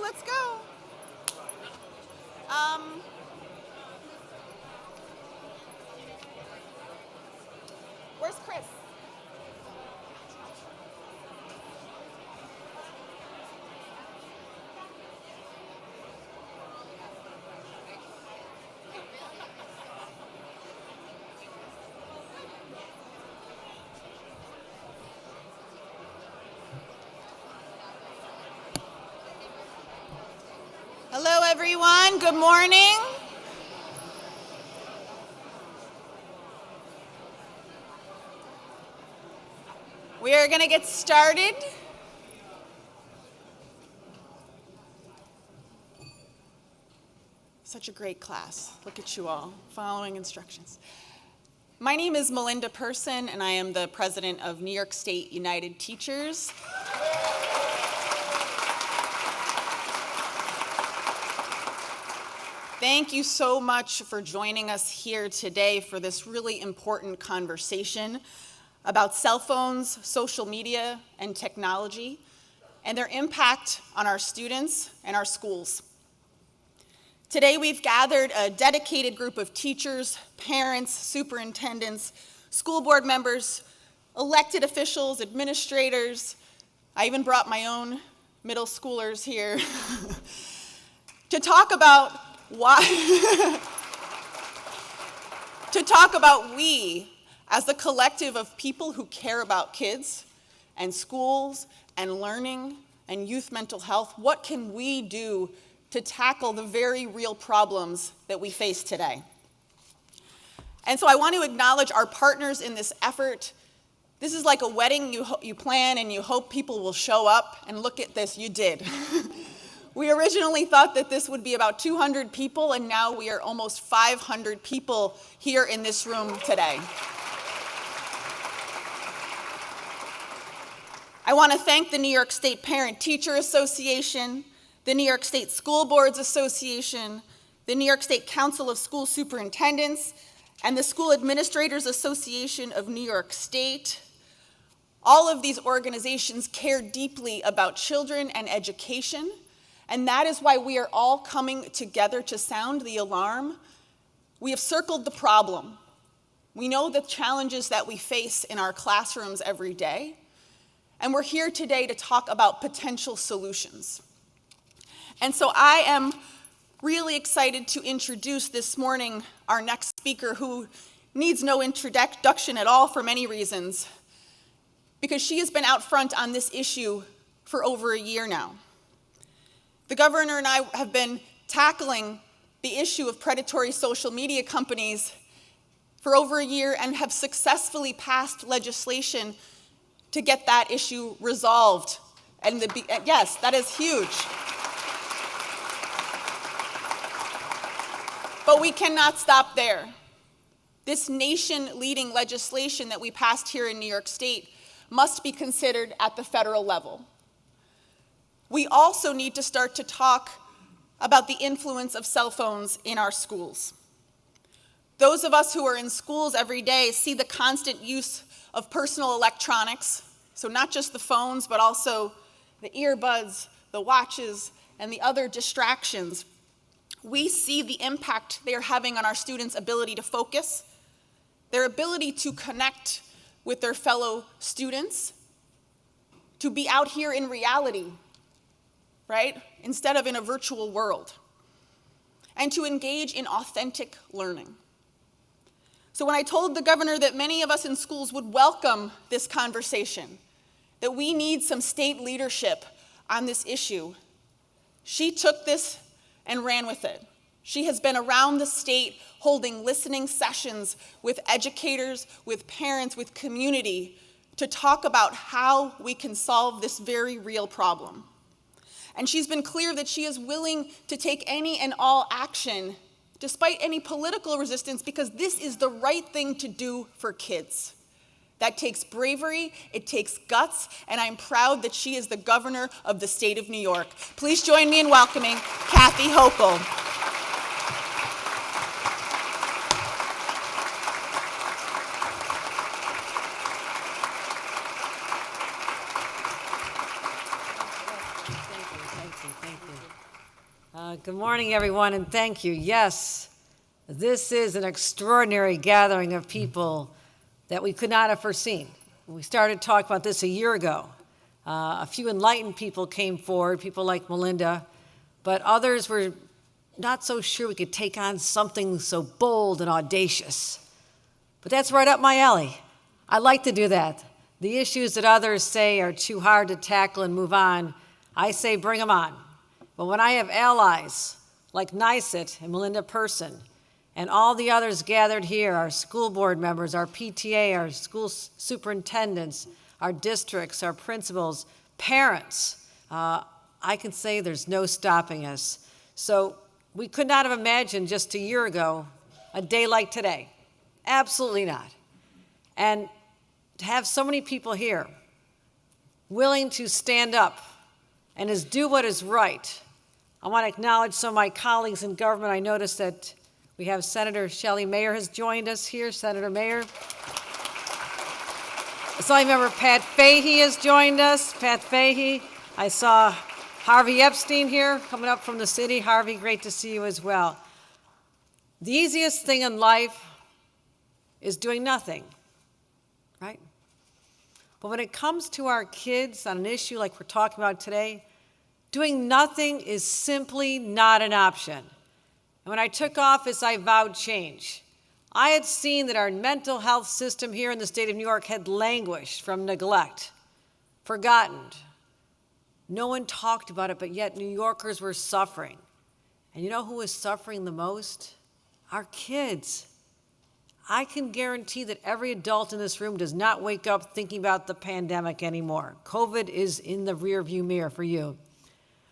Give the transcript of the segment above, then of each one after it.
let's go. Um, where's Chris? Hello, everyone. Good morning. We are going to get started. Such a great class. Look at you all following instructions. My name is Melinda Person, and I am the president of New York State United Teachers. Thank you so much for joining us here today for this really important conversation about cell phones, social media, and technology, and their impact on our students and our schools. Today we've gathered a dedicated group of teachers, parents, superintendents, school board members, elected officials, administrators. I even brought my own middle schoolers here to talk about we, as the collective of people who care about kids and schools and learning and youth mental health, what can we do to tackle the very real problems that we face today? And so I want to acknowledge our partners in this effort. This is like a wedding you plan and you hope people will show up, and look at this, you did. We originally thought that this would be about 200 people, and now we are almost 500 people here in this room today. I want to thank the New York State Parent-Teacher Association, the New York State School Boards Association, the New York State Council of School Superintendents, and the School Administrators Association of New York State. All of these organizations care deeply about children and education, and that is why we are all coming together to sound the alarm. We have circled the problem. We know the challenges that we face in our classrooms every day, and we're here today to talk about potential solutions. And so I am really excited to introduce this morning our next speaker, who needs no introduction at all for many reasons, because she has been out front on this issue for over a year now. The governor and I have been tackling the issue of predatory social media companies for over a year and have successfully passed legislation to get that issue resolved. And yes, that is huge. But we cannot stop there. This nation-leading legislation that we passed here in New York State must be considered at the federal level. We also need to start to talk about the influence of cell phones in our schools. Those of us who are in schools every day see the constant use of personal electronics, so not just the phones, but also the earbuds, the watches, and the other distractions. We see the impact they are having on our students' ability to focus, their ability to connect with their fellow students, to be out here in reality, right, instead of in a virtual world, and to engage in authentic learning. So when I told the governor that many of us in schools would welcome this conversation, that we need some state leadership on this issue, she took this and ran with it. She has been around the state holding listening sessions with educators, with parents, with community to talk about how we can solve this very real problem. And she's been clear that she is willing to take any and all action, despite any political resistance, because this is the right thing to do for kids. That takes bravery, it takes guts, and I'm proud that she is the governor of the state of New York. Please join me in welcoming Kathy Hochul. Thank you. Good morning, everyone, and thank you. Yes, this is an extraordinary gathering of people that we could not have foreseen. We started talking about this a year ago. A few enlightened people came forward, people like Melinda, but others were not so sure we could take on something so bold and audacious. But that's right up my alley. I like to do that. The issues that others say are too hard to tackle and move on, I say bring them on. But when I have allies like NYSET and Melinda Person and all the others gathered here, our school board members, our PTA, our school superintendents, our districts, our principals, parents, I can say there's no stopping us. So we could not have imagined just a year ago a day like today. Absolutely not. And to have so many people here willing to stand up and do what is right. I want to acknowledge some of my colleagues in government. I noticed that we have Senator Shelley Mayer has joined us here. Senator Mayer. Assemblymember Pat Fahey has joined us. Pat Fahey. I saw Harvey Epstein here coming up from the city. Harvey, great to see you as well. The easiest thing in life is doing nothing, right? But when it comes to our kids on an issue like we're talking about today, doing nothing is simply not an option. And when I took office, I vowed change. I had seen that our mental health system here in the state of New York had languished from neglect, forgotten. No one talked about it, but yet New Yorkers were suffering. And you know who was suffering the most? Our kids. I can guarantee that every adult in this room does not wake up thinking about the pandemic anymore. COVID is in the rearview mirror for you.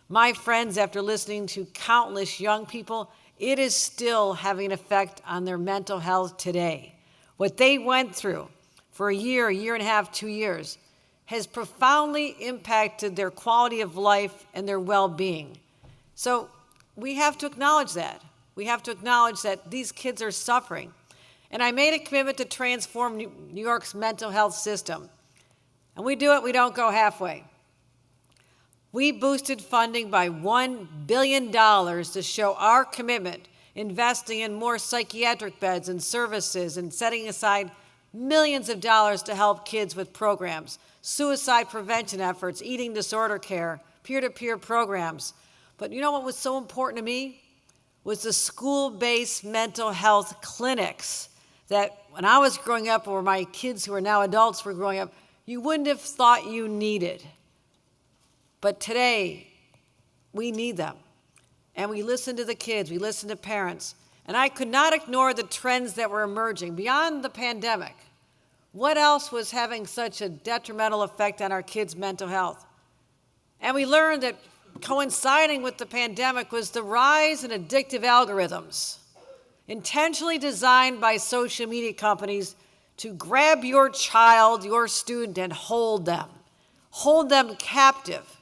My friends, after listening to countless young people, it is still having an effect on their mental health today. What they went through for a year and a half, 2 years, has profoundly impacted their quality of life and their well-being. So we have to acknowledge that. We have to acknowledge that these kids are suffering. And I made a commitment to transform New York's mental health system. And we do it, we don't go halfway. We boosted funding by $1 billion to show our commitment, investing in more psychiatric beds and services and setting aside millions of dollars to help kids with programs, suicide prevention efforts, eating disorder care, peer-to-peer programs. But you know what was so important to me? Was the school-based mental health clinics that when I was growing up, or my kids who are now adults were growing up, you wouldn't have thought you needed. But today, we need them. And we listen to the kids, we listen to parents. And I could not ignore the trends that were emerging beyond the pandemic. What else was having such a detrimental effect on our kids' mental health? And we learned that coinciding with the pandemic was the rise in addictive algorithms, intentionally designed by social media companies to grab your child, your student, and hold them captive.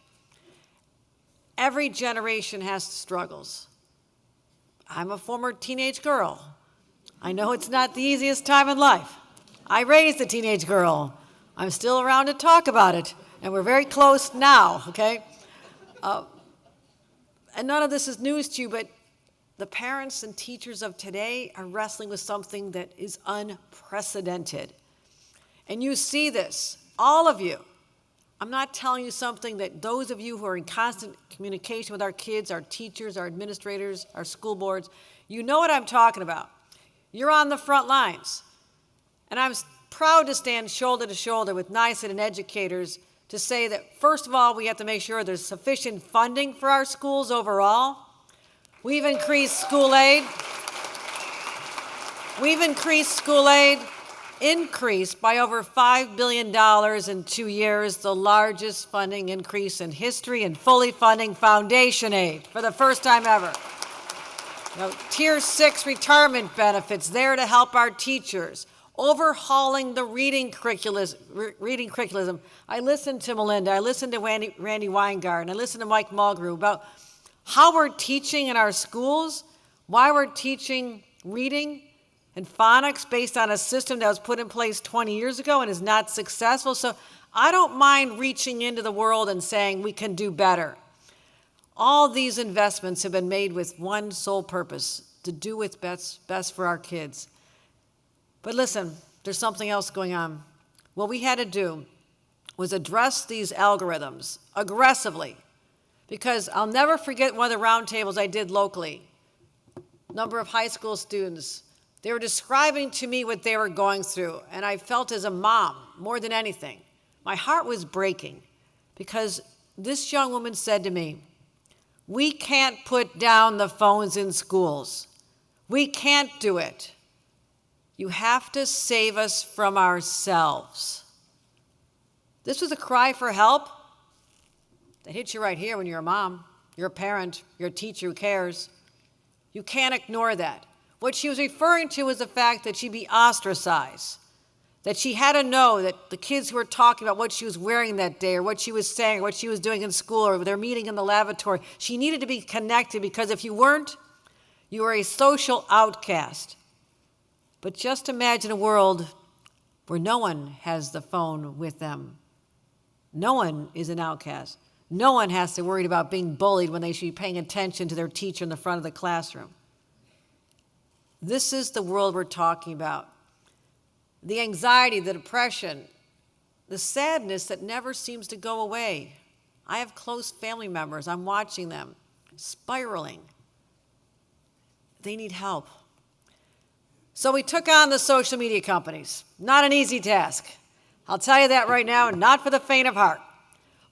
Every generation has struggles. I'm a former teenage girl. I know it's not the easiest time in life. I raised a teenage girl. I'm still around to talk about it, and we're very close now, okay? And none of this is news to you, but the parents and teachers of today are wrestling with something that is unprecedented. And you see this, all of you. I'm not telling you something that those of you who are in constant communication with our kids, our teachers, our administrators, our school boards, you know what I'm talking about. You're on the front lines. And I'm proud to stand shoulder to shoulder with NYSET and educators to say that, first of all, we have to make sure there's sufficient funding for our schools overall. We've increased school aid. Increased by over $5 billion in 2 years, the largest funding increase in history, and fully funding foundation aid for the first time ever. Tier 6 retirement benefits there to help our teachers, overhauling the reading curriculum. I listened to Melinda, I listened to Randy Weingart, I listened to Mike Mulgrew about how we're teaching in our schools, why we're teaching reading and phonics based on a system that was put in place 20 years ago and is not successful. So I don't mind reaching into the world and saying we can do better. All these investments have been made with one sole purpose, to do what's best for our kids. But listen, there's something else going on. What we had to do was address these algorithms aggressively, because I'll never forget one of the roundtables I did locally. Number of high school students, they were describing to me what they were going through, and I felt as a mom, more than anything, my heart was breaking, because this young woman said to me, "We can't put down the phones in schools. We can't do it. You have to save us from ourselves." This was a cry for help that hits you right here when you're a mom, you're a parent, you're a teacher who cares. You can't ignore that. What she was referring to was the fact that she'd be ostracized, that she had to know that the kids who were talking about what she was wearing that day or what she was saying or what she was doing in school or their meeting in the lavatory, she needed to be connected, because if you weren't, you were a social outcast. But just imagine a world where no one has the phone with them. No one is an outcast. No one has to worry about being bullied when they should be paying attention to their teacher in the front of the classroom. This is the world we're talking about. The anxiety, the depression, the sadness that never seems to go away. I have close family members. I'm watching them spiraling. They need help. So we took on the social media companies. Not an easy task. I'll tell you that right now, not for the faint of heart.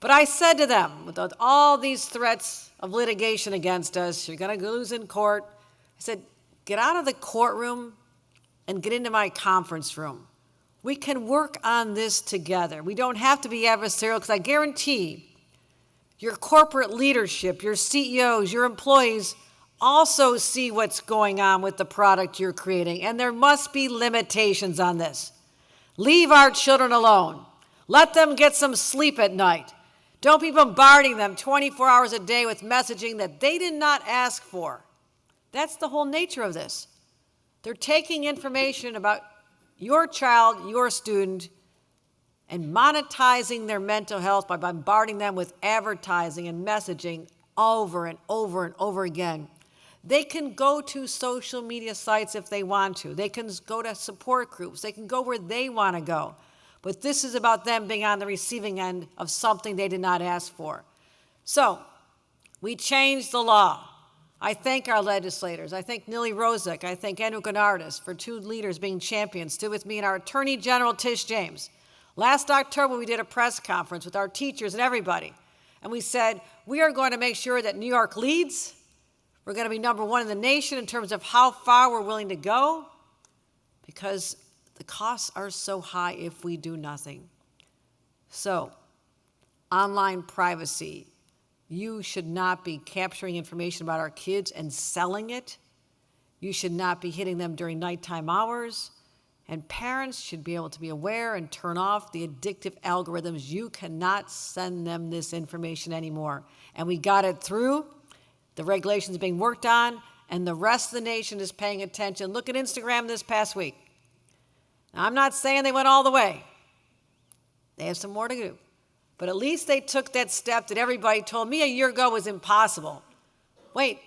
But I said to them, with all these threats of litigation against us, you're going to lose in court. I said, get out of the courtroom and get into my conference room. We can work on this together. We don't have to be adversarial, because I guarantee your corporate leadership, your CEOs, your employees also see what's going on with the product you're creating, and there must be limitations on this. Leave our children alone. Let them get some sleep at night. Don't be bombarding them 24 hours a day with messaging that they did not ask for. That's the whole nature of this. They're taking information about your child, your student, and monetizing their mental health by bombarding them with advertising and messaging over and over and over again. They can go to social media sites if they want to. They can go to support groups. They can go where they want to go. But this is about them being on the receiving end of something they did not ask for. So we changed the law. I thank our legislators. I thank Nili Rozek. I thank Andrew Gennardis for two leaders being champions, stood with me, and our Attorney General, Tish James. Last October, we did a press conference with our teachers and everybody. And we said, we are going to make sure that New York leads. We're going to be number one in the nation in terms of how far we're willing to go, because the costs are so high if we do nothing. So, online privacy. You should not be capturing information about our kids and selling it. You should not be hitting them during nighttime hours. And parents should be able to be aware and turn off the addictive algorithms. You cannot send them this information anymore. And we got it through. The regulations being worked on, and the rest of the nation is paying attention. Look at Instagram this past week. Now, I'm not saying they went all the way. They have some more to do. But at least they took that step that everybody told me a year ago was impossible. Wait,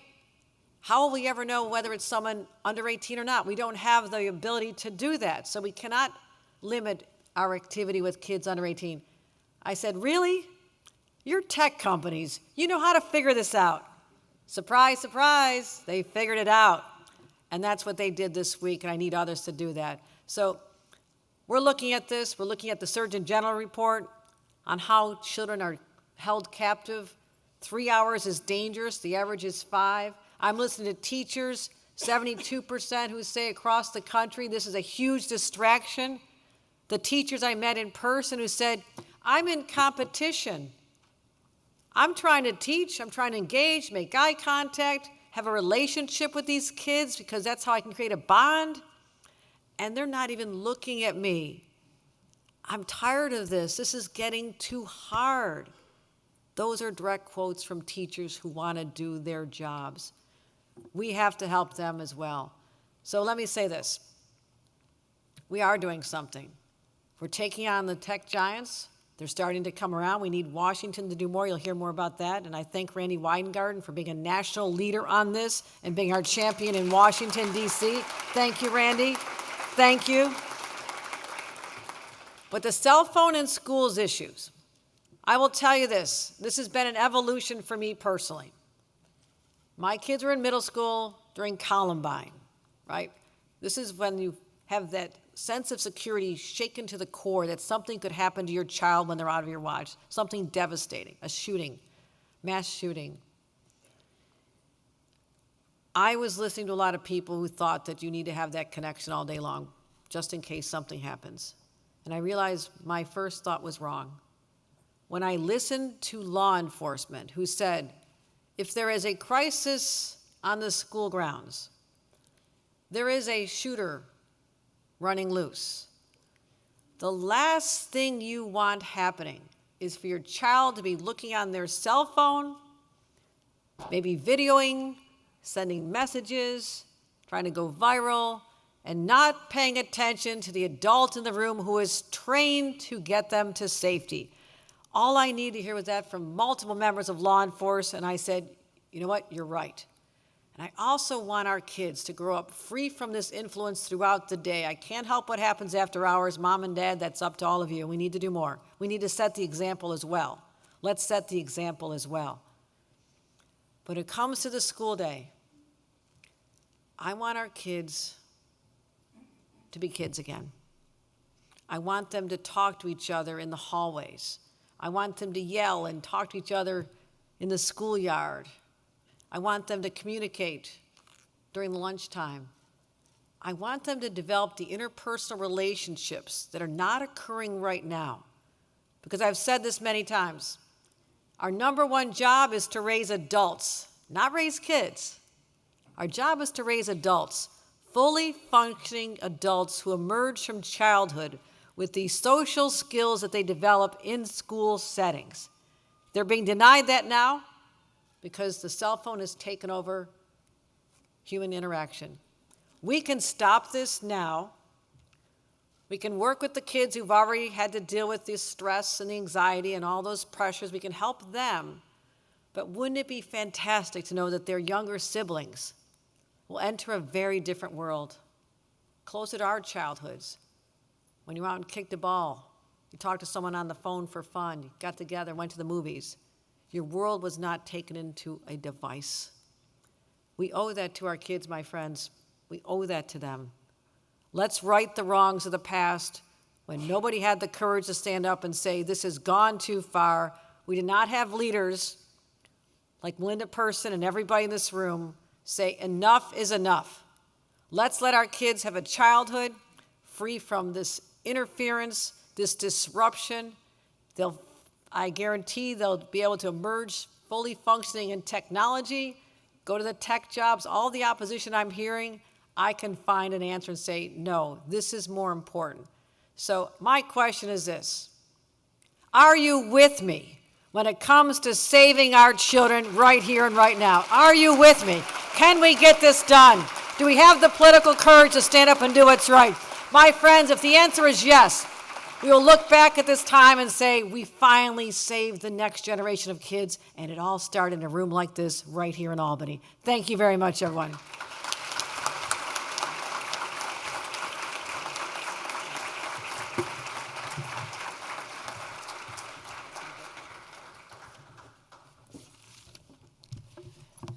how will we ever know whether it's someone under 18 or not? We don't have the ability to do that, so we cannot limit our activity with kids under 18. I said, really? You're tech companies. You know how to figure this out. Surprise, surprise, they figured it out. And that's what they did this week, and I need others to do that. So we're looking at this. We're looking at the Surgeon General report on how children are held captive. 3 hours is dangerous. The average is 5. I'm listening to teachers, 72% who say across the country this is a huge distraction. The teachers I met in person who said, I'm in competition. I'm trying to teach, I'm trying to engage, make eye contact, have a relationship with these kids, because that's how I can create a bond. And they're not even looking at me. I'm tired of this. This is getting too hard. Those are direct quotes from teachers who want to do their jobs. We have to help them as well. So let me say this. We are doing something. We're taking on the tech giants. They're starting to come around. We need Washington to do more. You'll hear more about that. And I thank Randy Weingarten for being a national leader on this and being our champion in Washington, D.C. Thank you, Randy. Thank you. But the cell phone in schools issues, I will tell you this. This has been an evolution for me personally. My kids were in middle school during Columbine, right? This is when you have that sense of security shaken to the core that something could happen to your child when they're out of your watch, something devastating, a shooting, mass shooting. I was listening to a lot of people who thought that you need to have that connection all day long, just in case something happens. And I realized my first thought was wrong. When I listened to law enforcement who said, if there is a crisis on the school grounds, there is a shooter running loose, the last thing you want happening is for your child to be looking on their cell phone, maybe videoing, sending messages, trying to go viral, and not paying attention to the adult in the room who is trained to get them to safety. All I need to hear was that from multiple members of law enforcement, and I said, you know what, you're right. And I also want our kids to grow up free from this influence throughout the day. I can't help what happens after hours. Mom and Dad, that's up to all of you. We need to do more. We need to set the example as well. Let's set the example as well. When it comes to the school day, I want our kids to be kids again. I want them to talk to each other in the hallways. I want them to yell and talk to each other in the schoolyard. I want them to communicate during lunchtime. I want them to develop the interpersonal relationships that are not occurring right now. Because I've said this many times. Our number one job is to raise adults, not raise kids. Our job is to raise adults, fully functioning adults who emerge from childhood with the social skills that they develop in school settings. They're being denied that now because the cell phone has taken over human interaction. We can stop this now. We can work with the kids who've already had to deal with the stress and the anxiety and all those pressures. We can help them. But wouldn't it be fantastic to know that their younger siblings will enter a very different world, closer to our childhoods? When you went out and kicked a ball, you talked to someone on the phone for fun, you got together, went to the movies. Your world was not taken into a device. We owe that to our kids, my friends. We owe that to them. Let's right the wrongs of the past when nobody had the courage to stand up and say, this has gone too far. We did not have leaders like Melinda Person and everybody in this room say, enough is enough. Let's let our kids have a childhood free from this interference, this disruption. I guarantee they'll be able to emerge fully functioning in technology, go to the tech jobs. All the opposition I'm hearing, I can find an answer and say, no, this is more important. So my question is this: are you with me when it comes to saving our children right here and right now? Are you with me? Can we get this done? Do we have the political courage to stand up and do what's right? My friends, if the answer is yes, we will look back at this time and say, we finally saved the next generation of kids, and it all started in a room like this right here in Albany. Thank you very much, everyone.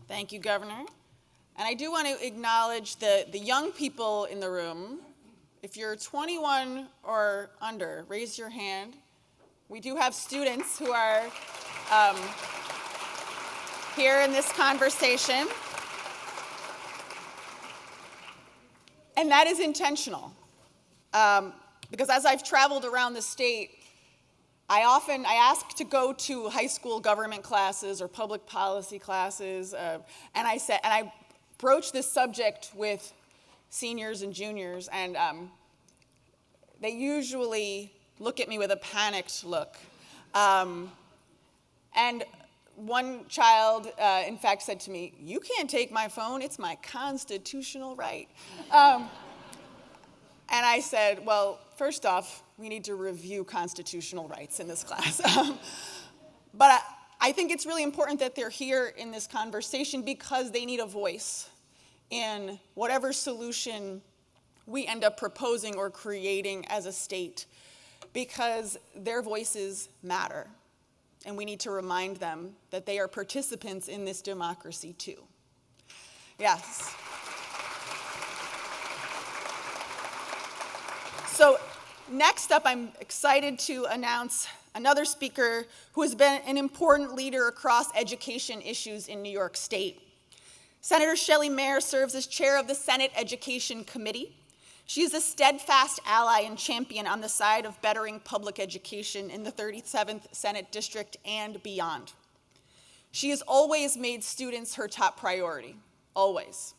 Thank you, Governor. And I do want to acknowledge the young people in the room. If you're 21 or under, raise your hand. We do have students who are here in this conversation. And that is intentional. Because as I've traveled around the state, I ask to go to high school government classes or public policy classes, and I broach this subject with seniors and juniors, and they usually look at me with a panicked look. And one child, in fact, said to me, "You can't take my phone, it's my constitutional right." And I said, well, first off, we need to review constitutional rights in this class. But I think it's really important that they're here in this conversation because they need a voice in whatever solution we end up proposing or creating as a state, because their voices matter. And we need to remind them that they are participants in this democracy too. Yes. So next up, I'm excited to announce another speaker who has been an important leader across education issues in New York State. Senator Shelley Mayer serves as chair of the Senate Education Committee. She is a steadfast ally and champion on the side of bettering public education in the 37th Senate District and beyond. She has always made students her top priority, always.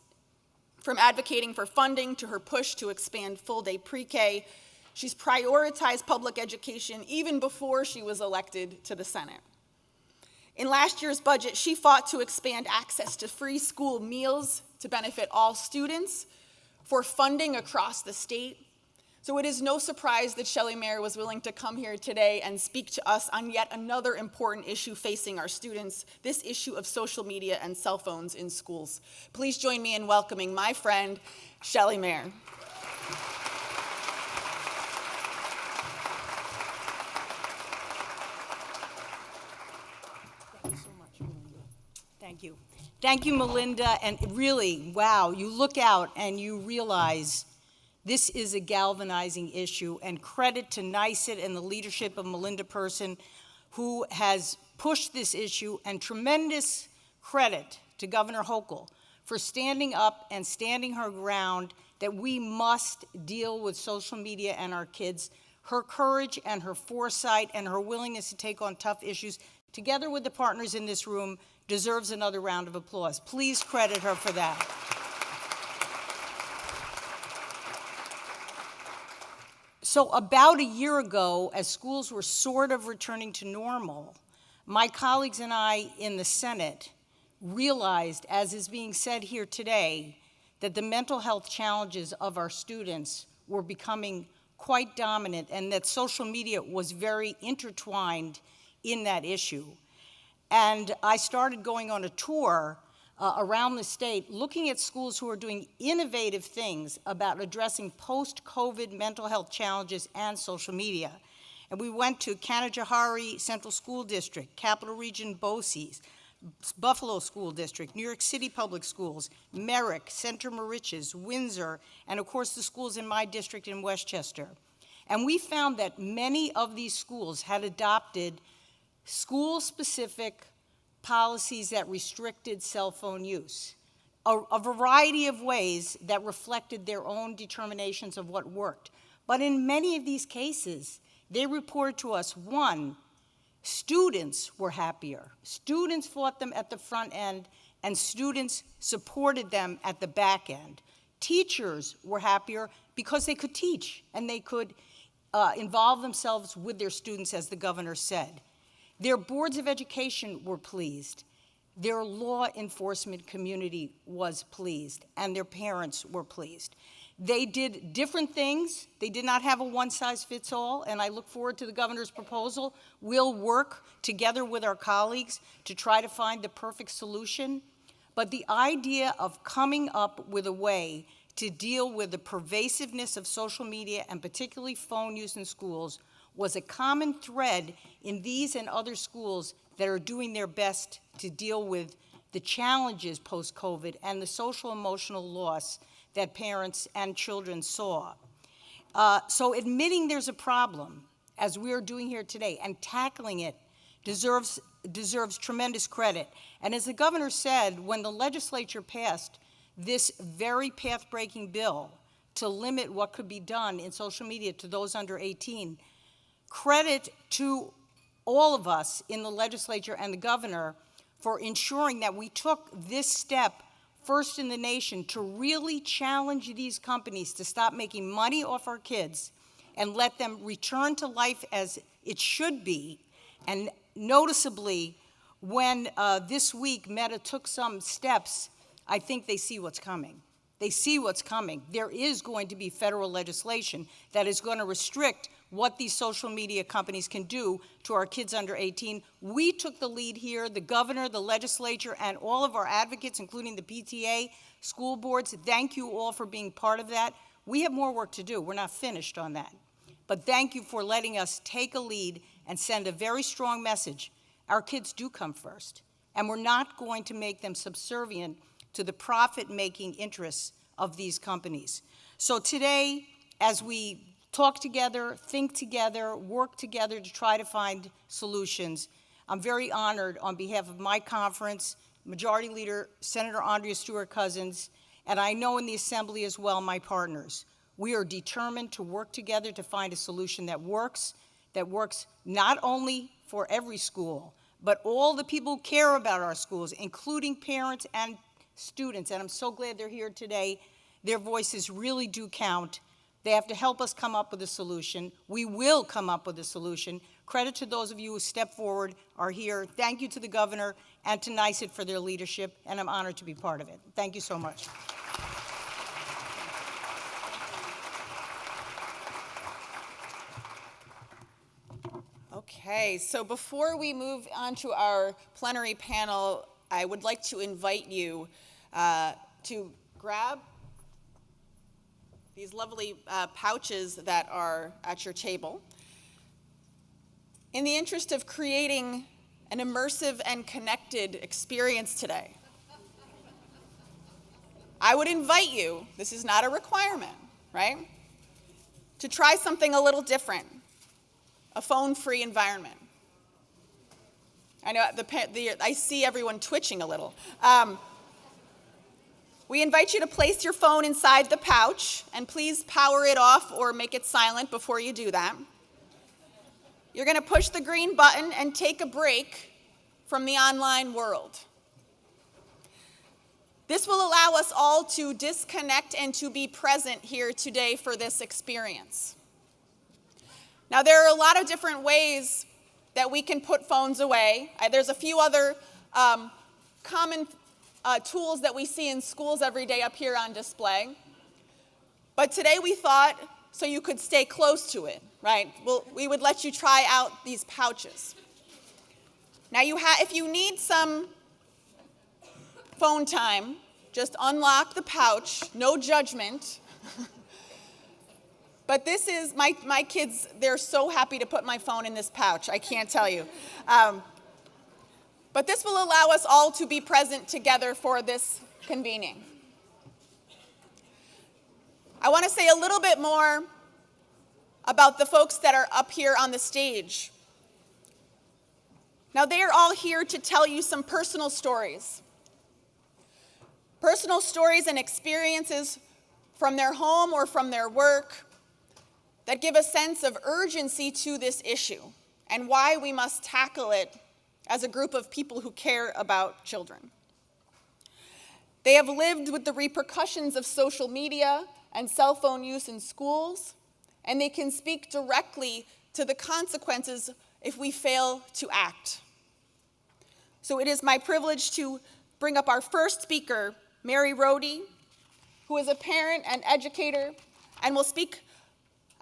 From advocating for funding to her push to expand full-day pre-K, she's prioritized public education even before she was elected to the Senate. In last year's budget, she fought to expand access to free school meals to benefit all students, for funding across the state. So it is no surprise that Shelley Mayer was willing to come here today and speak to us on yet another important issue facing our students, this issue of social media and cell phones in schools. Please join me in welcoming my friend, Shelley Mayer. Thank you so much, Melinda. Thank you. Thank you, Melinda, and really, wow, you look out and you realize this is a galvanizing issue, and credit to NYSET and the leadership of Melinda Person, who has pushed this issue, and tremendous credit to Governor Hochul for standing up and standing her ground that we must deal with social media and our kids. Her courage and her foresight and her willingness to take on tough issues, together with the partners in this room, deserves another round of applause. Please credit her for that. So about a year ago, as schools were sort of returning to normal, my colleagues and I in the Senate realized, as is being said here today, that the mental health challenges of our students were becoming quite dominant and that social media was very intertwined in that issue. And I started going on a tour around the state, looking at schools who are doing innovative things about addressing post-COVID mental health challenges and social media. And we went to Canajoharie Central School District, Capital Region BOCES, Buffalo School District, New York City Public Schools, Merrick, Center Moriches, Windsor, and of course the schools in my district in Westchester. And we found that many of these schools had adopted school-specific policies that restricted cell phone use, a variety of ways that reflected their own determinations of what worked. But in many of these cases, they reported to us, one, students were happier. Students fought them at the front end, and students supported them at the back end. Teachers were happier because they could teach, and they could involve themselves with their students, as the governor said. Their boards of education were pleased. Their law enforcement community was pleased, and their parents were pleased. They did different things. They did not have a one-size-fits-all, and I look forward to the governor's proposal. We'll work together with our colleagues to try to find the perfect solution. But the idea of coming up with a way to deal with the pervasiveness of social media, and particularly phone use in schools, was a common thread in these and other schools that are doing their best to deal with the challenges post-COVID and the social emotional loss that parents and children saw. So admitting there's a problem, as we are doing here today, and tackling it deserves tremendous credit. And as the governor said, when the legislature passed this very path-breaking bill to limit what could be done in social media to those under 18, credit to all of us in the legislature and the governor for ensuring that we took this step first in the nation to really challenge these companies to stop making money off our kids and let them return to life as it should be. And noticeably, when this week Meta took some steps, I think they see what's coming. They see what's coming. There is going to be federal legislation that is going to restrict what these social media companies can do to our kids under 18. We took the lead here, the governor, the legislature, and all of our advocates, including the PTA, school boards. Thank you all for being part of that. We have more work to do. We're not finished on that. But thank you for letting us take a lead and send a very strong message. Our kids do come first, and we're not going to make them subservient to the profit-making interests of these companies. So today, as we talk together, think together, work together to try to find solutions, I'm very honored on behalf of my conference, Majority Leader Senator Andrea Stewart-Cousins, and I know in the Assembly as well, my partners. We are determined to work together to find a solution that works not only for every school, but all the people who care about our schools, including parents and students, and I'm so glad they're here today. Their voices really do count. They have to help us come up with a solution. We will come up with a solution. Credit to those of you who stepped forward, are here. Thank you to the governor and to NYSET for their leadership, and I'm honored to be part of it. Thank you so much. Okay, so before we move on to our plenary panel, I would like to invite you to grab these lovely pouches that are at your table. In the interest of creating an immersive and connected experience today, I would invite you, this is not a requirement, right, to try something a little different, a phone-free environment. I know I see everyone twitching a little. We invite you to place your phone inside the pouch, and please power it off or make it silent before you do that. You're going to push the green button and take a break from the online world. This will allow us all to disconnect and to be present here today for this experience. Now, there are a lot of different ways that we can put phones away. There's a few other common tools that we see in schools every day up here on display. But today we thought, so you could stay close to it, right? We would let you try out these pouches. Now, if you need some phone time, just unlock the pouch, no judgment. But this is, my kids, they're so happy to put my phone in this pouch, I can't tell you. But this will allow us all to be present together for this convening. I want to say a little bit more about the folks that are up here on the stage. Now, they are all here to tell you some personal stories. Personal stories and experiences from their home or from their work that give a sense of urgency to this issue and why we must tackle it as a group of people who care about children. They have lived with the repercussions of social media and cell phone use in schools, and they can speak directly to the consequences if we fail to act. So it is my privilege to bring up our first speaker, Mary Rohde, who is a parent and educator and will speak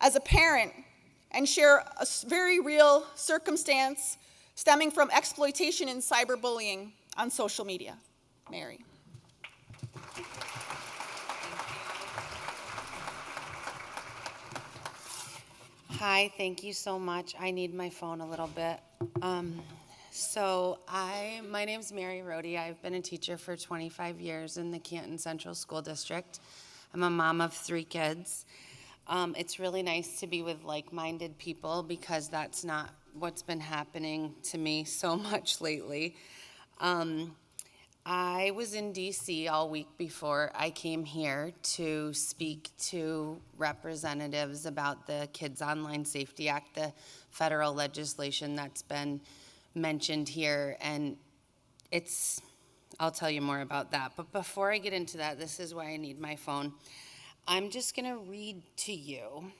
as a parent and share a very real circumstance stemming from exploitation and cyberbullying on social media. Mary. Hi, thank you so much. I need my phone a little bit. My name's Mary Rohde. I've been a teacher for 25 years in the Canton Central School District. I'm a mom of 3 kids. It's really nice to be with like-minded people because that's not what's been happening to me so much lately. I was in DC all week before I came here to speak to representatives about the Kids Online Safety Act, the federal legislation that's been mentioned here, and I'll tell you more about that. But before I get into that, this is why I need my phone. I'm just going to read to you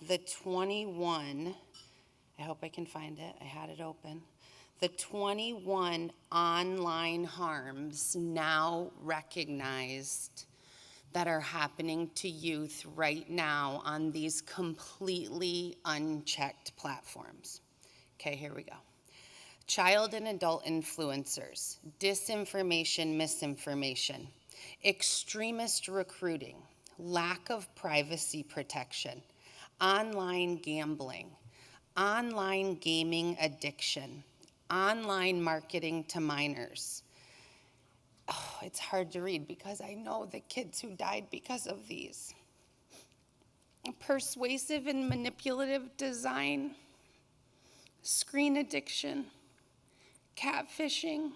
the 21, I hope I can find it, I had it open, the 21 online harms now recognized that are happening to youth right now on these completely unchecked platforms. Okay, here we go. Child and adult influencers, disinformation, misinformation, extremist recruiting, lack of privacy protection, online gambling, online gaming addiction, online marketing to minors. Oh, it's hard to read because I know the kids who died because of these. Persuasive and manipulative design, screen addiction, catfishing,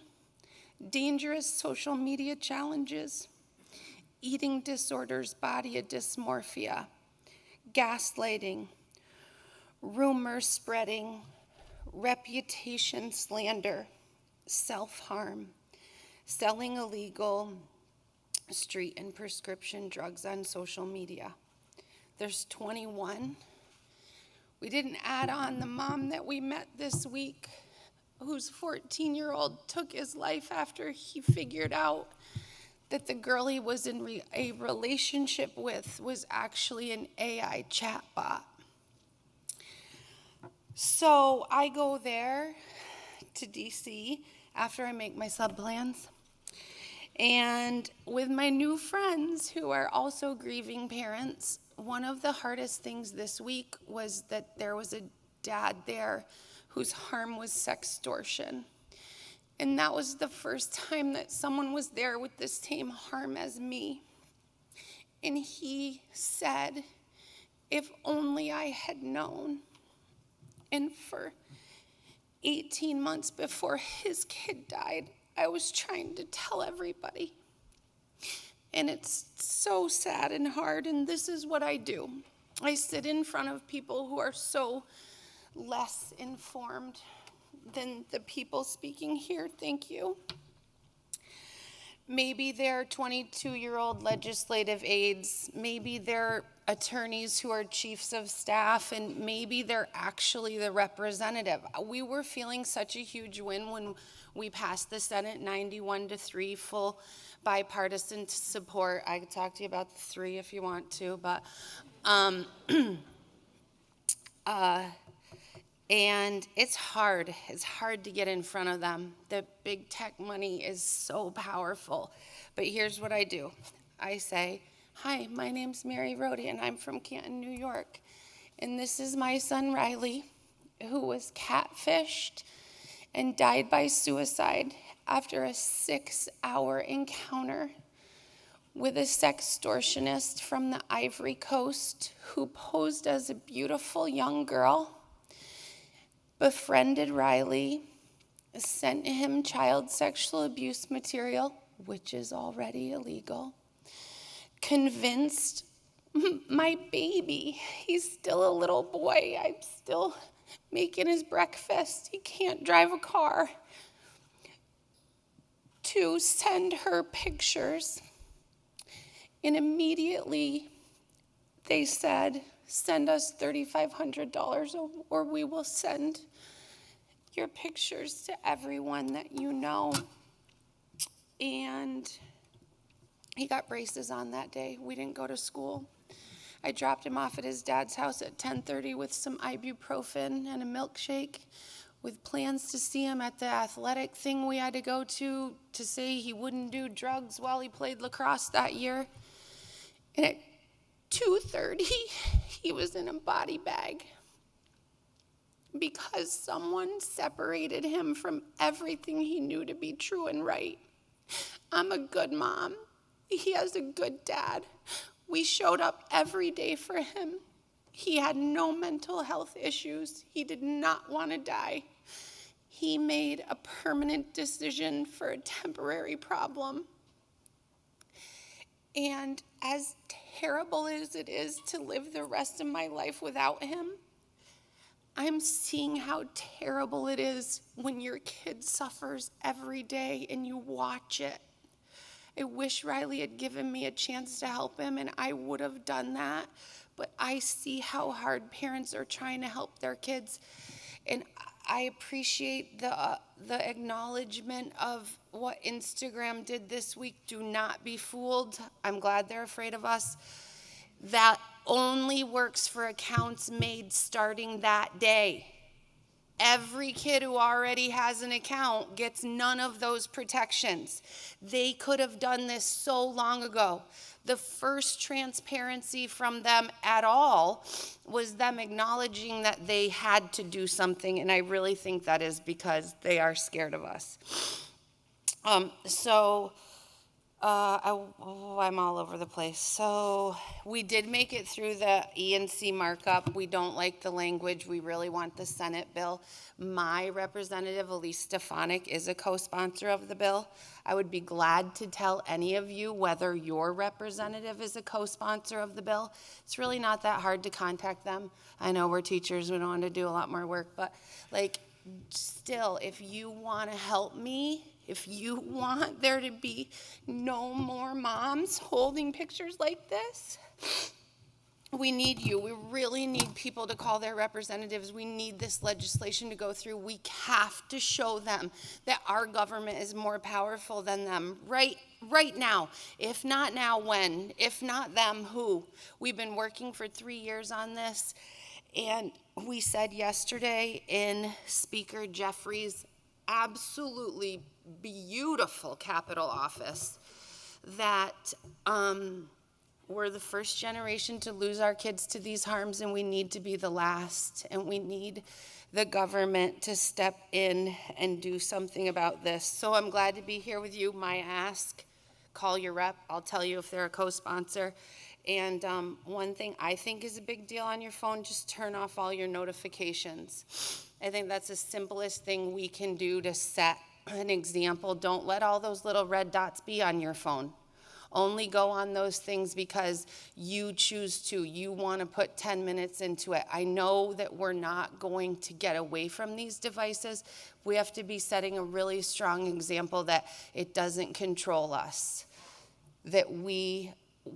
dangerous social media challenges, eating disorders, body dysmorphia, gaslighting, rumor spreading, reputation slander, self-harm, selling illegal street and prescription drugs on social media. There's 21. We didn't add on the mom that we met this week, whose 14-year-old took his life after he figured out that the girl he was in a relationship with was actually an AI chatbot. So I go there to DC after I make my sub plans. And with my new friends who are also grieving parents, one of the hardest things this week was that there was a dad there whose harm was sextortion. And that was the first time that someone was there with the same harm as me. And he said, if only I had known. And for 18 months before his kid died, I was trying to tell everybody. And it's so sad and hard, and this is what I do. I sit in front of people who are so less informed than the people speaking here. Thank you. Maybe they're 22-year-old legislative aides, maybe they're attorneys who are chiefs of staff, and maybe they're actually the representative. We were feeling such a huge win when we passed the Senate 91-3, full bipartisan support. I could talk to you about the 3 if you want to, but and it's hard to get in front of them. The big tech money is so powerful. But here's what I do. I say, hi, my name's Mary Rohde, and I'm from Canton, New York. And this is my son, Riley, who was catfished and died by suicide after a 6-hour encounter with a sextortionist from the Ivory Coast who posed as a beautiful young girl, befriended Riley, sent him child sexual abuse material, which is already illegal, convinced my baby, he's still a little boy, I'm still making his breakfast, he can't drive a car, to send her pictures. And immediately they said, send us $3,500 or we will send your pictures to everyone that you know. And he got braces on that day. We didn't go to school. I dropped him off at his dad's house at 10:30 with some ibuprofen and a milkshake, with plans to see him at the athletic thing we had to go to say he wouldn't do drugs while he played lacrosse that year. And at 2:30, he was in a body bag because someone separated him from everything he knew to be true and right. I'm a good mom. He has a good dad. We showed up every day for him. He had no mental health issues. He did not want to die. He made a permanent decision for a temporary problem. And as terrible as it is to live the rest of my life without him, I'm seeing how terrible it is when your kid suffers every day and you watch it. I wish Riley had given me a chance to help him, and I would have done that. But I see how hard parents are trying to help their kids. And I appreciate the acknowledgement of what Instagram did this week. Do not be fooled. I'm glad they're afraid of us. That only works for accounts made starting that day. Every kid who already has an account gets none of those protections. They could have done this so long ago. The first transparency from them at all was them acknowledging that they had to do something, and I really think that is because they are scared of us. I'm all over the place. So we did make it through the E&C markup. We don't like the language. We really want the Senate bill. My representative, Elise Stefanik, is a co-sponsor of the bill. I would be glad to tell any of you whether your representative is a co-sponsor of the bill. It's really not that hard to contact them. I know we're teachers. We don't want to do a lot more work, but still, if you want to help me, if you want there to be no more moms holding pictures like this, we need you. We really need people to call their representatives. We need this legislation to go through. We have to show them that our government is more powerful than them right now. If not now, when? If not them, who? We've been working for 3 years on this, and we said yesterday in Speaker Jeffrey's absolutely beautiful Capitol office that we're the first generation to lose our kids to these harms, and we need to be the last, and we need the government to step in and do something about this. So I'm glad to be here with you. My ask, call your rep. I'll tell you if they're a co-sponsor. And one thing I think is a big deal on your phone, just turn off all your notifications. I think that's the simplest thing we can do to set an example. Don't let all those little red dots be on your phone. Only go on those things because you choose to. You want to put 10 minutes into it. I know that we're not going to get away from these devices. We have to be setting a really strong example that it doesn't control us, that we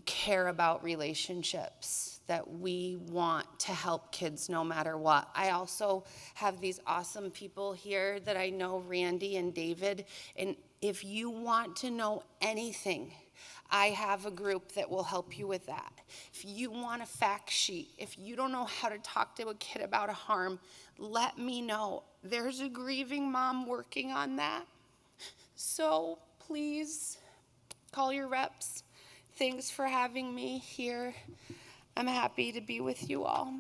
care about relationships, that we want to help kids no matter what. I also have these awesome people here that I know, Randy and David, and if you want to know anything, I have a group that will help you with that. If you want a fact sheet, if you don't know how to talk to a kid about a harm, let me know. There's a grieving mom working on that. So please call your reps. Thanks for having me here. I'm happy to be with you all.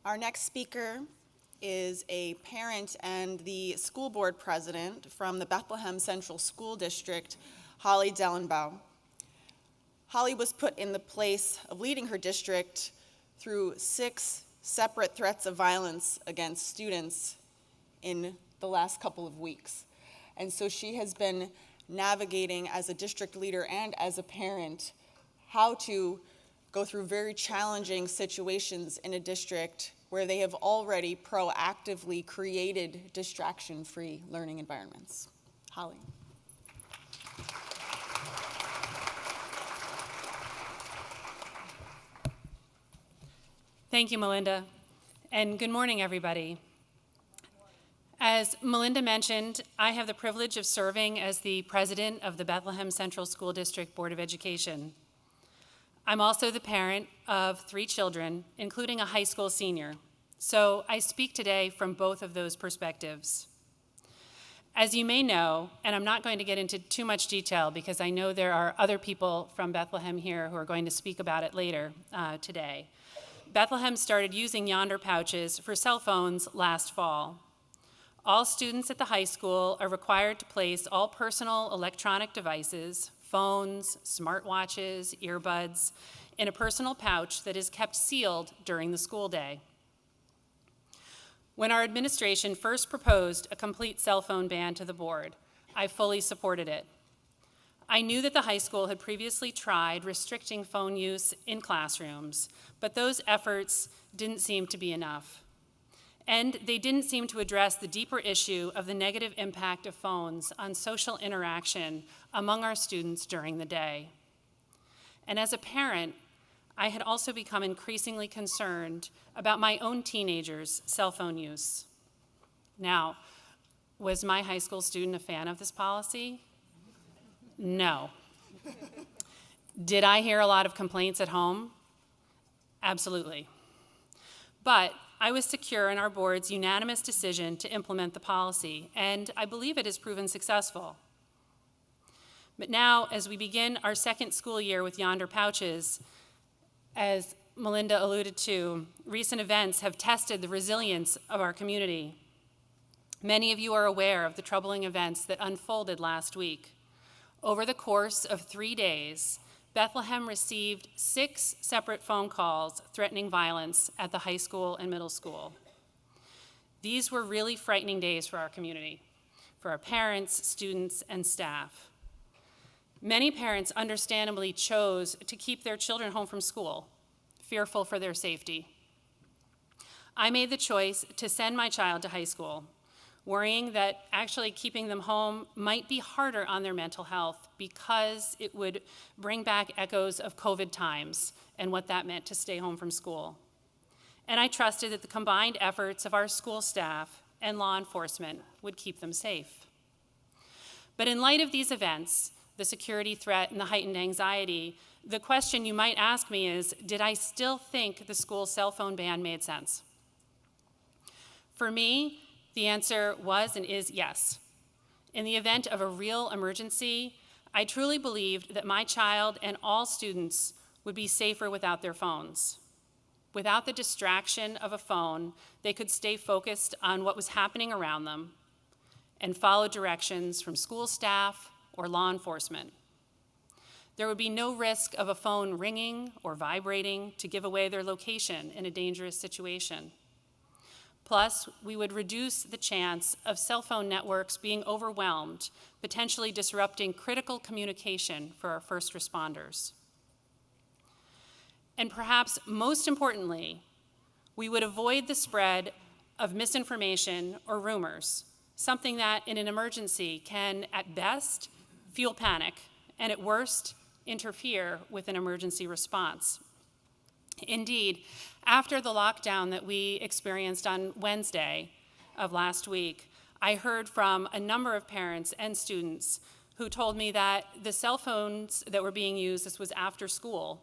Our next speaker is a parent and the school board president from the Bethlehem Central School District, Holly Dellenbaugh. Holly was put in the place of leading her district through 6 separate threats of violence against students in the last couple of weeks. And so she has been navigating as a district leader and as a parent how to go through very challenging situations in a district where they have already proactively created distraction-free learning environments. Holly. Thank you, Melinda, and good morning, everybody. As Melinda mentioned, I have the privilege of serving as the president of the Bethlehem Central School District Board of Education. I'm also the parent of 3 children, including a high school senior, so I speak today from both of those perspectives. As you may know, and I'm not going to get into too much detail because I know there are other people from Bethlehem here who are going to speak about it later today, Bethlehem started using Yonder pouches for cell phones last fall. All students at the high school are required to place all personal electronic devices, phones, smartwatches, earbuds, in a personal pouch that is kept sealed during the school day. When our administration first proposed a complete cell phone ban to the board, I fully supported it. I knew that the high school had previously tried restricting phone use in classrooms, but those efforts didn't seem to be enough. And they didn't seem to address the deeper issue of the negative impact of phones on social interaction among our students during the day. And as a parent, I had also become increasingly concerned about my own teenagers' cell phone use. Now, was my high school student a fan of this policy? No. Did I hear a lot of complaints at home? Absolutely. But I was secure in our board's unanimous decision to implement the policy, and I believe it has proven successful. But now, as we begin our second school year with Yonder Pouches, as Melinda alluded to, recent events have tested the resilience of our community. Many of you are aware of the troubling events that unfolded last week. Over the course of 3 days, Bethlehem received 6 separate phone calls threatening violence at the high school and middle school. These were really frightening days for our community, for our parents, students, and staff. Many parents understandably chose to keep their children home from school, fearful for their safety. I made the choice to send my child to high school, worrying that actually keeping them home might be harder on their mental health because it would bring back echoes of COVID times and what that meant to stay home from school. And I trusted that the combined efforts of our school staff and law enforcement would keep them safe. But in light of these events, the security threat and the heightened anxiety, the question you might ask me is, did I still think the school cell phone ban made sense? For me, the answer was and is yes. In the event of a real emergency, I truly believed that my child and all students would be safer without their phones. Without the distraction of a phone, they could stay focused on what was happening around them and follow directions from school staff or law enforcement. There would be no risk of a phone ringing or vibrating to give away their location in a dangerous situation. Plus, we would reduce the chance of cell phone networks being overwhelmed, potentially disrupting critical communication for our first responders. And perhaps most importantly, we would avoid the spread of misinformation or rumors, something that in an emergency can, at best, fuel panic, and at worst, interfere with an emergency response. Indeed, after the lockdown that we experienced on Wednesday of last week, I heard from a number of parents and students who told me that the cell phones that were being used, this was after school,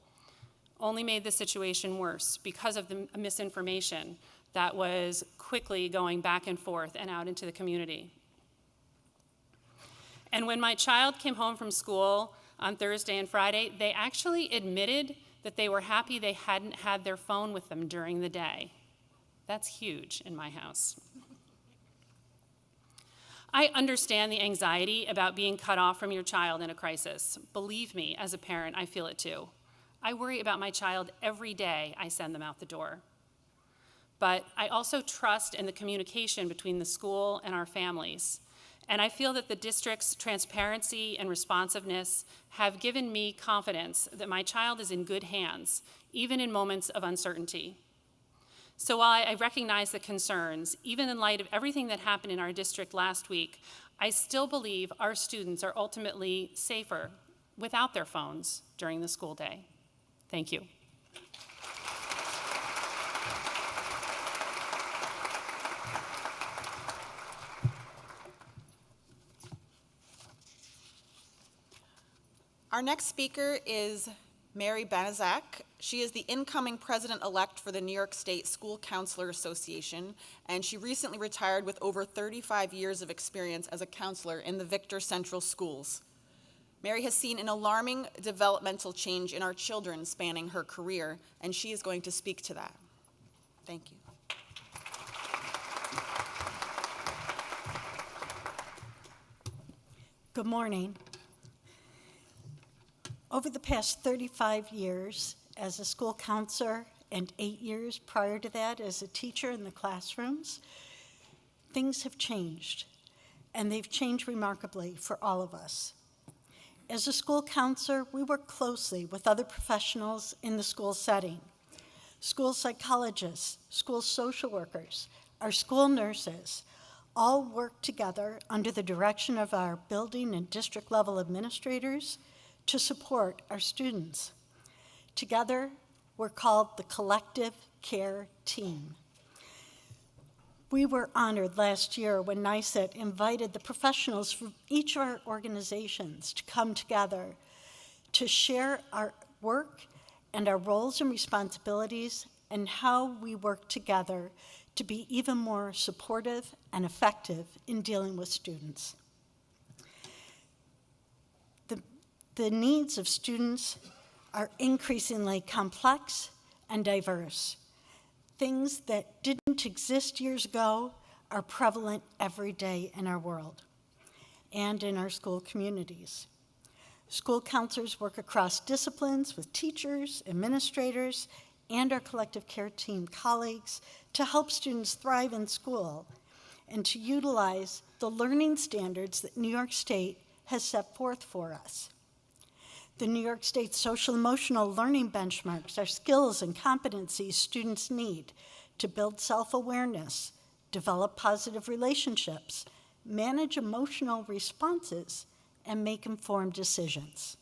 only made the situation worse because of the misinformation that was quickly going back and forth and out into the community. And when my child came home from school on Thursday and Friday, they actually admitted that they were happy they hadn't had their phone with them during the day. That's huge in my house. I understand the anxiety about being cut off from your child in a crisis. Believe me, as a parent, I feel it too. I worry about my child every day I send them out the door. But I also trust in the communication between the school and our families. And I feel that the district's transparency and responsiveness have given me confidence that my child is in good hands, even in moments of uncertainty. So while I recognize the concerns, even in light of everything that happened in our district last week, I still believe our students are ultimately safer without their phones during the school day. Thank you. Our next speaker is Mary Banaszak. She is the incoming president-elect for the New York State School Counselor Association, and she recently retired with over 35 years of experience as a counselor in the Victor Central Schools. Mary has seen an alarming developmental change in our children spanning her career, and she is going to speak to that. Thank you. Good morning. Over the past 35 years, as a school counselor and 8 years prior to that as a teacher in the classrooms, things have changed, and they've changed remarkably for all of us. As a school counselor, we work closely with other professionals in the school setting. School psychologists, school social workers, our school nurses, all work together under the direction of our building and district level administrators to support our students. Together, we're called the Collective Care Team. We were honored last year when NYSET invited the professionals from each of our organizations to come together to share our work and our roles and responsibilities and how we work together to be even more supportive and effective in dealing with students. The needs of students are increasingly complex and diverse. Things that didn't exist years ago are prevalent every day in our world and in our school communities. School counselors work across disciplines with teachers, administrators, and our collective care team colleagues to help students thrive in school and to utilize the learning standards that New York State has set forth for us. The New York State social emotional learning benchmarks are skills and competencies students need to build self-awareness, develop positive relationships, manage emotional responses, and make informed decisions.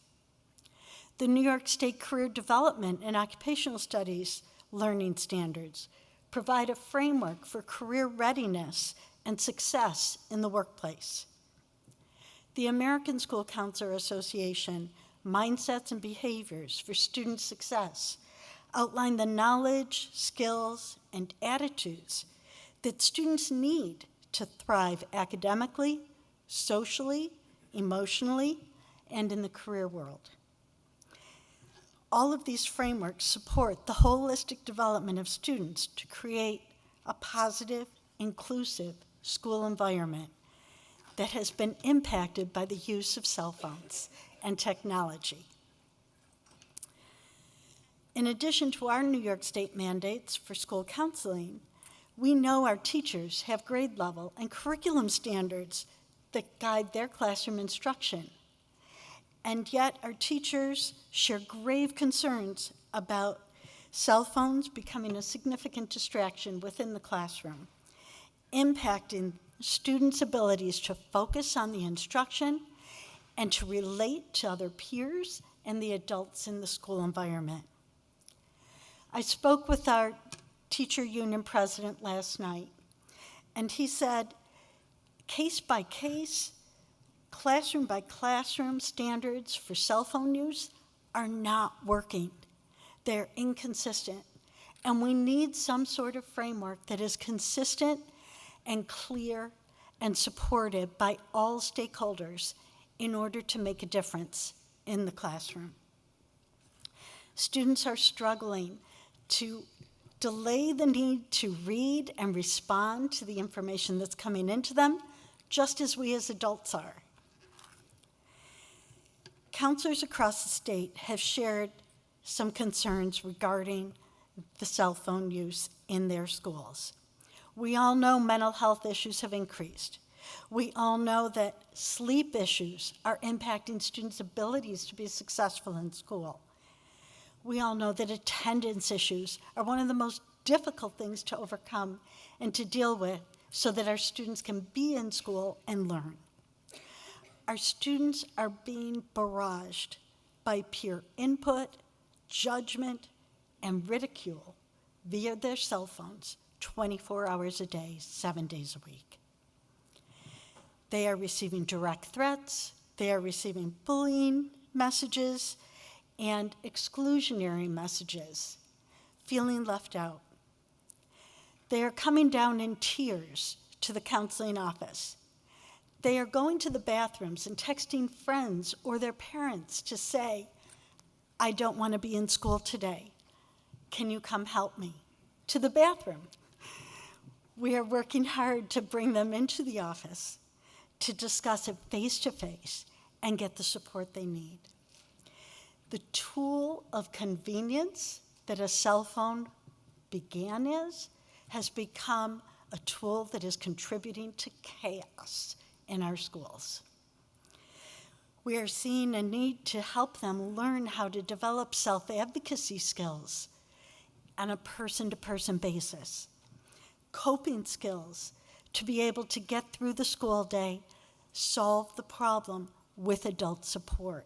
The New York State Career Development and Occupational Studies learning standards provide a framework for career readiness and success in the workplace. The American School Counselor Association Mindsets and Behaviors for Student Success outline the knowledge, skills, and attitudes that students need to thrive academically, socially, emotionally, and in the career world. All of these frameworks support the holistic development of students to create a positive, inclusive school environment that has been impacted by the use of cell phones and technology. In addition to our New York State mandates for school counseling, we know our teachers have grade level and curriculum standards that guide their classroom instruction. And yet our teachers share grave concerns about cell phones becoming a significant distraction within the classroom, impacting students' abilities to focus on the instruction and to relate to other peers and the adults in the school environment. I spoke with our teacher union president last night, and he said, case by case, classroom by classroom standards for cell phone use are not working. They're inconsistent, and we need some sort of framework that is consistent and clear and supported by all stakeholders in order to make a difference in the classroom. Students are struggling to delay the need to read and respond to the information that's coming into them, just as we as adults are. Counselors across the state have shared some concerns regarding the cell phone use in their schools. We all know mental health issues have increased. We all know that sleep issues are impacting students' abilities to be successful in school. We all know that attendance issues are one of the most difficult things to overcome and to deal with so that our students can be in school and learn. Our students are being barraged by peer input, judgment, and ridicule via their cell phones 24 hours a day, 7 days a week. They are receiving direct threats, they are receiving bullying messages and exclusionary messages, feeling left out. They are coming down in tears to the counseling office. They are going to the bathrooms and texting friends or their parents to say, I don't want to be in school today. Can you come help me? To the bathroom. We are working hard to bring them into the office to discuss it face-to-face and get the support they need. The tool of convenience that a cell phone began as has become a tool that is contributing to chaos in our schools. We are seeing a need to help them learn how to develop self-advocacy skills on a person-to-person basis, coping skills to be able to get through the school day, solve the problem with adult support.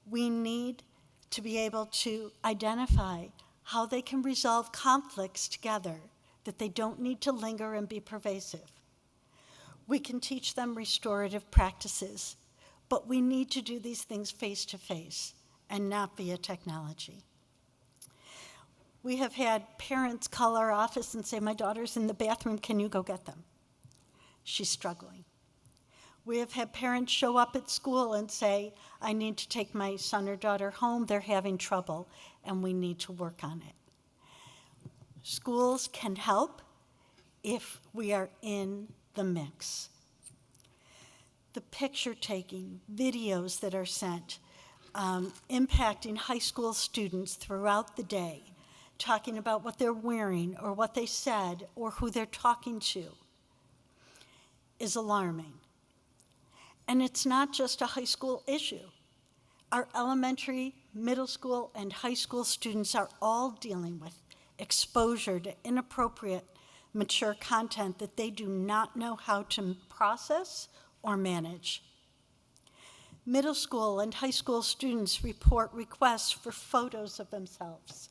We need to be able to identify how they can resolve conflicts together, that they don't need to linger and be pervasive. We can teach them restorative practices, but we need to do these things face-to-face and not via technology. We have had parents call our office and say, my daughter's in the bathroom, can you go get them? She's struggling. We have had parents show up at school and say, I need to take my son or daughter home, they're having trouble, and we need to work on it. Schools can help if we are in the mix. The picture taking, videos that are sent, impacting high school students throughout the day, talking about what they're wearing or what they said or who they're talking to, is alarming. And it's not just a high school issue. Our elementary, middle school, and high school students are all dealing with exposure to inappropriate, mature content that they do not know how to process or manage. Middle school and high school students report requests for photos of themselves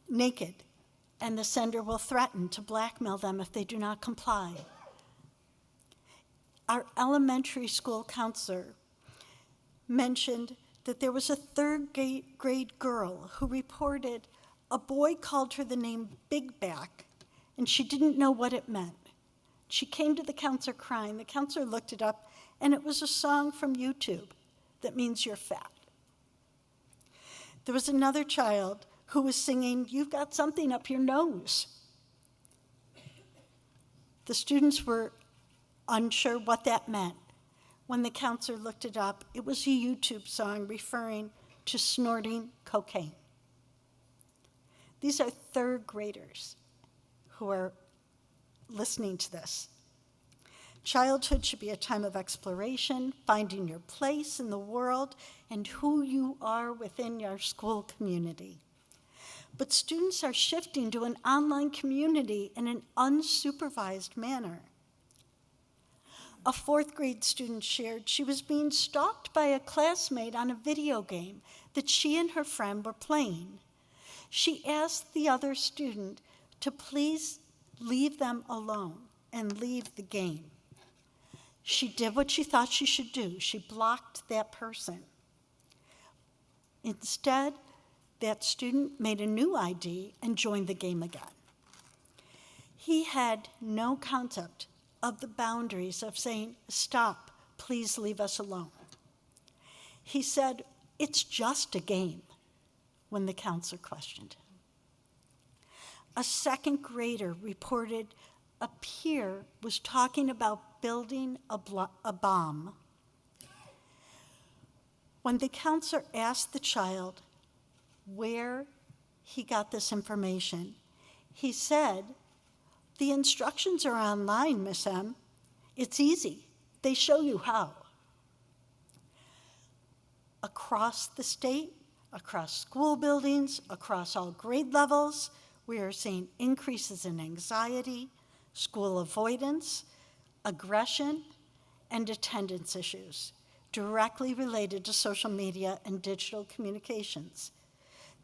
naked, and the sender will threaten to blackmail them if they do not comply. Our elementary school counselor mentioned that there was a third grade girl who reported a boy called her the name Big Back, and she didn't know what it meant. She came to the counselor crying. The counselor looked it up, and it was a song from YouTube that means you're fat. There was another child who was singing, you've got something up your nose. The students were unsure what that meant. When the counselor looked it up, it was a YouTube song referring to snorting cocaine. These are third graders who are listening to this. Childhood should be a time of exploration, finding your place in the world and who you are within your school community. But students are shifting to an online community in an unsupervised manner. A fourth grade student shared she was being stalked by a classmate on a video game that she and her friend were playing. She asked the other student to please leave them alone and leave the game. She did what she thought she should do. She blocked that person. Instead, that student made a new ID and joined the game again. He had no concept of the boundaries of saying, stop, please leave us alone. He said, it's just a game, when the counselor questioned him. A second grader reported a peer was talking about building a bomb. When the counselor asked the child where he got this information, he said, the instructions are online, Miss M. It's easy. They show you how. Across the state, across school buildings, across all grade levels, we are seeing increases in anxiety, school avoidance, aggression, and attendance issues directly related to social media and digital communications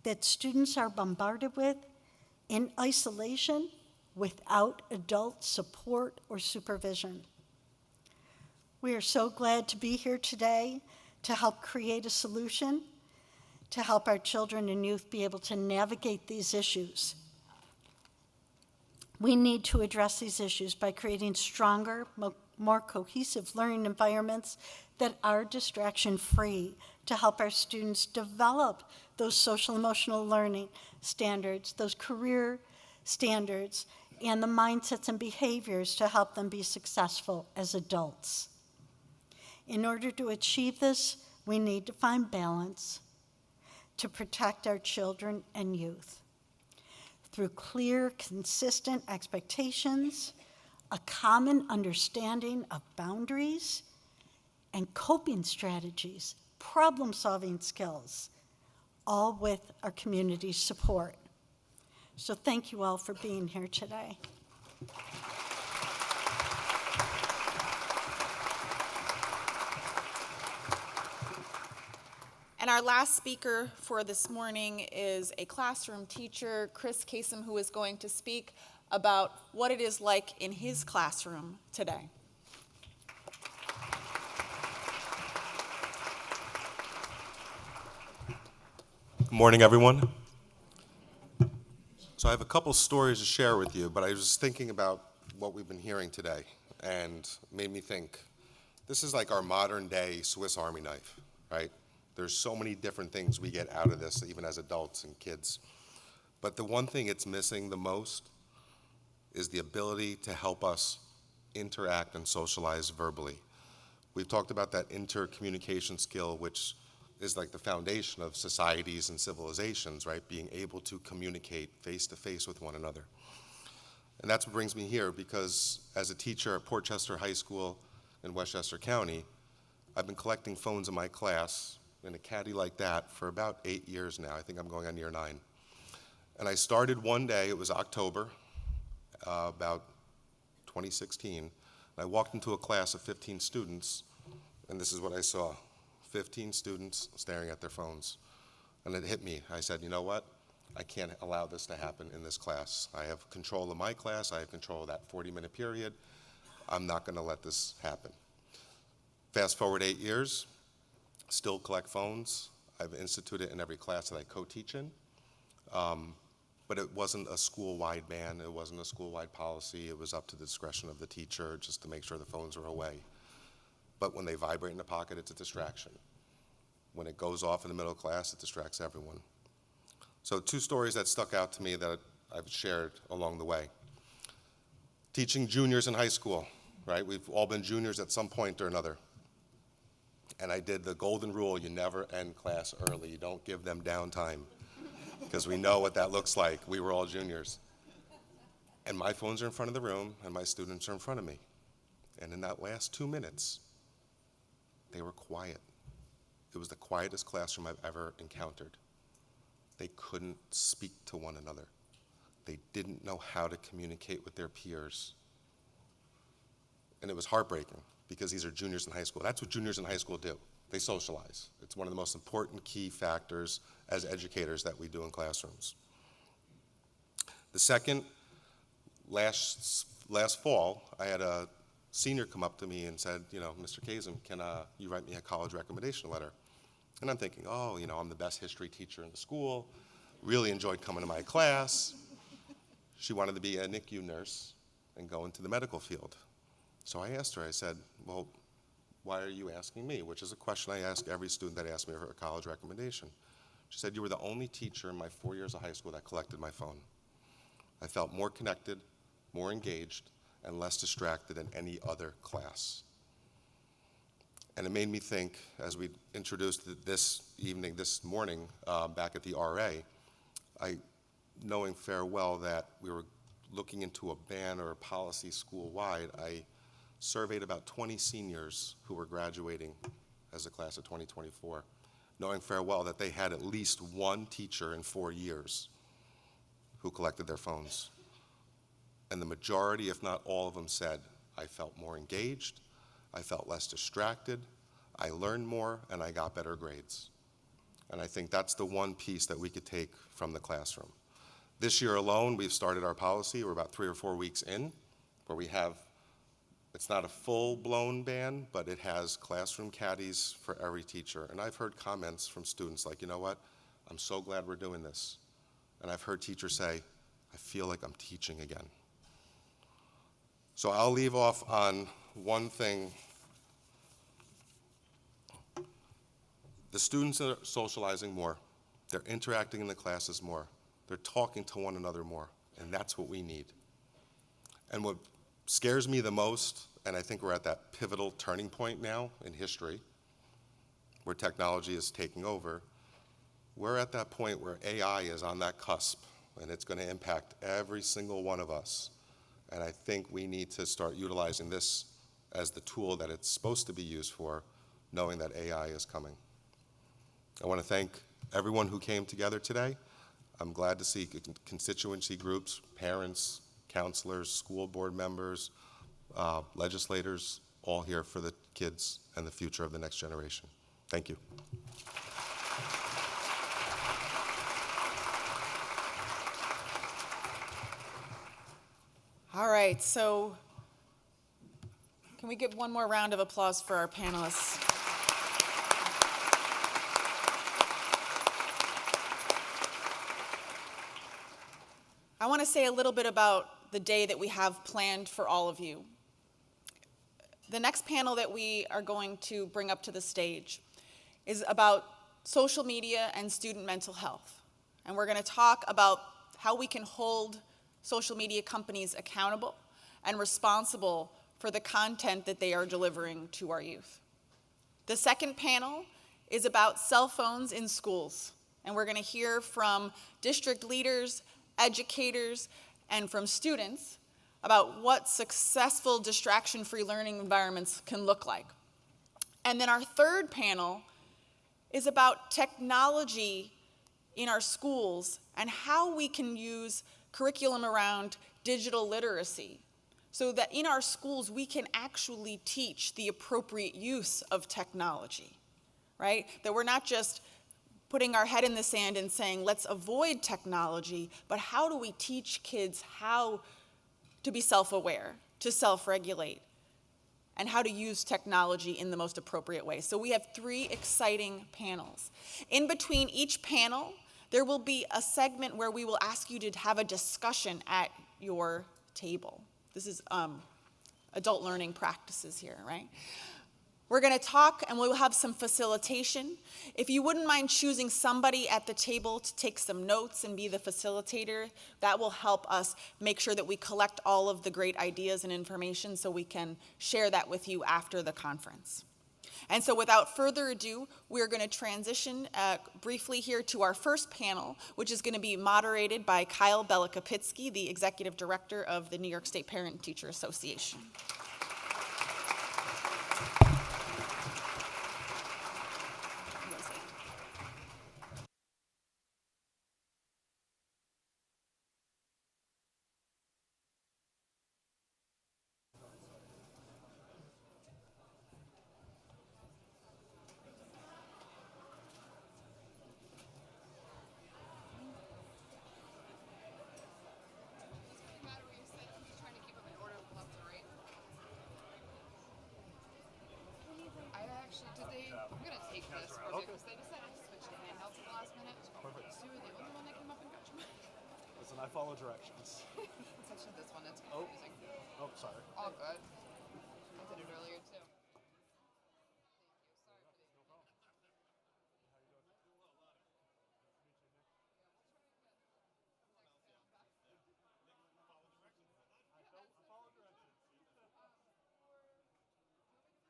that students are bombarded with in isolation without adult support or supervision. We are so glad to be here today to help create a solution to help our children and youth be able to navigate these issues. We need to address these issues by creating stronger, more cohesive learning environments that are distraction-free to help our students develop those social emotional learning standards, those career standards, and the mindsets and behaviors to help them be successful as adults. In order to achieve this, we need to find balance to protect our children and youth through clear, consistent expectations, a common understanding of boundaries, and coping strategies, problem-solving skills, all with our community's support. So thank you all for being here today. And our last speaker for this morning is a classroom teacher, Chris Kasem, who is going to speak about what it is like in his classroom today. Good morning, everyone. So I have a couple stories to share with you, but I was thinking about what we've been hearing today, and it made me think, this is like our modern day Swiss Army knife, right? There's so many different things we get out of this, even as adults and kids. But the one thing it's missing the most is the ability to help us interact and socialize verbally. We've talked about that intercommunication skill, which is like the foundation of societies and civilizations, right? Being able to communicate face to face with one another. And that's what brings me here, because as a teacher at Portchester High School in Westchester County, I've been collecting phones in my class in a caddy like that for about 8 years now. I think I'm going on year 9. And I started one day, it was October, about 2016. And I walked into a class of 15 students, and this is what I saw. 15 students staring at their phones. And it hit me. I said, you know what? I can't allow this to happen in this class. I have control of my class. I have control of that 40-minute period. I'm not going to let this happen. Fast forward 8 years, still collect phones. I've instituted in every class that I co-teach in. But it wasn't a school-wide ban. It wasn't a school-wide policy. It was up to the discretion of the teacher just to make sure the phones were away. But when they vibrate in the pocket, it's a distraction. When it goes off in the middle of class, it distracts everyone. So 2 stories that stuck out to me that I've shared along the way. Teaching juniors in high school, right? We've all been juniors at some point or another. And I did the golden rule, you never end class early. You don't give them downtime, because we know what that looks like. We were all juniors. And my phones are in front of the room, and my students are in front of me. And in that last 2 minutes, they were quiet. It was the quietest classroom I've ever encountered. They couldn't speak to one another. They didn't know how to communicate with their peers. And it was heartbreaking, because these are juniors in high school. That's what juniors in high school do. They socialize. It's one of the most important key factors as educators that we do in classrooms. The second, last fall, I had a senior come up to me and said, you know, Mr. Kasem, can you write me a college recommendation letter? And I'm thinking, oh, you know, I'm the best history teacher in the school, really enjoyed coming to my class. She wanted to be a NICU nurse and go into the medical field. So I asked her, I said, well, why are you asking me? Which is a question I ask every student that asks me for a college recommendation. She said, you were the only teacher in my 4 years of high school that collected my phone. I felt more connected, more engaged, and less distracted than any other class. And it made me think, as we introduced this morning, back at the RA, knowing fair well that we were looking into a ban or a policy school-wide, I surveyed about 20 seniors who were graduating as a class of 2024, knowing fair well that they had at least one teacher in 4 years who collected their phones. And the majority, if not all of them, said, I felt more engaged, I felt less distracted, I learned more, and I got better grades. And I think that's the one piece that we could take from the classroom. This year alone, we've started our policy. We're about 3 or 4 weeks in, where we have, it's not a full-blown ban, but it has classroom caddies for every teacher. And I've heard comments from students like, you know what, I'm so glad we're doing this. And I've heard teachers say, I feel like I'm teaching again. So I'll leave off on one thing. The students are socializing more. They're interacting in the classes more. They're talking to one another more, and that's what we need. And what scares me the most, and I think we're at that pivotal turning point now in history, where technology is taking over, we're at that point where AI is on that cusp, and it's going to impact every single one of us. And I think we need to start utilizing this as the tool that it's supposed to be used for, knowing that AI is coming. I want to thank everyone who came together today. I'm glad to see constituency groups, parents, counselors, school board members, legislators, all here for the kids and the future of the next generation. Thank you. All right, so can we give one more round of applause for our panelists? I want to say a little bit about the day that we have planned for all of you. The next panel that we are going to bring up to the stage is about social media and student mental health. And we're going to talk about how we can hold social media companies accountable and responsible for the content that they are delivering to our youth. The second panel is about cell phones in schools. And we're going to hear from district leaders, educators, and from students about what successful distraction-free learning environments can look like. And then our third panel is about technology in our schools and how we can use curriculum around digital literacy so that in our schools we can actually teach the appropriate use of technology, right? That we're not just putting our head in the sand and saying, let's avoid technology, but how do we teach kids how to be self-aware, to self-regulate, and how to use technology in the most appropriate way. So we have 3 exciting panels. In between each panel, there will be a segment where we will ask you to have a discussion at your table. This is adult learning practices here, right? We're going to talk and we'll have some facilitation. If you wouldn't mind choosing somebody at the table to take some notes and be the facilitator, that will help us make sure that we collect all of the great ideas and information so we can share that with you after the conference. And so without further ado, we're going to transition briefly here to our first panel, which is going to be moderated by Kyle Belakapitsky, the Executive Director of the New York State Parent and Teacher Association. I'm gonna take this for you because they decided to switch to handhelds at the last minute. Perfect. So you were the only one that came up and got you. Listen, I follow directions. Especially this one, it's confusing. Oh, sorry. All good. I did it earlier too. Thank you.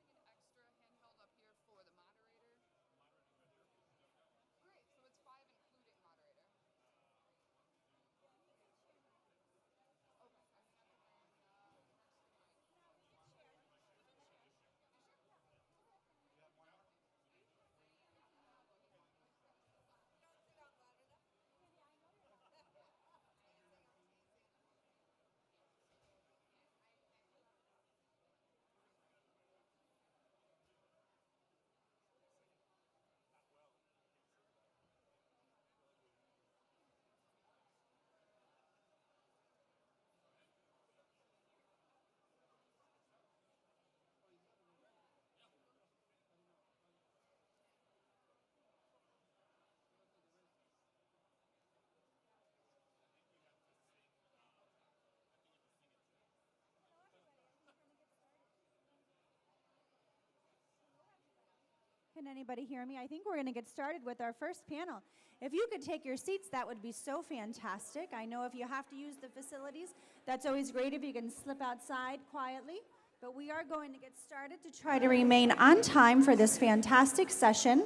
Sorry for the extra handheld up here for the moderator. Great, so it's 5 including moderator. Can anybody hear me? I think we're going to get started with our first panel. If you could take your seats, that would be so fantastic. I know if you have to use the facilities, that's always great if you can slip outside quietly. but we are going to get started to try to remain on time for this fantastic session.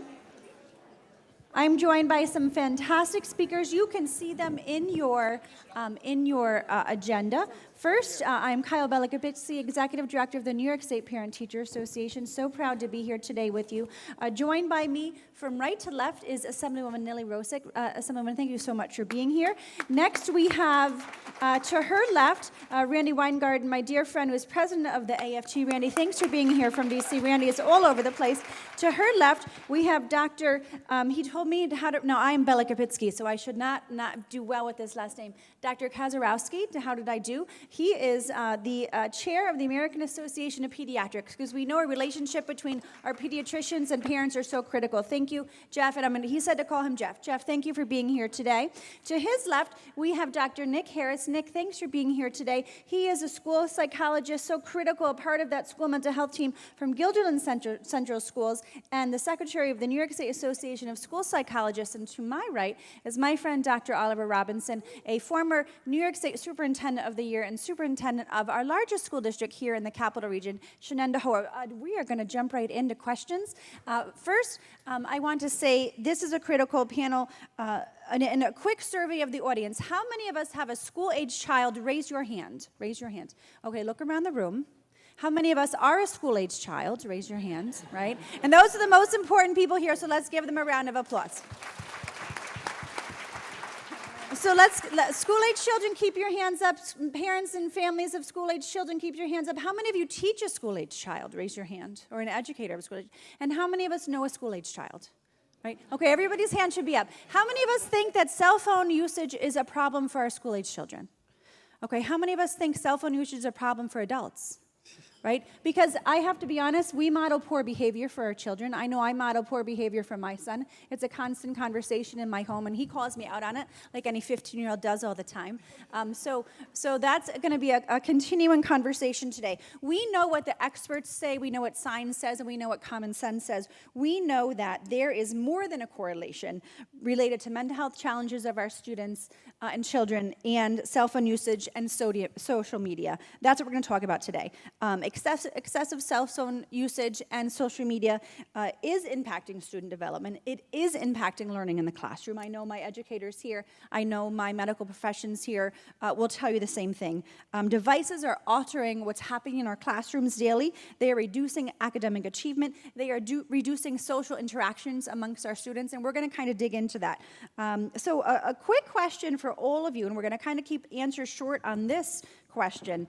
I'm joined by some fantastic speakers. You can see them in your agenda. First, I'm Kyle Belakopitsky, Executive Director of the New York State Parent-Teacher Association. So proud to be here today with you. Joined by me from right to left is Assemblywoman Nili Rosick. Assemblywoman, thank you so much for being here. Next, we have to her left, Randy Weingarten, my dear friend who is president of the AFT. Randy, thanks for being here from DC. Randy is all over the place. To her left, we have Dr. He told me how to, no, I am Belakopitsky, so I should not do well with this last name. Dr. Kazarowski, how did I do? He is the chair of the American Association of Pediatrics, because we know a relationship between our pediatricians and parents are so critical. Thank you, Jeff, and he said to call him Jeff. Jeff, thank you for being here today. To his left, we have Dr. Nick Harris. Nick, thanks for being here today. He is a school psychologist, so critical, a part of that school mental health team from Guilderland Central Schools, and the secretary of the New York State Association of School Psychologists. And to my right is my friend, Dr. Oliver Robinson, a former New York State Superintendent of the Year and superintendent of our largest school district here in the Capital Region, Shenenda Hoa. We are going to jump right into questions. First, I want to say this is a critical panel. And a quick survey of the audience. How many of us have a school-age child? Raise your hand. Raise your hand. Okay, look around the room. How many of us are a school-age child? Raise your hands, right? And those are the most important people here, so let's give them a round of applause. So school-age children, keep your hands up. Parents and families of school-age children, keep your hands up. How many of you teach a school-age child? Raise your hand. Or an educator of a school-age. And how many of us know a school-age child? Right? Okay, everybody's hand should be up. How many of us think that cell phone usage is a problem for our school-age children? Okay, how many of us think cell phone usage is a problem for adults? Right? Because I have to be honest, we model poor behavior for our children. I know I model poor behavior for my son. It's a constant conversation in my home, and he calls me out on it like any 15-year-old does all the time. So that's going to be a continuing conversation today. We know what the experts say, we know what science says, and we know what common sense says. We know that there is more than a correlation related to mental health challenges of our students and children and cell phone usage and social media. That's what we're going to talk about today. Excessive cell phone usage and social media is impacting student development. It is impacting learning in the classroom. I know my educators here, I know my medical professions here will tell you the same thing. Devices are altering what's happening in our classrooms daily. They are reducing academic achievement. They are reducing social interactions amongst our students, and we're going to kind of dig into that. So a quick question for all of you, and we're going to kind of keep answers short on this question.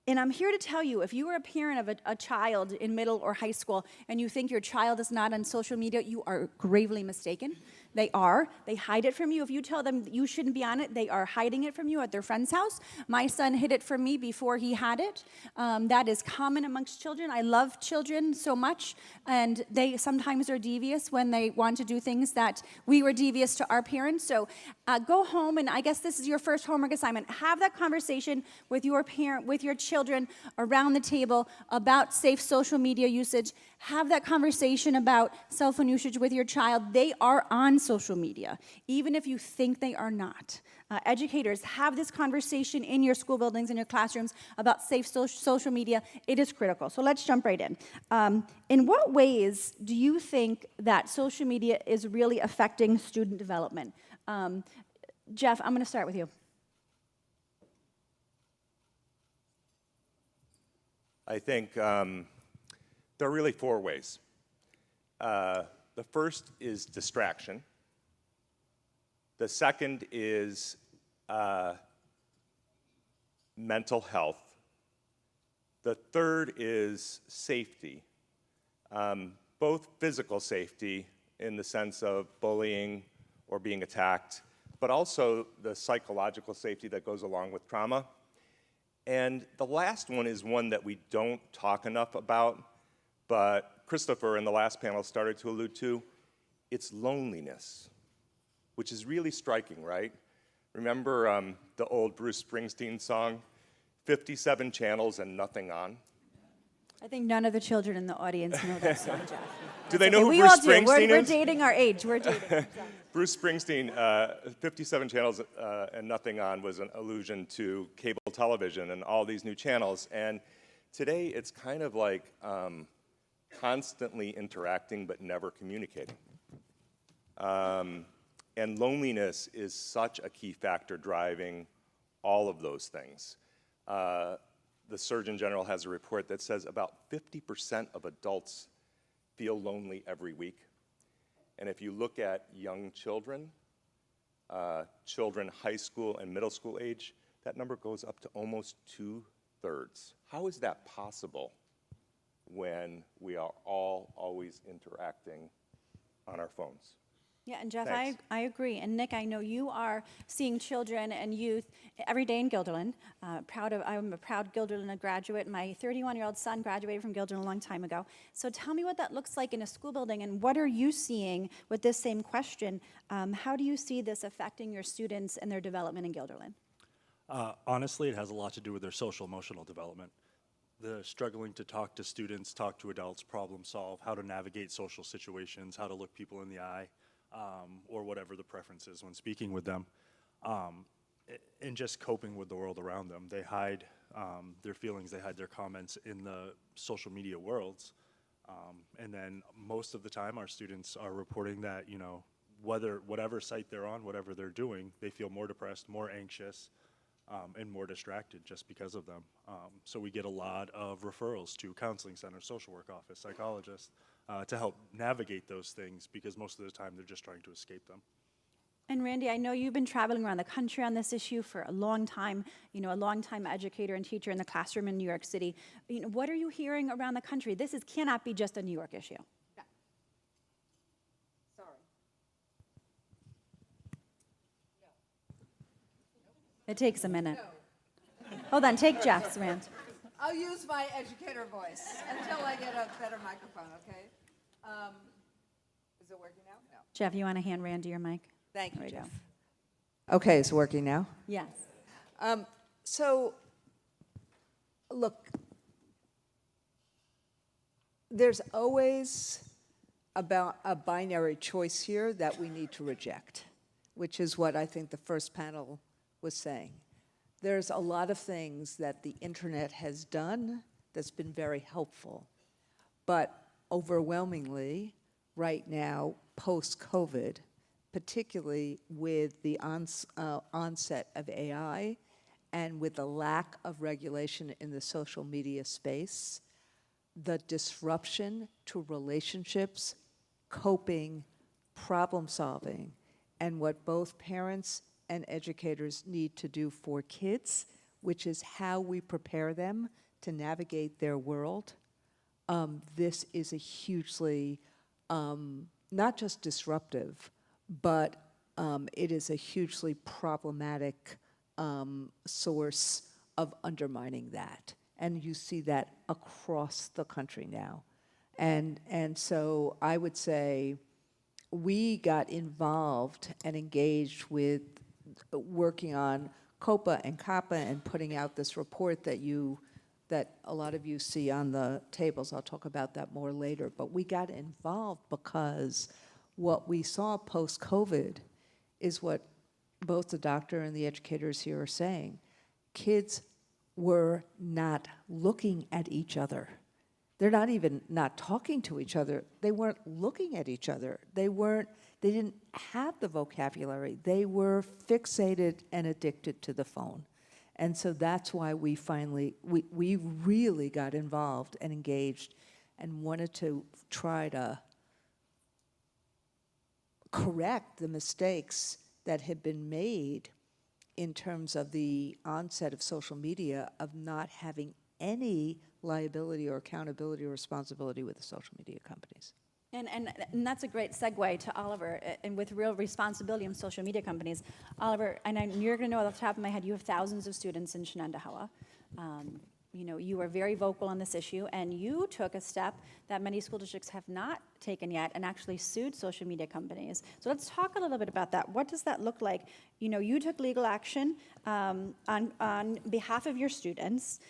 And I'm here to tell you, if you are a parent of a child in middle or high school and you think your child is not on social media, you are gravely mistaken. They are. They hide it from you. If you tell them you shouldn't be on it, they are hiding it from you at their friend's house. My son hid it from me before he had it. That is common amongst children. I love children so much, and they sometimes are devious when they want to do things that we were devious to our parents. So go home, and I guess this is your first homework assignment. Have that conversation with your parent, with your children around the table about safe social media usage. Have that conversation about cell phone usage with your child. They are on social media, even if you think they are not. Educators, have this conversation in your school buildings, in your classrooms, about safe social media. It is critical. So let's jump right in. In what ways do you think that social media is really affecting student development? Jeff, I'm going to start with you. I think there are really four ways. The first is distraction. The second is mental health. The third is safety, both physical safety in the sense of bullying or being attacked, but also the psychological safety that goes along with trauma. And the last one is one that we don't talk enough about, but Christopher in the last panel started to allude to. It's loneliness, which is really striking, right? Remember the old Bruce Springsteen song, 57 channels and nothing on? I think none of the children in the audience know that song, Jeff. Do they know who we Bruce all do. Springsteen We're is? dating our age. We're dating. Bruce Springsteen, 57 channels and nothing on was an allusion to cable television and all these new channels. And today it's kind of like constantly interacting but never communicating. And loneliness is such a key factor driving all of those things. The Surgeon General has a report that says about 50% of adults feel lonely every week. And if you look at young children, children high school and middle school age, that number goes up to almost 2/3. How is that possible when we are all always interacting on our phones? Yeah, and Jeff, Thanks. I agree. And Nick, I know you are seeing children and youth every day in Guilderland. I'm a proud Guilderland graduate. My 31-year-old son graduated from Guilderland a long time ago. So tell me what that looks like in a school building, and what are you seeing with this same question? How do you see this affecting your students and their development in Guilderland? Honestly, it has a lot to do with their social emotional development. The struggling to talk to students, talk to adults, problem solve, how to navigate social situations, how to look people in the eye, or whatever the preference is when speaking with them, and just coping with the world around them. They hide their feelings, they hide their comments in the social media worlds, and then most of the time our students are reporting that, you know, whatever site they're on, whatever they're doing, they feel more depressed, more anxious, and more distracted just because of them. So we get a lot of referrals to counseling centers, social work office, psychologists, to help navigate those things, because most of the time they're just trying to escape them. And Randy, I know you've been traveling around the country on this issue for a long time, you know, a long-time educator and teacher in the classroom in New York City. You know, what are you hearing around the country? This cannot be just a New York issue. It takes a minute. Hold on, take Jeff's rant. I'll use my educator voice until I get a better microphone, okay? Is it working now? No. Jeff, you want to hand Randy your mic? Thank you, There we go. Jeff. Okay, it's working now? Yes. So, look, there's always about a binary choice here that we need to reject, which is what I think the first panel was saying. There's a lot of things that the internet has done that's been very helpful, but overwhelmingly, right now, post-COVID, particularly with the onset of AI and with the lack of regulation in the social media space, the disruption to relationships, coping, problem solving, and what both parents and educators need to do for kids, which is how we prepare them to navigate their world. This is a hugely, not just disruptive, but it is a hugely problematic source of undermining that. And you see that across the country now. And so I would say we got involved and engaged with working on COPA and COPPA and putting out this report that a lot of you see on the tables. I'll talk about that more later. But we got involved because what we saw post-COVID is what both the doctor and the educators here are saying. Kids were not looking at each other. They're not even not talking to each other. They weren't looking at each other. They didn't have the vocabulary. They were fixated and addicted to the phone. And so that's why we really got involved and engaged and wanted to try to correct the mistakes that had been made in terms of the onset of social media, of not having any liability or accountability or responsibility with the social media companies. And that's a great segue to Oliver, and with real responsibility in social media companies. Oliver, and you're going to know off the top of my head, you have thousands of students in Shenandoah. You know, you are very vocal on this issue, and you took a step that many school districts have not taken yet and actually sued social media companies. So let's talk a little bit about that. What does that look like? You know, you took legal action on behalf of your students.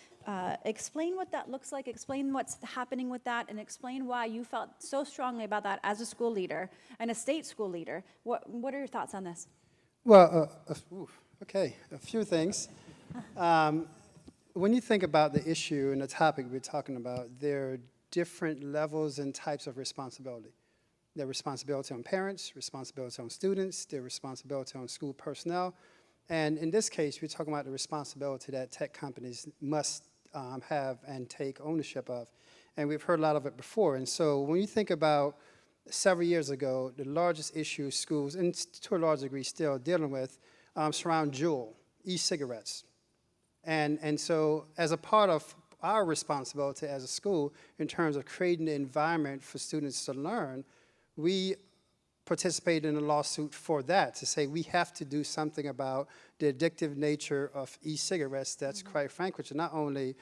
Explain what that looks like, explain what's happening with that, and explain why you felt so strongly about that as a school leader and a state school leader. What are your thoughts on this? Well, okay, a few things. When you think about the issue and the topic we're talking about, there are different levels and types of responsibility. There's responsibility on parents, responsibility on students, there's responsibility on school personnel, and in this case, we're talking about the responsibility that tech companies must have and take ownership of. And we've heard a lot of it before. And so when you think about several years ago, the largest issue schools, and to a large degree still dealing with, surround Juul, e-cigarettes. And so as a part of our responsibility as a school in terms of creating the environment for students to learn, we participated in a lawsuit for that, to say we have to do something about the addictive nature of e-cigarettes that's quite frank, which are not only,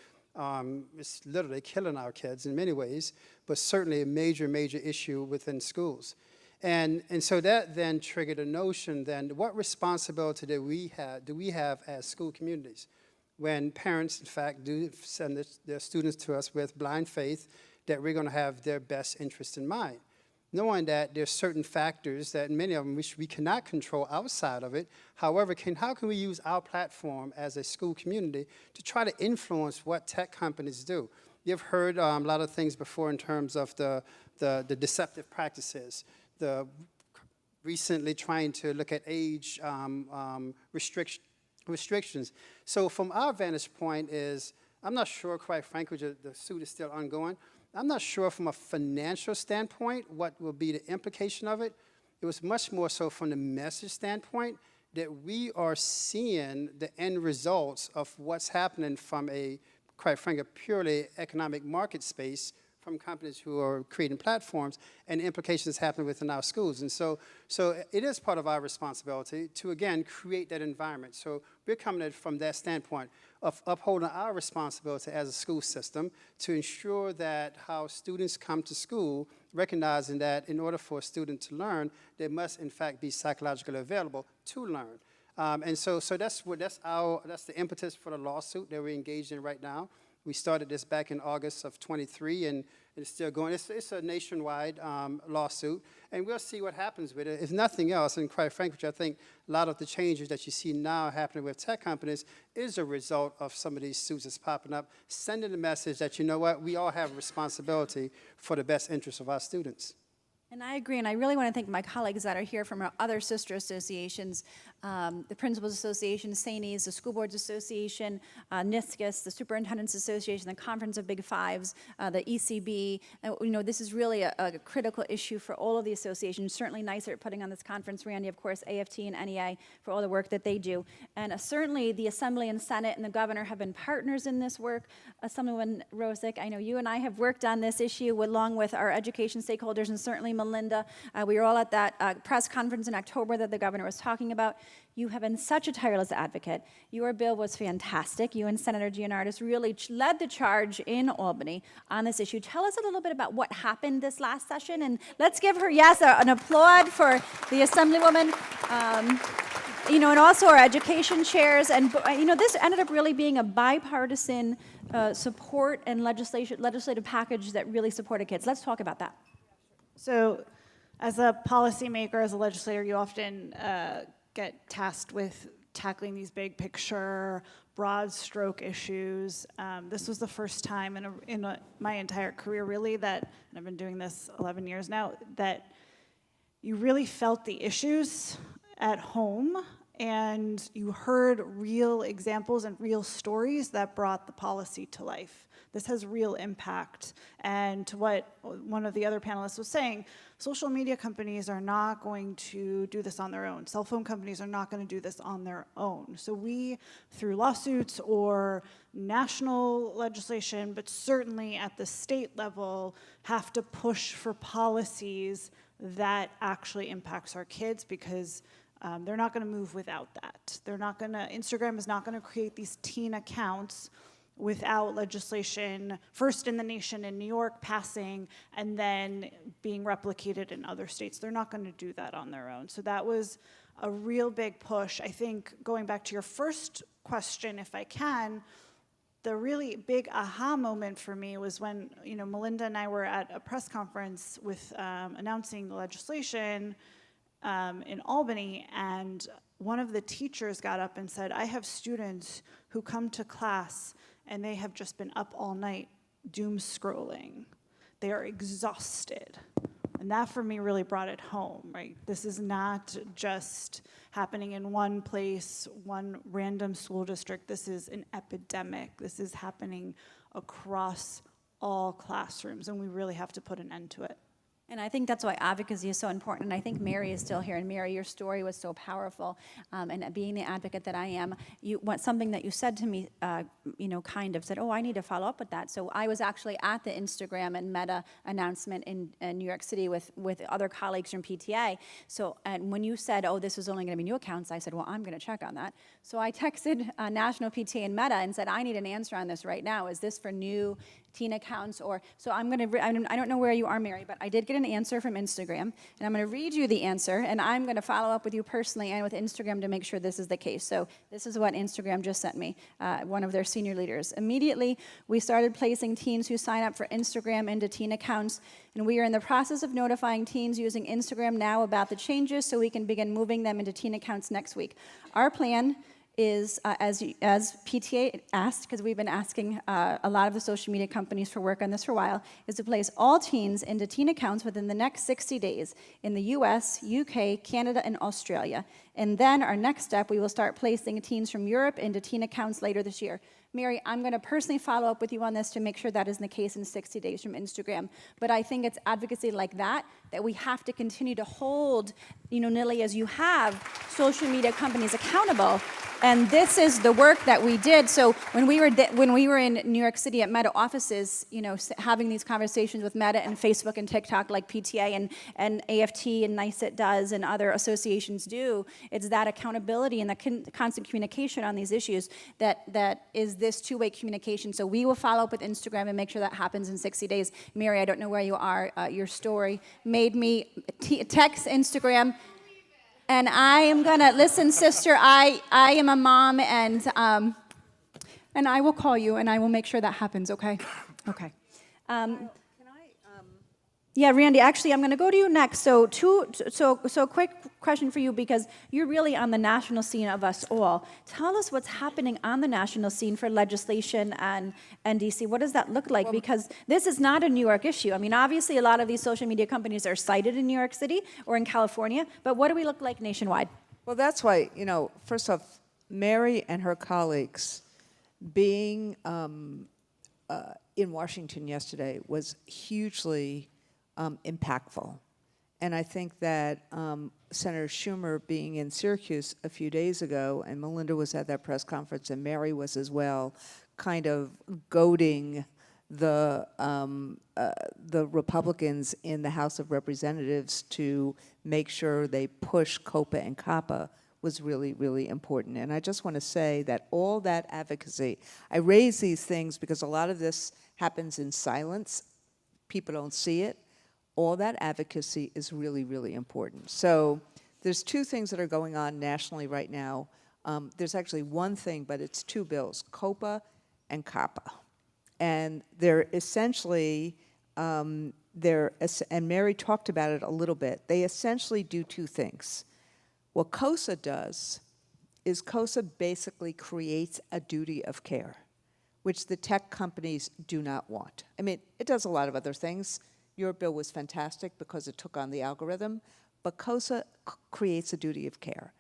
it's literally killing our kids in many ways, but certainly a major, major issue within schools. And so that then triggered a notion then, what responsibility do we have as school communities when parents, in fact, do send their students to us with blind faith that we're going to have their best interest in mind, knowing that there's certain factors that many of them which we cannot control outside of it. However, how can we use our platform as a school community to try to influence what tech companies do? You've heard a lot of things before in terms of the deceptive practices, the recently trying to look at age restrictions. So from our vantage point is, I'm not sure, quite frankly, the suit is still ongoing. I'm not sure from a financial standpoint what will be the implication of it. It was much more so from the message standpoint that we are seeing the end results of what's happening from a, quite frankly, purely economic market space from companies who are creating platforms and the implications happening within our schools. And so it is part of our responsibility to, again, create that environment. So we're coming at it from that standpoint of upholding our responsibility as a school system to ensure that how students come to school, recognizing that in order for a student to learn, they must, in fact, be psychologically available to learn. And so that's the impetus for the lawsuit that we're engaged in right now. We started this back in August of 23, and it's still going. It's a nationwide lawsuit, and we'll see what happens with it. If nothing else, and quite frankly, I think a lot of the changes that you see now happening with tech companies is a result of some of these suits that's popping up, sending the message that, you know what, we all have a responsibility for the best interests of our students. And I agree, and I really want to thank my colleagues that are here from our other sister associations, the Principals Association, SANES, the School Boards Association, NISCUS, the Superintendents Association, the Conference of Big Fives, the ECB. You know, this is really a critical issue for all of the associations. Certainly nicer at putting on this conference, Randy, of course, AFT and NEA for all the work that they do. And certainly the Assembly and Senate and the Governor have been partners in this work. Assemblywoman Rosick, I know you and I have worked on this issue along with our education stakeholders, and certainly Melinda. We were all at that press conference in October that the governor was talking about. You have been such a tireless advocate. Your bill was fantastic. You and Senator Gianardis really led the charge in Albany on this issue. Tell us a little bit about what happened this last session, and let's give her, yes, an applaud for the Assemblywoman. You know, and also our education chairs, and you know, this ended up really being a bipartisan support and legislative package that really supported kids. Let's talk about that. So as a policymaker, as a legislator, you often get tasked with tackling these big picture, broad stroke issues. This was the first time in my entire career, really, that, and I've been doing this 11 years now, that you really felt the issues at home, and you heard real examples and real stories that brought the policy to life. This has real impact. And to what one of the other panelists was saying, social media companies are not going to do this on their own. Cell phone companies are not going to do this on their own. So we, through lawsuits or national legislation, but certainly at the state level, have to push for policies that actually impacts our kids, because they're not going to move without that. They're not going to, Instagram is not going to create these teen accounts without legislation, first in the nation in New York passing, and then being replicated in other states. They're not going to do that on their own. So that was a real big push. I think going back to your first question, if I can, the really big aha moment for me was when, Melinda and I were at a press conference with announcing the legislation in Albany, and one of the teachers got up and said, I have students who come to class and they have just been up all night doom scrolling. They are exhausted. And that for me really brought it home, right? This is not just happening in one place, one random school district. This is an epidemic. This is happening across all classrooms, and we really have to put an end to it. And I think that's why advocacy is so important. And I think Mary is still here. And Mary, your story was so powerful. And being the advocate that I am, something that you said to me, kind of said, oh, I need to follow up with that. So I was actually at the Instagram and Meta announcement in New York City with other colleagues from PTA. So, and when you said, oh, this was only going to be new accounts, I said, well, I'm going to check on that. So I texted National PTA and Meta and said, I need an answer on this right now. Is this for new teen accounts? Or so I'm going to, I don't know where you are, Mary, but I did get an answer from Instagram, and I'm going to read you the answer, and I'm going to follow up with you personally and with Instagram to make sure this is the case. So this is what Instagram just sent me, one of their senior leaders. Immediately, we started placing teens who sign up for Instagram into teen accounts, and we are in the process of notifying teens using Instagram now about the changes so we can begin moving them into teen accounts next week. Our plan is, as PTA asked, because we've been asking a lot of the social media companies for work on this for a while, is to place all teens into teen accounts within the next 60 days in the US, UK, Canada, and Australia. And then our next step, we will start placing teens from Europe into teen accounts later this year. Mary, I'm going to personally follow up with you on this to make sure that is the case in 60 days from Instagram. But I think it's advocacy like that we have to continue to hold, Nilly, as you have social media companies accountable. And this is the work that we did. So when we were in New York City at Meta offices, having these conversations with Meta and Facebook and TikTok like PTA and AFT and NICET does and other associations do, it's that accountability and the constant communication on these issues that is this two-way communication. So we will follow up with Instagram and make sure that happens in 60 days. Mary, I don't know where you are. Your story made me text Instagram. And I am gonna listen, sister. I am a mom, and I will call you, and I will make sure that happens. Okay, okay. Yeah, Randy. Actually, I'm gonna go to you next. So, quick question for you, because you're really on the national scene of us all. Tell us what's happening on the national scene for legislation and DC. What does that look like? Because this is not a New York issue. I mean, obviously, a lot of these social media companies are cited in New York City or in California, but what do we look like nationwide? Well, that's why, first off, Mary and her colleagues being in Washington yesterday was hugely impactful. And I think that Senator Schumer being in Syracuse a few days ago, and Melinda was at that press conference, and Mary was as well, kind of goading the Republicans in the House of Representatives to make sure they push COPA and COPPA was really, really important. And I just want to say that all that advocacy, I raise these things because a lot of this happens in silence. People don't see it. All that advocacy is really, really important. So there's two things that are going on nationally right now. There's actually one thing, but it's two bills, COPA and COPPA. And they're essentially, and Mary talked about it a little bit, they essentially do two things. What COSA does is COSA basically creates a duty of care, which the tech companies do not want. I mean, it does a lot of other things. Your bill was fantastic because it took on the algorithm, but COSA creates a duty of care.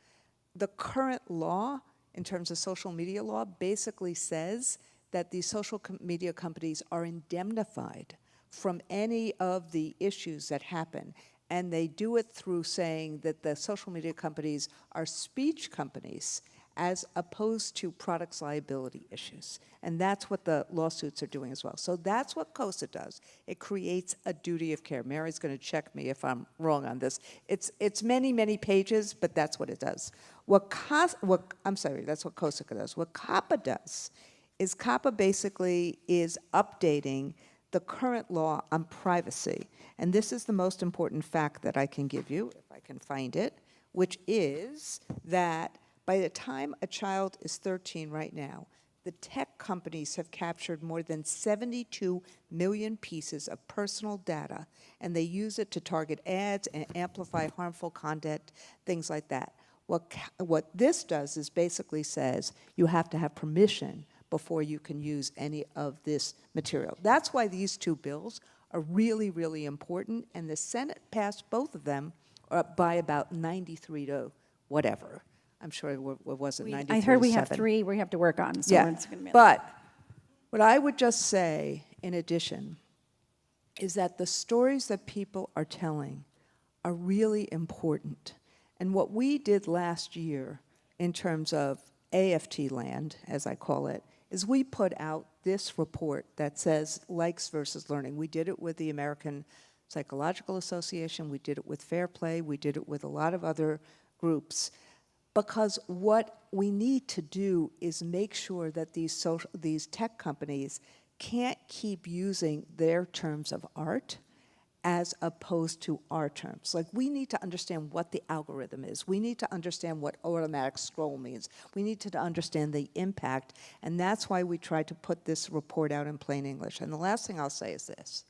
The current law, in terms of social media law, basically says that these social media companies are indemnified from any of the issues that happen. And they do it through saying that the social media companies are speech companies as opposed to products liability issues. And that's what the lawsuits are doing as well. So that's what COSA does. It creates a duty of care. Mary's going to check me if I'm wrong on this. It's many, many pages, but that's what it does. I'm sorry, that's what COSA does. What COPPA does is COPPA basically is updating the current law on privacy. And this is the most important fact that I can give you, if I can find it, which is that by the time a child is 13 right now, the tech companies have captured more than 72 million pieces of personal data, and they use it to target ads and amplify harmful content, things like that. What this does is basically says you have to have permission before you can use any of this material. That's why these two bills are really, really important, and the Senate passed both of them by about 93 to whatever. I'm sure it wasn't 93 I heard we have 7. 3 we have to work on, so Yeah, it's gonna be. but what I would just say, in addition, is that the stories that people are telling are really important. And what we did last year in terms of AFT land, as I call it, is we put out this report that says likes versus learning. We did it with the American Psychological Association, we did it with Fair Play, we did it with a lot of other groups, because what we need to do is make sure that these tech companies can't keep using their terms of art as opposed to our terms. Like, we need to understand what the algorithm is. We need to understand what automatic scroll means. We need to understand the impact, and that's why we tried to put this report out in plain English. And the last thing I'll say is this.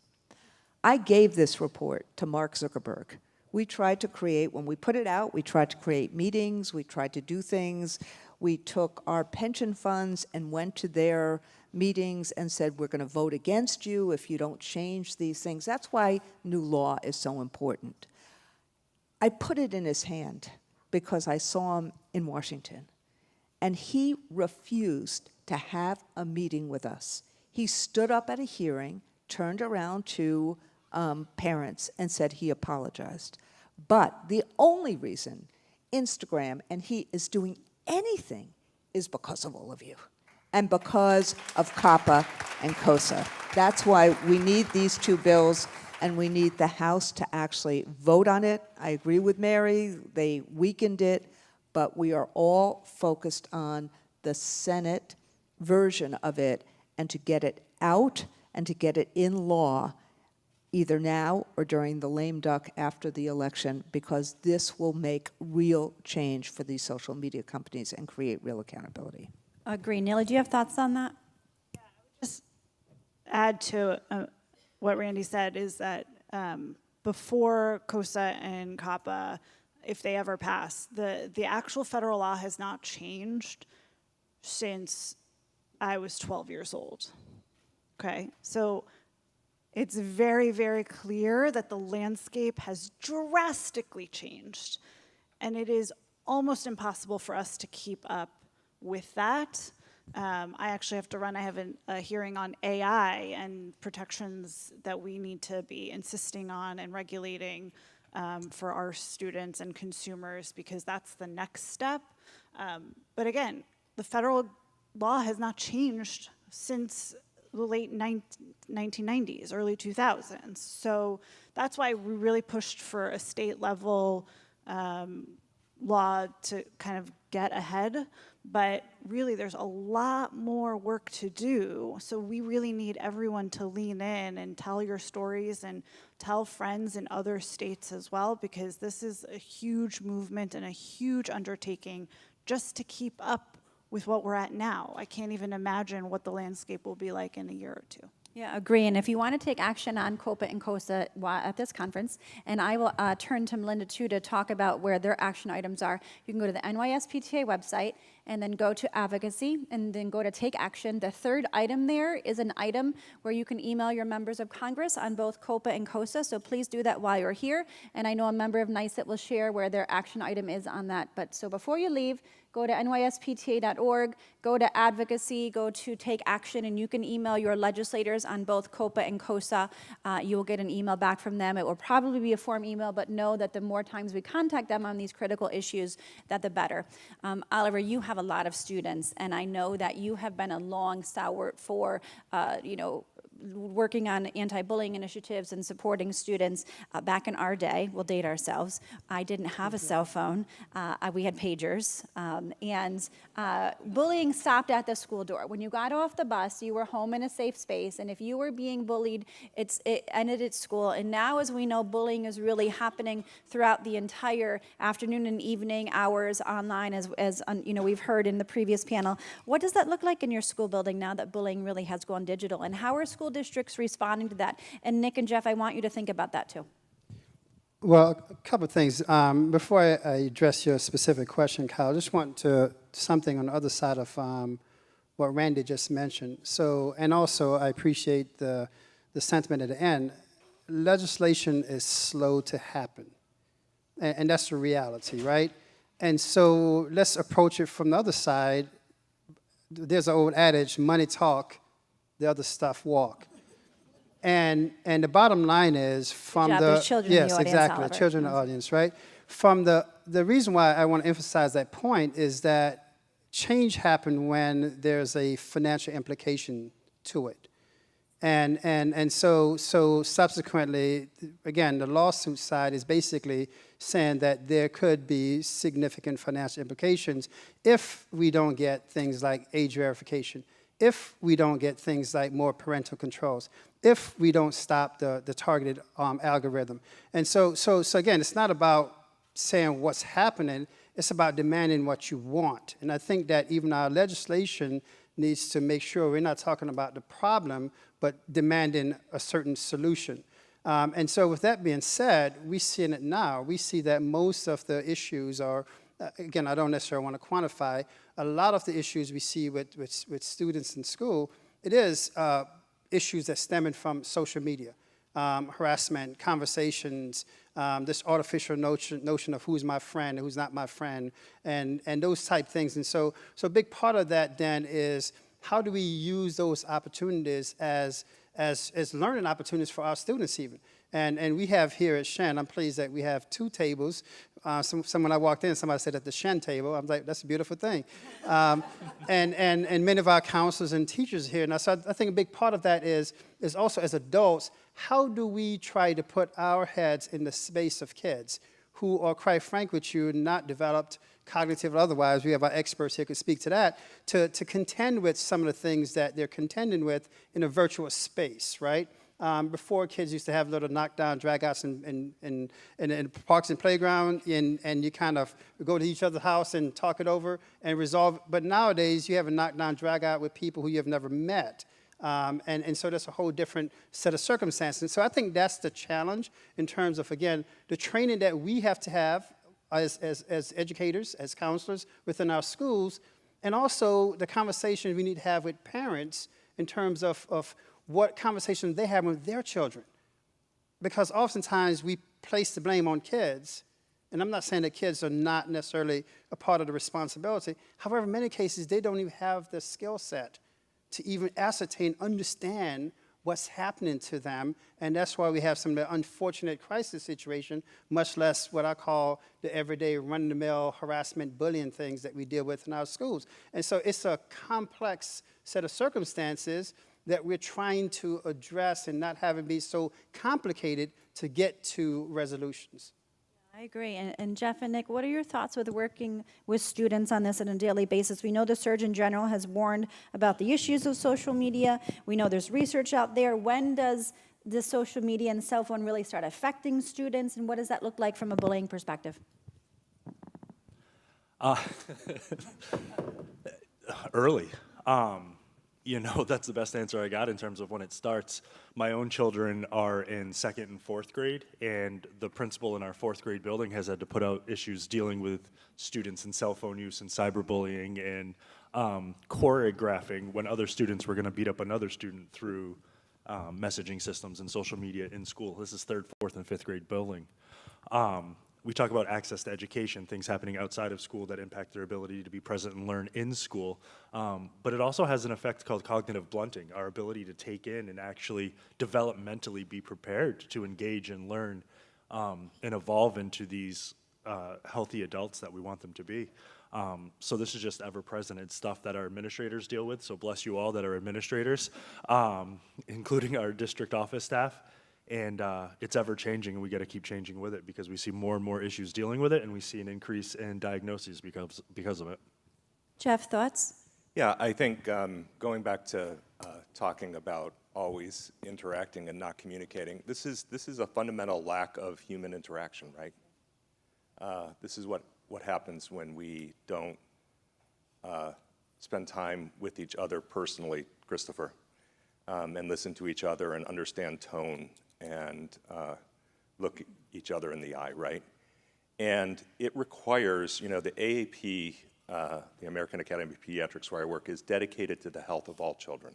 I gave this report to Mark Zuckerberg. We tried to create, when we put it out, we tried to create meetings, we tried to do things. We took our pension funds and went to their meetings and said, we're going to vote against you if you don't change these things. That's why new law is so important. I put it in his hand because I saw him in Washington, and he refused to have a meeting with us. He stood up at a hearing, turned around to parents and said he apologized. But the only reason Instagram and he is doing anything is because of all of you and because of COPPA and COSA. That's why we need these two bills, and we need the House to actually vote on it. I agree with Mary, they weakened it, but we are all focused on the Senate version of it and to get it out and to get it in law either now or during the lame duck after the election, because this will make real change for these social media companies and create real accountability. Agree. Neely, do you have thoughts on that? Just add to what Randy said is that before COSA and COPPA, if they ever pass, the actual federal law has not changed since I was 12 years old. Okay, so it's very, very clear that the landscape has drastically changed, and it is almost impossible for us to keep up with that. I actually have to run. I have a hearing on AI and protections that we need to be insisting on and regulating for our students and consumers, because that's the next step. But again, the federal law has not changed since the late 1990s, early 2000s. So that's why we really pushed for a state level law to kind of get ahead. But really, there's a lot more work to do. So we really need everyone to lean in and tell your stories and tell friends in other states as well, because this is a huge movement and a huge undertaking just to keep up with what we're at now. I can't even imagine what the landscape will be like in a year or two. Yeah, agree. And if you want to take action on COPA and COSA at this conference, and I will turn to Melinda too to talk about where their action items are, you can go to the NYSPTA website and then go to advocacy and then go to take action. The third item there is an item where you can email your members of Congress on both COPA and COSA, so please do that while you're here. And I know a member of NYSET will share where their action item is on that. But so before you leave, go to nyspta.org, go to advocacy, go to take action, and you can email your legislators on both COPA and COSA. You will get an email back from them. It will probably be a form email, but know that the more times we contact them on these critical issues, that the better. Oliver, you have a lot of students, and I know that you have been a long stalwart for, working on anti-bullying initiatives and supporting students. Back in our day, we'll date ourselves, I didn't have a cell phone. We had pagers. And bullying stopped at the school door. When you got off the bus, you were home in a safe space. And if you were being bullied, it ended at school. And now, as we know, bullying is really happening throughout the entire afternoon and evening hours online, as we've heard in the previous panel. What does that look like in your school building now that bullying really has gone digital? And how are school districts responding to that? And Nick and Jeff, I want you to think about that too. Well, a couple of things. Before I address your specific question, Kyle, I just want to something on the other side of what Randy just mentioned. So, and also I appreciate the sentiment at the end. Legislation is slow to happen, and that's the reality, right? And so let's approach it from the other side. There's an old adage, money talk, the other stuff walk. And the bottom line is from the There's children in the audience, exactly, Oliver. children in the audience, right? From the reason why I want to emphasize that point is that change happens when there's a financial implication to it. And so subsequently, again, the lawsuit side is basically saying that there could be significant financial implications if we don't get things like age verification, if we don't get things like more parental controls, if we don't stop the targeted algorithm. And so again, it's not about saying what's happening, it's about demanding what you want. And I think that even our legislation needs to make sure we're not talking about the problem, but demanding a certain solution. And so with that being said, we see it now. We see that most of the issues are, again, I don't necessarily want to quantify, a lot of the issues we see with students in school, it is issues that stem from social media, harassment, conversations, this artificial notion of who's my friend and who's not my friend, and those type things. And so a big part of that then is how do we use those opportunities as learning opportunities for our students even. And we have here at Shen, I'm pleased that we have 2 tables. When I walked in, somebody said at the Shen table. I was like, that's a beautiful thing. And many of our counselors and teachers here. And so I think a big part of that is also as adults, how do we try to put our heads in the space of kids who are, quite frank with you, not developed cognitive or otherwise, we have our experts here who could speak to that, to contend with some of the things that they're contending with in a virtual space, right? Before, kids used to have little knockdown, dragouts in parks and playground, and you kind of go to each other's house and talk it over and resolve. But nowadays, you have a knockdown, dragout with people who you have never met. And so that's a whole different set of circumstances. And so I think that's the challenge in terms of, again, the training that we have to have as educators, as counselors within our schools, and also the conversation we need to have with parents in terms of what conversations they have with their children. Because oftentimes we place the blame on kids, and I'm not saying that kids are not necessarily a part of the responsibility. However, in many cases, they don't even have the skill set to even ascertain, understand what's happening to them, and that's why we have some of the unfortunate crisis situation, much less what I call the everyday run-of-the-mill harassment, bullying things that we deal with in our schools. And so it's a complex set of circumstances that we're trying to address and not have it be so complicated to get to resolutions. I agree. And Jeff and Nick, what are your thoughts with working with students on this on a daily basis? We know the Surgeon General has warned about the issues of social media. We know there's research out there. When does the social media and cell phone really start affecting students, and what does that look like from a bullying perspective? Early. That's the best answer I got in terms of when it starts. My own children are in 2nd and 4th grade, and the principal in our 4th grade building has had to put out issues dealing with students and cell phone use and cyberbullying and choreographing when other students were going to beat up another student through messaging systems and social media in school. This is 3rd, 4th, and 5th grade building. We talk about access to education, things happening outside of school that impact their ability to be present and learn in school. But it also has an effect called cognitive blunting, our ability to take in and actually developmentally be prepared to engage and learn and evolve into these healthy adults that we want them to be. So this is just ever-present. It's stuff that our administrators deal with, so bless you all that are administrators, including our district office staff. And it's ever-changing, and we got to keep changing with it because we see more and more issues dealing with it, and we see an increase in diagnoses because of it. Jeff, thoughts? Yeah, I think going back to talking about always interacting and not communicating, this is a fundamental lack of human interaction, right? This is what happens when we don't spend time with each other personally, Christopher, and listen to each other and understand tone and look each other in the eye, right? And it requires, the AAP, the American Academy of Pediatrics, where I work, is dedicated to the health of all children.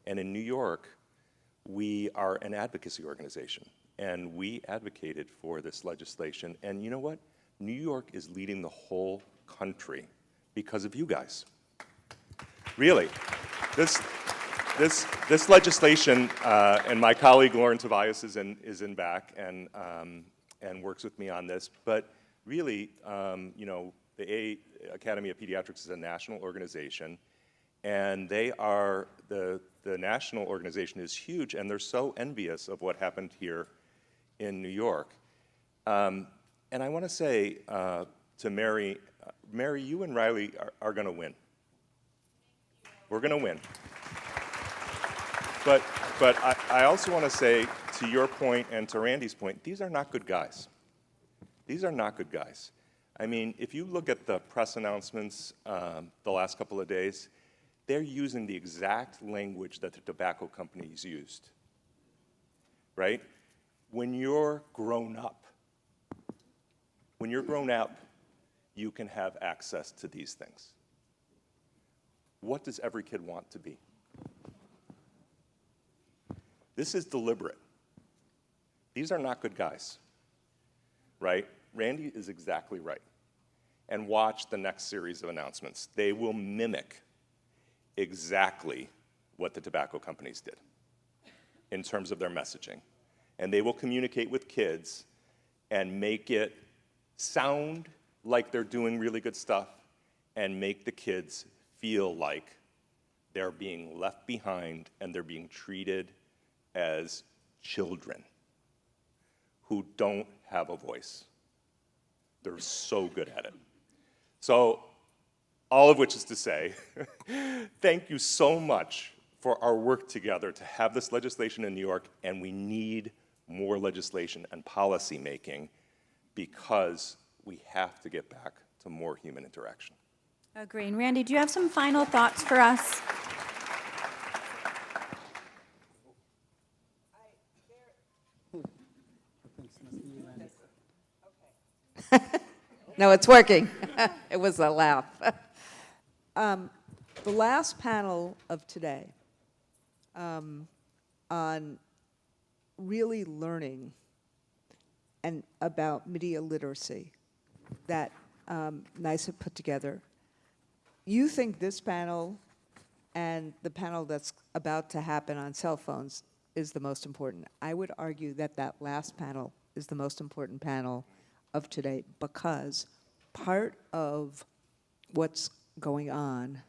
And in New York, we are an advocacy organization, and we advocated for this legislation. And you know what? New York is leading the whole country because of you guys. Really. This legislation, and my colleague Lauren Tobias is in back and works with me on this, but really, the Academy of Pediatrics is a national organization, and they are, the national organization is huge, and they're so envious of what happened here in New York. And I want to say to Mary, you and Riley are going to win. We're going to win. But I also want to say, to your point and to Randy's point, these are not good guys. These are not good guys. I mean, if you look at the press announcements the last couple of days, they're using the exact language that the tobacco companies used, right? When you're grown up, you can have access to these things. What does every kid want to be? This is deliberate. These are not good guys, right? Randy is exactly right. And watch the next series of announcements. They will mimic exactly what the tobacco companies did in terms of their messaging. And they will communicate with kids and make it sound like they're doing really good stuff and make the kids feel like they're being left behind and they're being treated as children who don't have a voice. They're so good at it. So, all of which is to say, thank you so much for our work together to have this legislation in New York, and we need more legislation and policy making because we have to get back to more human interaction. Agree. And Randy, do you have some final thoughts for us? No, it's working. It was a laugh. The last panel of today on really learning and about media literacy that NICE put together. You think this panel and the panel that's about to happen on cell phones is the most important. I would argue that that last panel is the most important panel of today because part of what's going on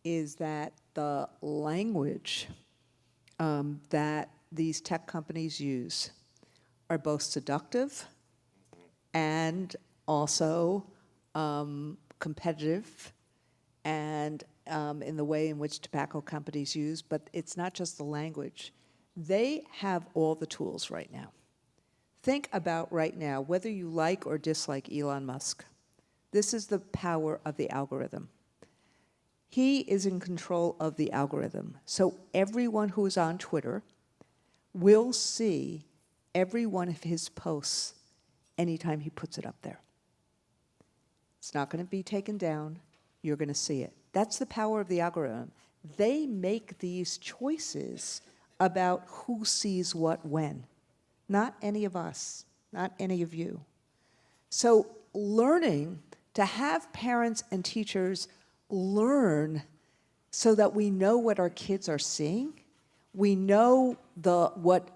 is that the language that these tech companies use are both seductive and also competitive and in the way in which tobacco companies use, but it's not just the language. They have all the tools right now. Think about right now, whether you like or dislike Elon Musk. This is the power of the algorithm. He is in control of the algorithm. So everyone who is on Twitter will see every one of his posts anytime he puts it up there. It's not going to be taken down. You're going to see it. That's the power of the algorithm. They make these choices about who sees what when. Not any of us, not any of you. So learning, to have parents and teachers learn so that we know what our kids are seeing, we know what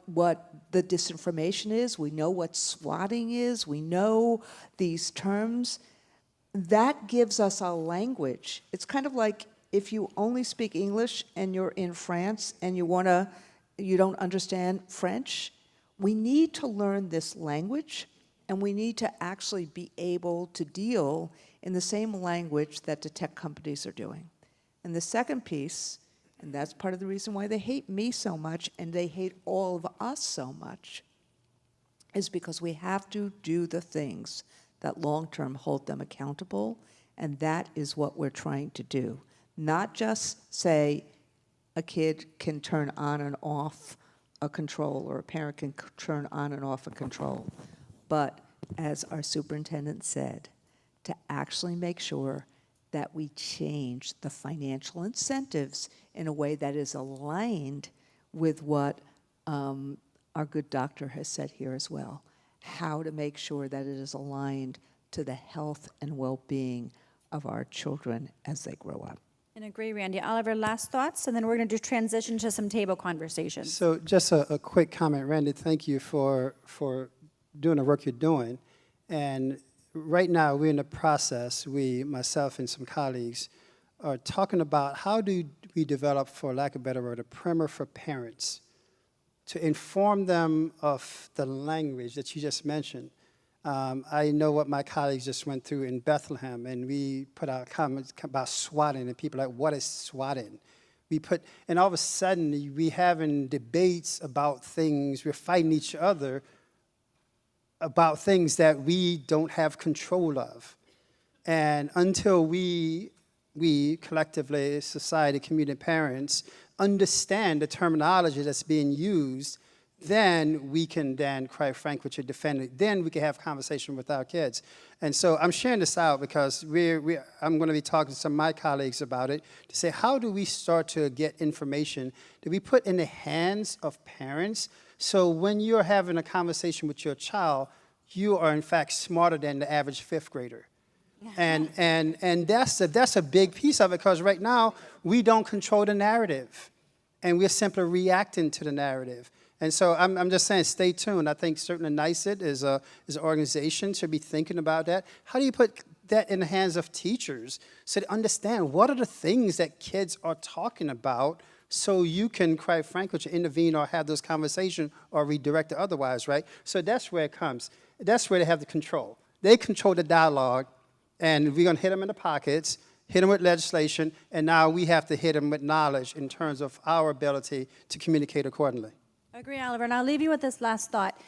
the disinformation is, we know what swatting is, we know these terms. that gives us a language. It's kind of like if you only speak English and you're in France and you don't understand French. We need to learn this language, and we need to actually be able to deal in the same language that the tech companies are doing. And the second piece, and that's part of the reason why they hate me so much and they hate all of us so much, is because we have to do the things that long-term hold them accountable, and that is what we're trying to do. Not just say a kid can turn on and off a control, or a parent can turn on and off a control, but as our superintendent said, to actually make sure that we change the financial incentives in a way that is aligned with what our good doctor has said here as well. How to make sure that it is aligned to the health and well-being of our children as they grow up. And agree, Randy. Oliver, last thoughts, and then we're going to transition to some table conversations. So just a quick comment, Randy, thank you for doing the work you're doing. And right now, we're in the process, myself and some colleagues, are talking about how do we develop, for lack of a better word, a primer for parents to inform them of the language that you just mentioned. I know what my colleagues just went through in Bethlehem, and we put out comments about swatting, and people are like, what is swatting? And all of a sudden, we having debates about things, we're fighting each other about things that we don't have control of. And until we collectively, society, community, parents, understand the terminology that's being used, then we can quite frankly, defend it. Then we can have conversation with our kids. And so I'm sharing this out because I'm going to be talking to some of my colleagues about it to say, how do we start to get information that we put in the hands of parents, so when you're having a conversation with your child, you are in fact smarter than the average fifth grader. And that's a big piece of it, because right now we don't control the narrative, and we're simply reacting to the narrative. And so I'm just saying, stay tuned. I think certainly NICET as an organization should be thinking about that. How do you put that in the hands of teachers so they understand what are the things that kids are talking about, so you can, quite frankly, intervene or have those conversations or redirect it otherwise, right? So that's where it comes. That's where they have the control. They control the dialogue, and we're going to hit them in the pockets, hit them with legislation, and now we have to hit them with knowledge in terms of our ability to communicate accordingly. I agree, Oliver, and I'll leave you with this last thought.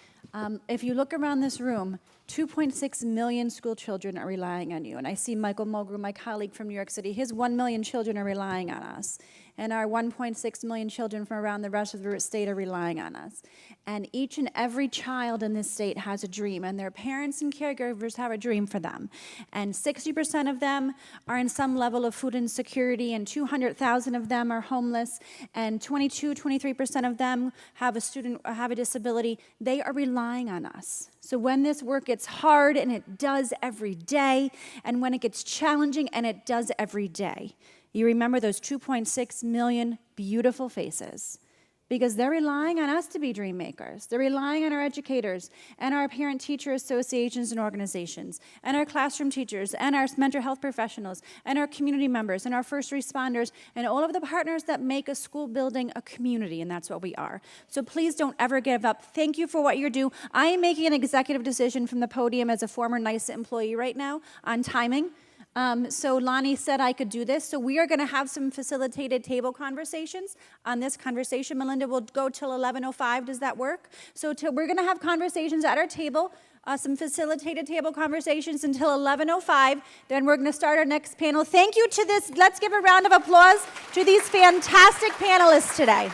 If you look around this room, 2.6 million school children are relying on you. And I see Michael Mulgrew, my colleague from New York City, his 1 million children are relying on us. And our 1.6 million children from around the rest of the state are relying on us. And each and every child in this state has a dream, and their parents and caregivers have a dream for them. And 60% of them are in some level of food insecurity, and 200,000 of them are homeless, and 23% of them have a disability. They are relying on us. So when this work gets hard, and it does every day, and when it gets challenging, and it does every day, you remember those 2.6 million beautiful faces, because they're relying on us to be dream makers. They're relying on our educators and our parent-teacher associations and organizations, and our classroom teachers, and our mental health professionals, and our community members, and our first responders, and all of the partners that make a school building a community, and that's what we are. So please don't ever give up. Thank you for what you do. I am making an executive decision from the podium as a former NICET employee right now on timing. So Lonnie said I could do this. So we are going to have some facilitated table conversations on this conversation. Melinda will go till 11:05. Does that work? So we're going to have conversations at our table, some facilitated table conversations until 11:05. Then we're going to start our next panel. Thank you to this. Let's give a round of applause to these fantastic panelists today.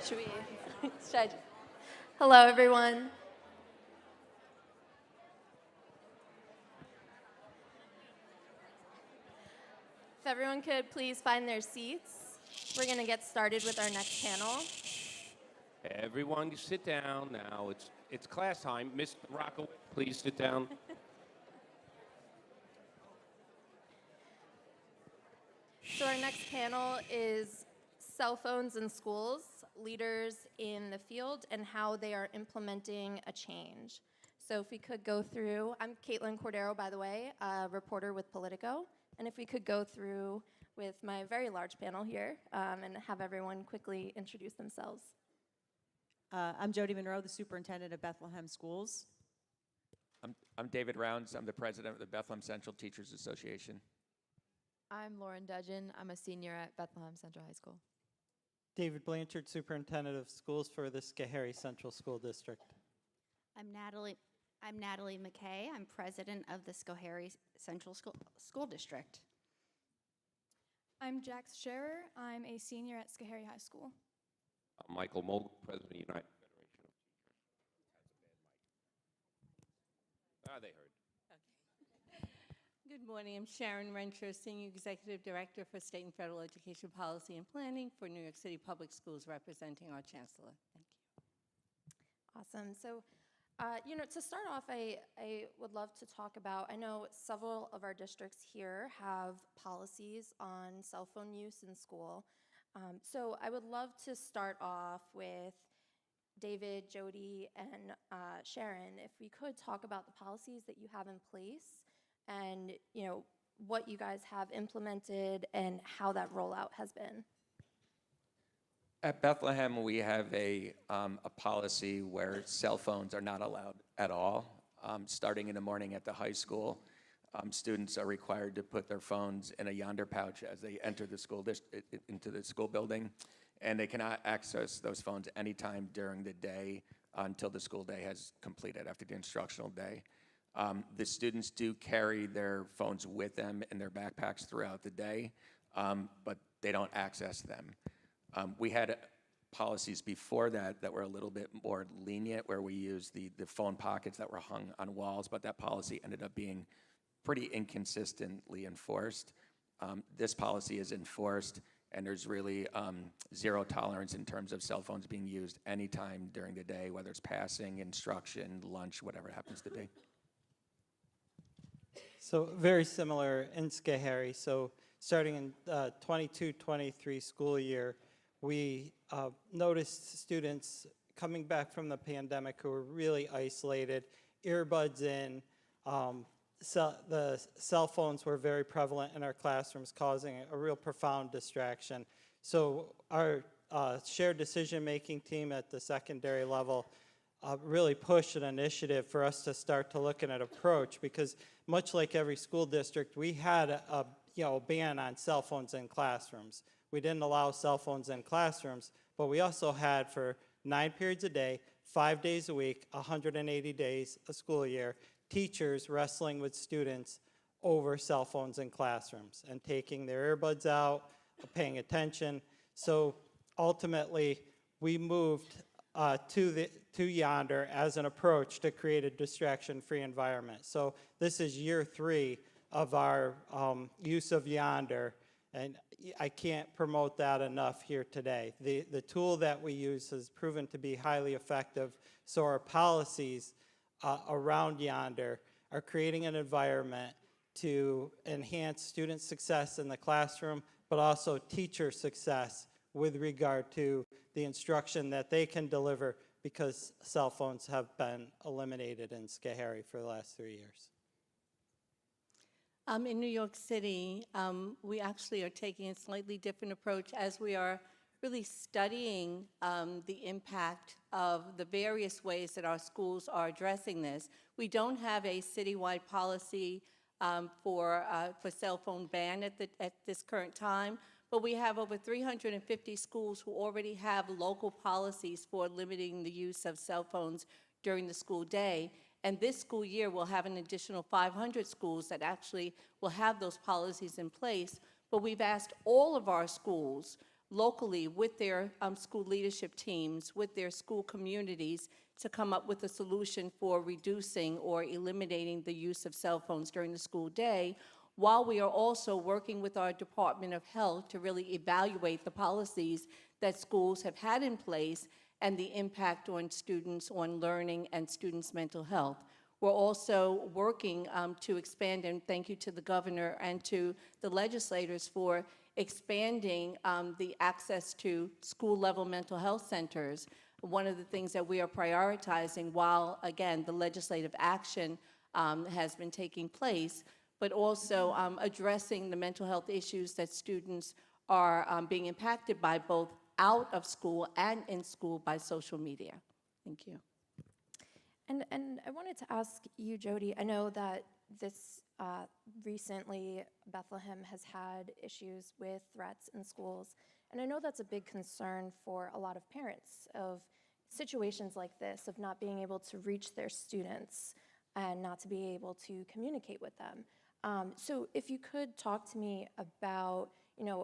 Should we? Hello, everyone. If everyone could please find their seats, we're going to get started with our next panel. Everyone, sit down now. It's class time. Miss Rocco, please sit down. So our next panel is cell phones in schools, leaders in the field, and how they are implementing a change. So if we could go through, I'm Caitlin Cordero, by the way, a reporter with Politico. And if we could go through with my very large panel here and have everyone quickly introduce themselves. I'm Jody Monroe, the superintendent of Bethlehem Schools. I'm David Rounds. I'm the president of the Bethlehem Central Teachers Association. I'm Lauren Dudgeon. I'm a senior at Bethlehem Central High School. David Blanchard, superintendent of schools for the Schoharie Central School District. I'm Natalie McKay. I'm president of the Schoharie Central School District. I'm Jax Scherer. I'm a senior at Schoharie High School. I'm Michael Mogul, president of the United Federation of Teachers. They heard. Good morning. I'm Sharon Rensher, Senior Executive Director for State and Federal Education Policy and Planning for New York City Public Schools, representing our Chancellor. Thank you. Awesome. So, to start off, I would love to talk about, I know several of our districts here have policies on cell phone use in school. So I would love to start off with David, Jody, and Sharon, if we could talk about the policies that you have in place and, what you guys have implemented and how that rollout has been. At Bethlehem, we have a policy where cell phones are not allowed at all. Starting in the morning at the high school, students are required to put their phones in a yonder pouch as they enter the school into the school building, and they cannot access those phones anytime during the day until the school day has completed after the instructional day. The students do carry their phones with them in their backpacks throughout the day, but they don't access them. We had policies before that were a little bit more lenient, where we used the phone pockets that were hung on walls, but that policy ended up being pretty inconsistently enforced. This policy is enforced, and there's really zero tolerance in terms of cell phones being used anytime during the day, whether it's passing, instruction, lunch, whatever it happens to be. So very similar in Schoharie. So starting in 22-23 school year, we noticed students coming back from the pandemic who were really isolated, earbuds in. The cell phones were very prevalent in our classrooms, causing a real profound distraction. So our shared decision-making team at the secondary level really pushed an initiative for us to start to look at an approach, because much like every school district, we had a ban on cell phones in classrooms. We didn't allow cell phones in classrooms, but we also had, for 9 periods a day, 5 days a week, 180 days a school year, teachers wrestling with students over cell phones in classrooms and taking their earbuds out, paying attention. So ultimately, we moved to Yonder as an approach to create a distraction-free environment. So this is year 3 of our use of Yonder, and I can't promote that enough here today. The tool that we use has proven to be highly effective, so our policies around Yonder are creating an environment to enhance student success in the classroom, but also teacher success with regard to the instruction that they can deliver, because cell phones have been eliminated in Schoharie for the last 3 years. In New York City, we actually are taking a slightly different approach as we are really studying the impact of the various ways that our schools are addressing this. We don't have a citywide policy for cell phone ban at this current time, but we have over 350 schools who already have local policies for limiting the use of cell phones during the school day. And this school year, we'll have an additional 500 schools that actually will have those policies in place. But we've asked all of our schools locally with their school leadership teams, with their school communities, to come up with a solution for reducing or eliminating the use of cell phones during the school day, while we are also working with our Department of Health to really evaluate the policies that schools have had in place and the impact on students, on learning, and students' mental health. We're also working to expand, and thank you to the governor and to the legislators for expanding the access to school-level mental health centers. One of the things that we are prioritizing while, again, the legislative action has been taking place, but also addressing the mental health issues that students are being impacted by both out of school and in school by social media. Thank you. And I wanted to ask you, Jody, I know that this recently Bethlehem has had issues with threats in schools, and I know that's a big concern for a lot of parents of situations like this, of not being able to reach their students and not to be able to communicate with them. So if you could talk to me about,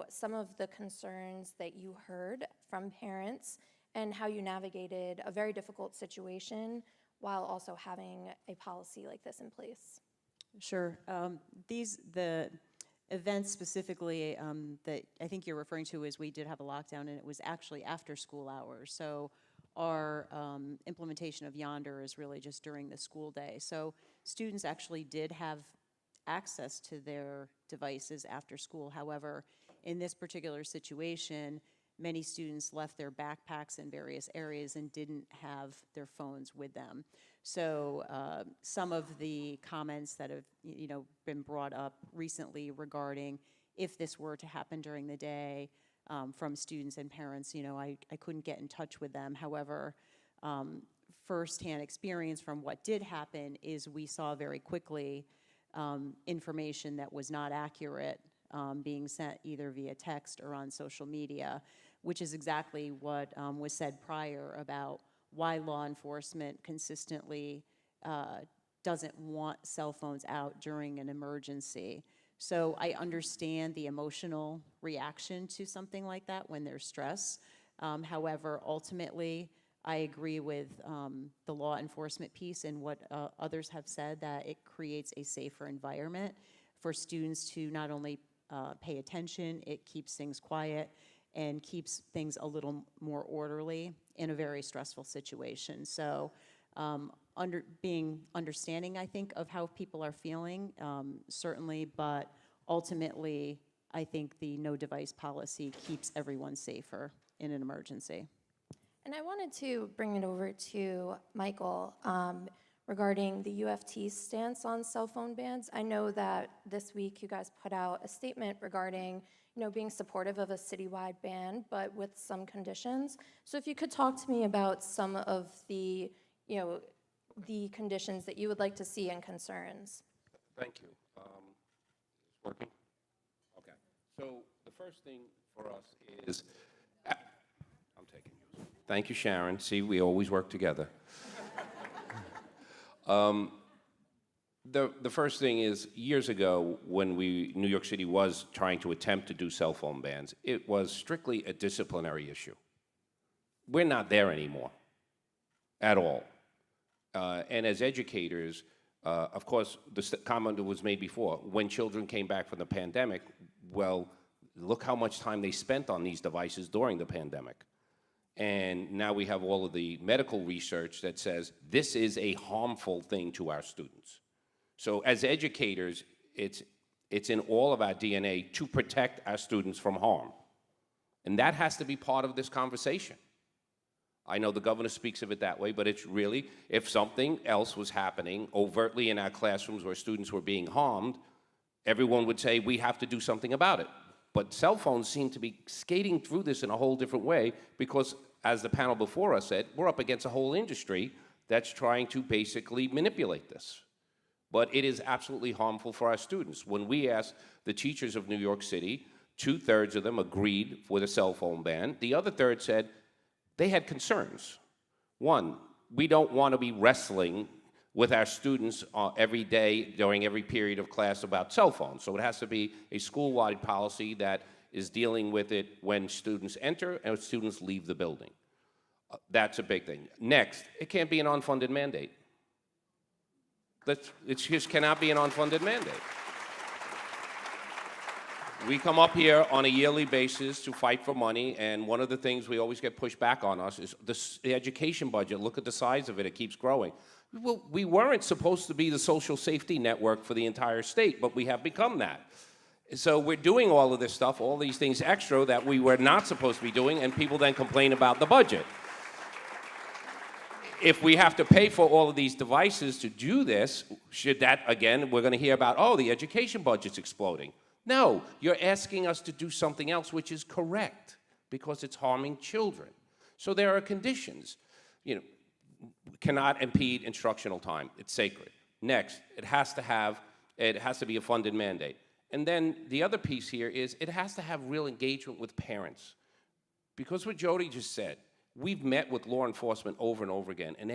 some of the concerns that you heard from parents and how you navigated a very difficult situation while also having a policy like this in place. Sure. The events specifically that I think you're referring to is we did have a lockdown, and it was actually after school hours. So our implementation of Yonder is really just during the school day. So students actually did have access to their devices after school. However, in this particular situation, many students left their backpacks in various areas and didn't have their phones with them. So some of the comments that have been brought up recently regarding if this were to happen during the day from students and parents, I couldn't get in touch with them. However, firsthand experience from what did happen is we saw very quickly information that was not accurate being sent either via text or on social media, which is exactly what was said prior about why law enforcement consistently doesn't want cell phones out during an emergency. So I understand the emotional reaction to something like that when there's stress. However, ultimately, I agree with the law enforcement piece and what others have said, that it creates a safer environment for students to not only pay attention, it keeps things quiet and keeps things a little more orderly in a very stressful situation. So being understanding, I think, of how people are feeling, certainly, but ultimately, I think the no device policy keeps everyone safer in an emergency. And I wanted to bring it over to Michael regarding the UFT's stance on cell phone bans. I know that this week you guys put out a statement regarding being supportive of a citywide ban, but with some conditions. So if you could talk to me about some of the, the conditions that you would like to see and concerns. Thank you. It's working? Okay. So the first thing for us is, I'm taking yours. Thank you, Sharon. See, we always work together. The first thing is, years ago, when New York City was trying to attempt to do cell phone bans, it was strictly a disciplinary issue. We're not there anymore, at all. And as educators, of course, the comment that was made before, when children came back from the pandemic, well, look how much time they spent on these devices during the pandemic. And now we have all of the medical research that says this is a harmful thing to our students. So as educators, it's in all of our DNA to protect our students from harm. And that has to be part of this conversation. I know the governor speaks of it that way, but it's really, if something else was happening overtly in our classrooms where students were being harmed, everyone would say we have to do something about it. But cell phones seem to be skating through this in a whole different way because, as the panel before us said, we're up against a whole industry that's trying to basically manipulate this. But it is absolutely harmful for our students. When we asked the teachers of New York City, 2/3 of them agreed with a cell phone ban. The other third said they had concerns. One, we don't want to be wrestling with our students every day during every period of class about cell phones. So it has to be a school-wide policy that is dealing with it when students enter and students leave the building. That's a big thing. Next, it can't be an unfunded mandate. It just cannot be an unfunded mandate. We come up here on a yearly basis to fight for money, and one of the things we always get pushed back on us is the education budget. Look at the size of it, it keeps growing. Well, we weren't supposed to be the social safety network for the entire state, but we have become that. So we're doing all of this stuff, all these things extra that we were not supposed to be doing, and people then complain about the budget. If we have to pay for all of these devices to do this, should that, again, we're going to hear about, oh, the education budget's exploding. No, you're asking us to do something else which is correct because it's harming children. So there are conditions. Cannot impede instructional time. It's sacred. Next, it has to be a funded mandate. And then the other piece here is it has to have real engagement with parents. Because what Jody just said, we've met with law enforcement over and over again, and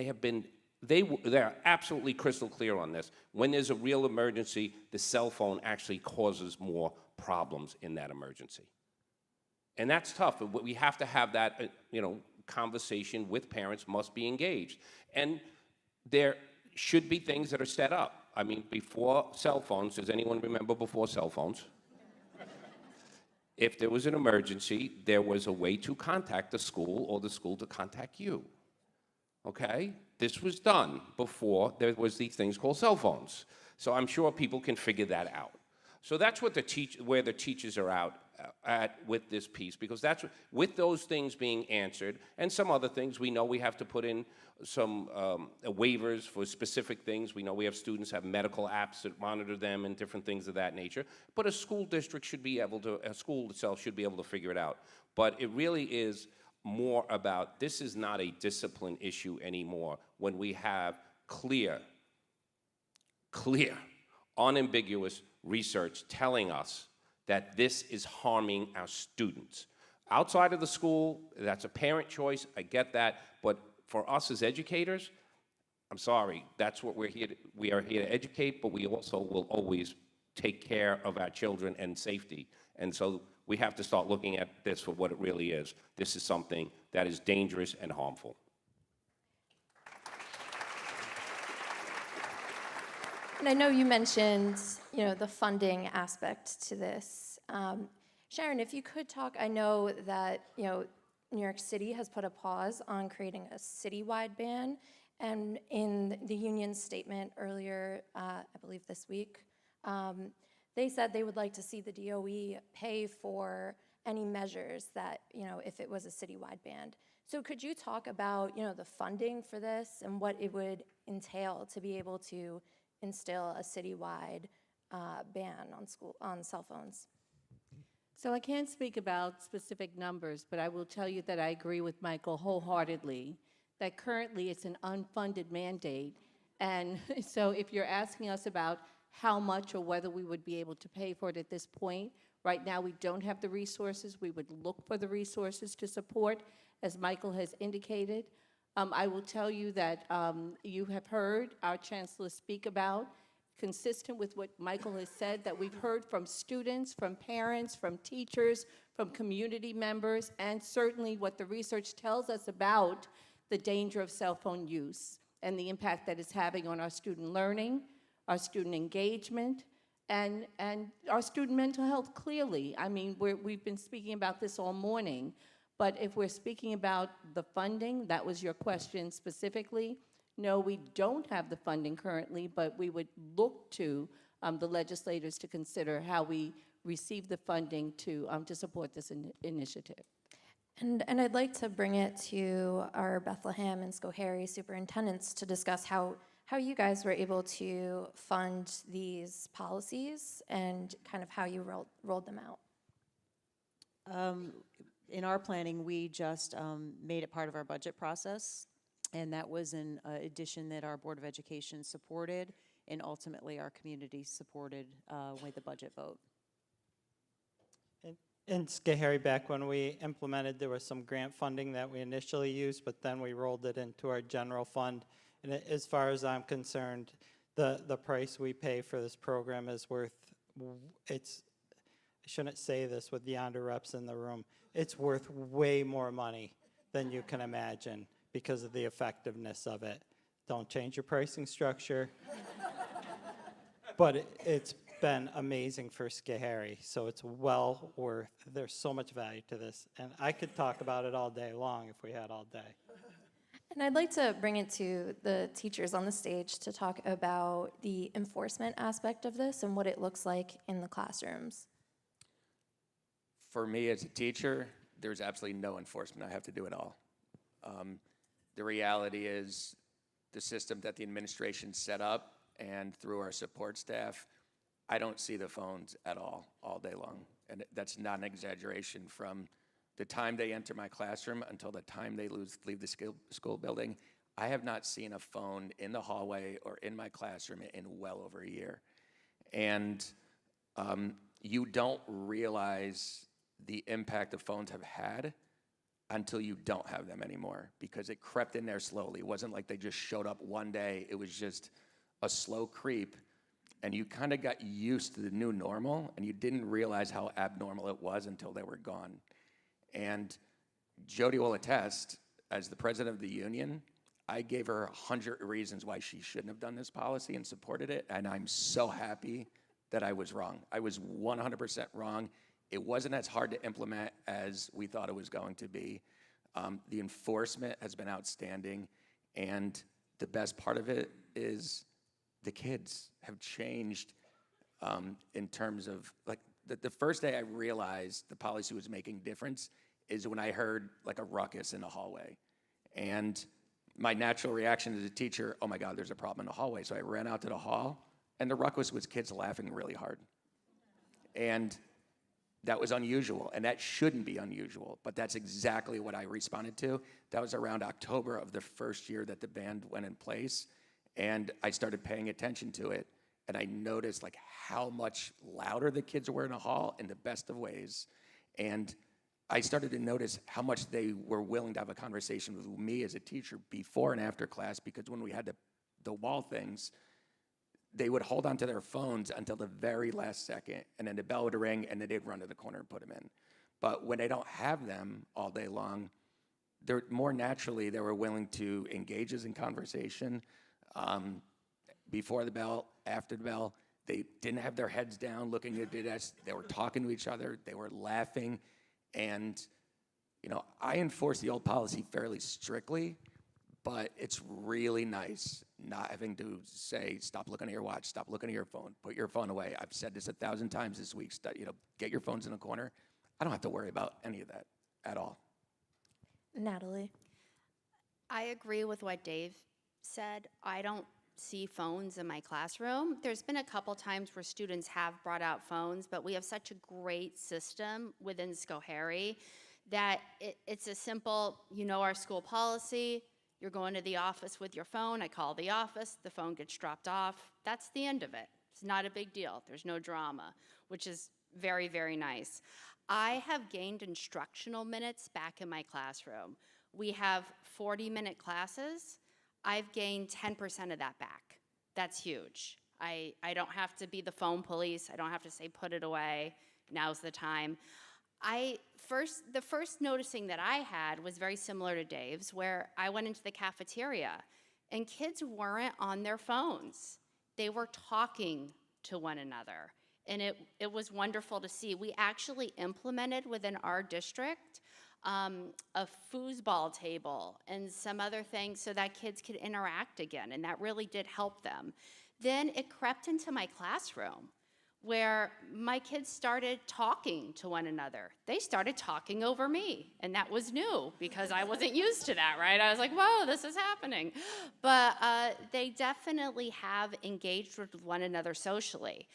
they're absolutely crystal clear on this. When there's a real emergency, the cell phone actually causes more problems in that emergency. And that's tough, but we have to have that, conversation with parents must be engaged. And there should be things that are set up. I mean, before cell phones, does anyone remember before cell phones? If there was an emergency, there was a way to contact the school or the school to contact you. Okay? This was done before there was these things called cell phones. So I'm sure people can figure that out. So that's what where the teachers are out at with this piece, because that's with those things being answered and some other things. We know we have to put in some waivers for specific things. We know we have students have medical apps that monitor them and different things of that nature. But a school district should be able to, a school itself should be able to figure it out. But it really is more about, this is not a discipline issue anymore when we have clear, unambiguous research telling us that this is harming our students. Outside of the school, that's a parent choice, I get that, but for us as educators, I'm sorry, that's what we're here to, we are here to educate, but we also will always take care of our children and safety. And so we have to start looking at this for what it really is. This is something that is dangerous and harmful. And I know you mentioned, the funding aspect to this. Sharon, if you could talk, I know that, New York City has put a pause on creating a citywide ban, and in the union's statement earlier, I believe this week, they said they would like to see the DOE pay for any measures that, if it was a citywide ban. So could you talk about, the funding for this and what it would entail to be able to instill a citywide ban on cell phones? So I can't speak about specific numbers, but I will tell you that I agree with Michael wholeheartedly that currently it's an unfunded mandate. And so if you're asking us about how much or whether we would be able to pay for it at this point, right now we don't have the resources. We would look for the resources to support, as Michael has indicated. I will tell you that you have heard our chancellor speak about, consistent with what Michael has said, that we've heard from students, from parents, from teachers, from community members, and certainly what the research tells us about the danger of cell phone use and the impact that it's having on our student learning, our student engagement, and our student mental health clearly. I mean, we've been speaking about this all morning, but if we're speaking about the funding, that was your question specifically, no, we don't have the funding currently, but we would look to the legislators to consider how we receive the funding to support this initiative. And I'd like to bring it to our Bethlehem and Schoharie superintendents to discuss how you guys were able to fund these policies and kind of how you rolled them out. In our planning, we just made it part of our budget process, and that was an addition that our Board of Education supported, and ultimately our community supported with the budget vote. In Schoharie, back when we implemented, there was some grant funding that we initially used, but then we rolled it into our general fund. And as far as I'm concerned, the price we pay for this program is worth, it's I shouldn't say this with Yonder reps in the room, it's worth way more money than you can imagine because of the effectiveness of it. Don't change your pricing structure. But it's been amazing for Schoharie, so it's well worth, there's so much value to this. And I could talk about it all day long if we had all day. And I'd like to bring it to the teachers on the stage to talk about the enforcement aspect of this and what it looks like in the classrooms. For me as a teacher, there's absolutely no enforcement. I have to do it all. The reality is the system that the administration set up and through our support staff, I don't see the phones at all day long. And that's not an exaggeration. From the time they enter my classroom until the time they leave the school building, I have not seen a phone in the hallway or in my classroom in well over a year. And you don't realize the impact the phones have had until you don't have them anymore, because it crept in there slowly. It wasn't like they just showed up one day. It was just a slow creep, and you kind of got used to the new normal, and you didn't realize how abnormal it was until they were gone. And Jody will attest, as the president of the union, I gave her 100 reasons why she shouldn't have done this policy and supported it, and I'm so happy that I was wrong. I was 100% wrong. It wasn't as hard to implement as we thought it was going to be. The enforcement has been outstanding, and the best part of it is the kids have changed in terms of, like, the first day I realized the policy was making difference is when I heard like a ruckus in the hallway. And my natural reaction as a teacher, oh my God, there's a problem in the hallway. So I ran out to the hall, and the ruckus was kids laughing really hard. And that was unusual, and that shouldn't be unusual, but that's exactly what I responded to. That was around October of the first year that the ban went in place, and I started paying attention to it, and I noticed like how much louder the kids were in the hall in the best of ways, and I started to notice how much they were willing to have a conversation with me as a teacher before and after class, because when we had the wall things, they would hold onto their phones until the very last second, and then the bell would ring, and then they'd run to the corner and put them in. But when they don't have them all day long, they're more naturally, they were willing to engage us in conversation before the bell, after the bell. They didn't have their heads down looking at the desk. They were talking to each other. They were laughing. And, you know, I enforce the old policy fairly strictly, but it's really nice not having to say, stop looking at your watch, stop looking at your phone, put your phone away. I've said this 1,000 times this week, get your phones in a corner. I don't have to worry about any of that at all. Natalie. I agree with what Dave said. I don't see phones in my classroom. There's been a couple times where students have brought out phones, but we have such a great system within Schoharie that it's a simple, our school policy, you're going to the office with your phone, I call the office, the phone gets dropped off. That's the end of it. It's not a big deal. There's no drama, which is very, very nice. I have gained instructional minutes back in my classroom. We have 40-minute classes. I've gained 10% of that back. That's huge. I don't have to be the phone police. I don't have to say, put it away. Now's the time. The first noticing that I had was very similar to Dave's, where I went into the cafeteria and kids weren't on their phones. They were talking to one another. And it was wonderful to see. We actually implemented within our district a foosball table and some other things so that kids could interact again, and that really did help them. Then it crept into my classroom, where my kids started talking to one another. They started talking over me, and that was new because I wasn't used to that, right? I was like, whoa, this is happening. But they definitely have engaged with one another socially.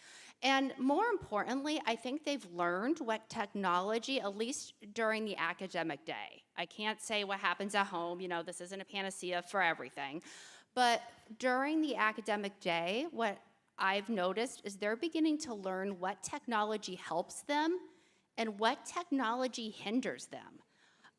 And more importantly, I think they've learned what technology, at least during the academic day. I can't say what happens at home, this isn't a panacea for everything. But during the academic day, what I've noticed is they're beginning to learn what technology helps them and what technology hinders them.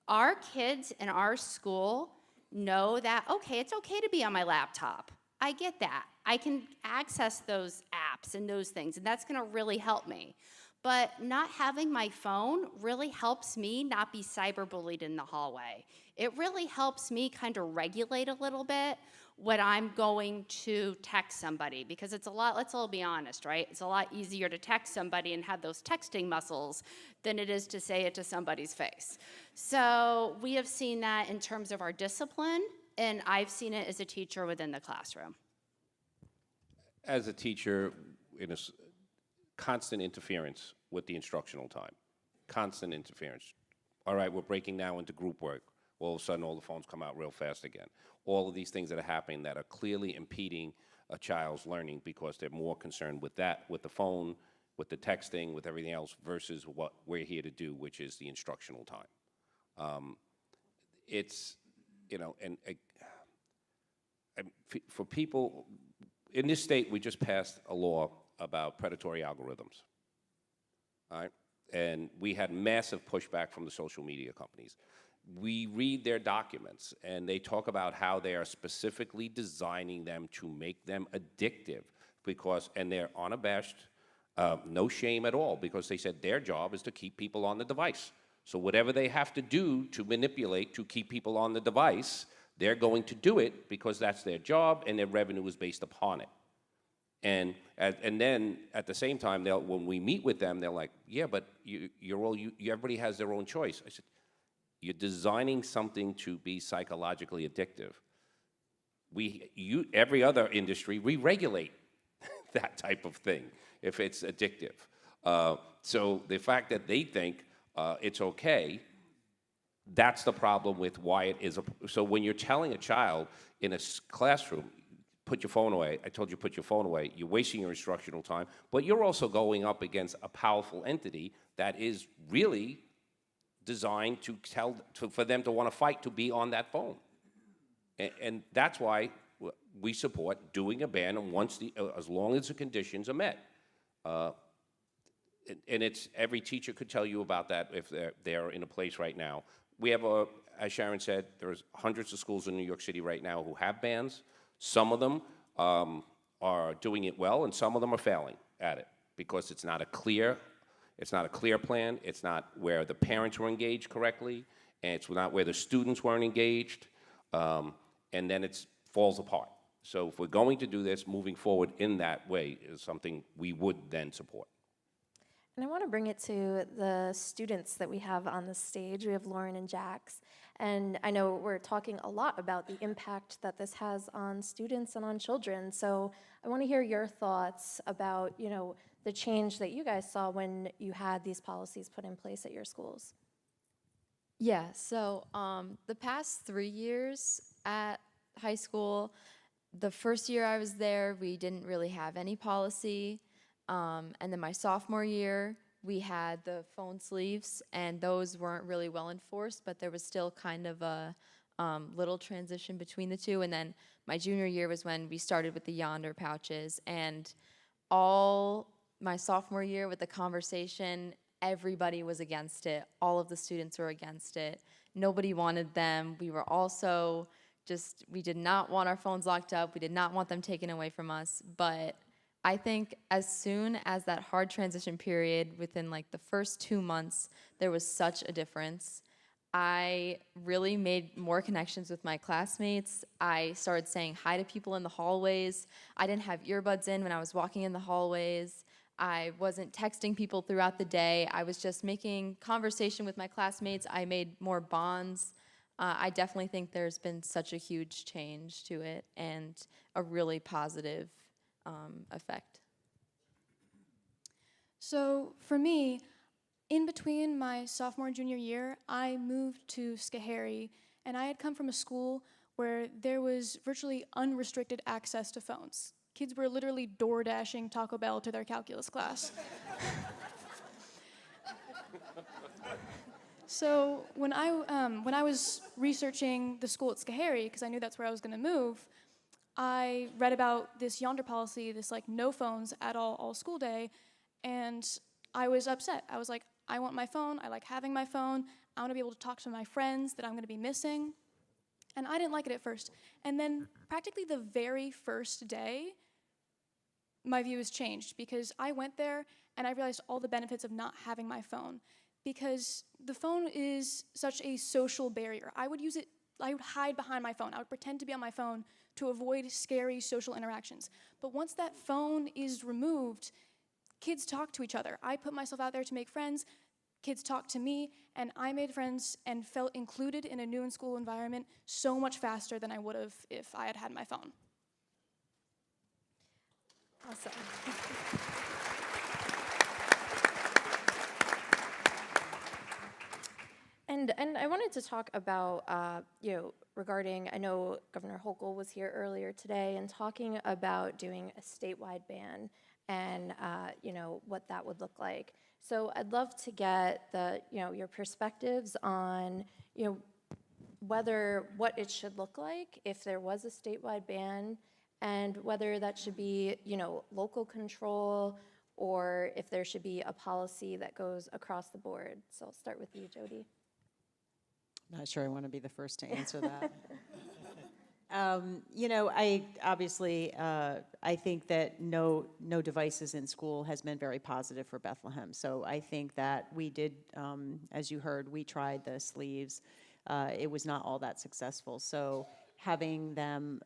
Our kids in our school know that, okay, it's okay to be on my laptop. I get that. I can access those apps and those things, and that's gonna really help me. But not having my phone really helps me not be cyberbullied in the hallway. It really helps me kind of regulate a little bit when I'm going to text somebody, because it's a lot, let's all be honest, right? It's a lot easier to text somebody and have those texting muscles than it is to say it to somebody's face. So we have seen that in terms of our discipline, and I've seen it as a teacher within the classroom. As a teacher, constant interference with the instructional time. Constant interference. All right, we're breaking now into group work. All of a sudden, all the phones come out real fast again. All of these things that are happening that are clearly impeding a child's learning because they're more concerned with that, with the phone, with the texting, with everything else, versus what we're here to do, which is the instructional time. It's, you know, and for people, in this state, we just passed a law about predatory algorithms. All right? And we had massive pushback from the social media companies. We read their documents, and they talk about how they are specifically designing them to make them addictive because, and they're unabashed, no shame at all, because they said their job is to keep people on the device. So whatever they have to do to manipulate to keep people on the device, they're going to do it because that's their job and their revenue is based upon it. And then at the same time, when we meet with them, they're like, yeah, but everybody has their own choice. I said, you're designing something to be psychologically addictive. Every other industry, we regulate that type of thing if it's addictive. So the fact that they think it's okay, that's the problem with why it is. So when you're telling a child in a classroom, put your phone away. I told you put your phone away. You're wasting your instructional time, but you're also going up against a powerful entity that is really designed for them to want to fight to be on that phone. And that's why we support doing a ban as long as the conditions are met. And it's every teacher could tell you about that if they're in a place right now. We have, as Sharon said, there's hundreds of schools in New York City right now who have bans. Some of them are doing it well, and some of them are failing at it because it's not a clear plan. It's not where the parents were engaged correctly, and it's not where the students weren't engaged, and then it falls apart. So if we're going to do this, moving forward in that way is something we would then support. And I want to bring it to the students that we have on the stage. We have Lauren and Jax. And I know we're talking a lot about the impact that this has on students and on children. So I want to hear your thoughts about, you know, the change that you guys saw when you had these policies put in place at your schools. Yeah, so the past 3 years at high school, the first year I was there, we didn't really have any policy. And then my sophomore year, we had the phone sleeves, and those weren't really well enforced, but there was still kind of a little transition between the two. And then my junior year was when we started with the Yonder pouches, and all my sophomore year with the conversation, everybody was against it. All of the students were against it. Nobody wanted them. We were also we did not want our phones locked up. We did not want them taken away from us, but I think as soon as that hard transition period, within like the first 2 months, there was such a difference. I really made more connections with my classmates. I started saying hi to people in the hallways. I didn't have earbuds in when I was walking in the hallways. I wasn't texting people throughout the day. I was just making conversation with my classmates. I made more bonds. I definitely think there's been such a huge change to it and a really positive effect. So for me, in between my sophomore and junior year, I moved to Schoharie, and I had come from a school where there was virtually unrestricted access to phones. Kids were literally door dashing Taco Bell to their calculus class. So when I was researching the school at Schoharie, because I knew that's where I was going to move, I read about this Yonder policy, this like no phones at all school day, and I was upset. I was like, I want my phone. I like having my phone. I want to be able to talk to my friends that I'm going to be missing. And I didn't like it at first. And then practically the very first day, my view has changed because I went there and I realized all the benefits of not having my phone, because the phone is such a social barrier. I would hide behind my phone. I would pretend to be on my phone to avoid scary social interactions. But once that phone is removed, kids talk to each other. I put myself out there to make friends. Kids talk to me, and I made friends and felt included in a new and school environment so much faster than I would have if I had had my phone. Awesome. And I wanted to talk about, regarding, I know Governor Hochul was here earlier today and talking about doing a statewide ban and, what that would look like. So I'd love to get your perspectives on, what it should look like if there was a statewide ban, and whether that should be, local control, or if there should be a policy that goes across the board. So I'll start with you, Jody. Not sure I want to be the first to answer that. I obviously, I think that no devices in school has been very positive for Bethlehem. So I think that we did, as you heard, we tried the sleeves. It was not all that successful. So having them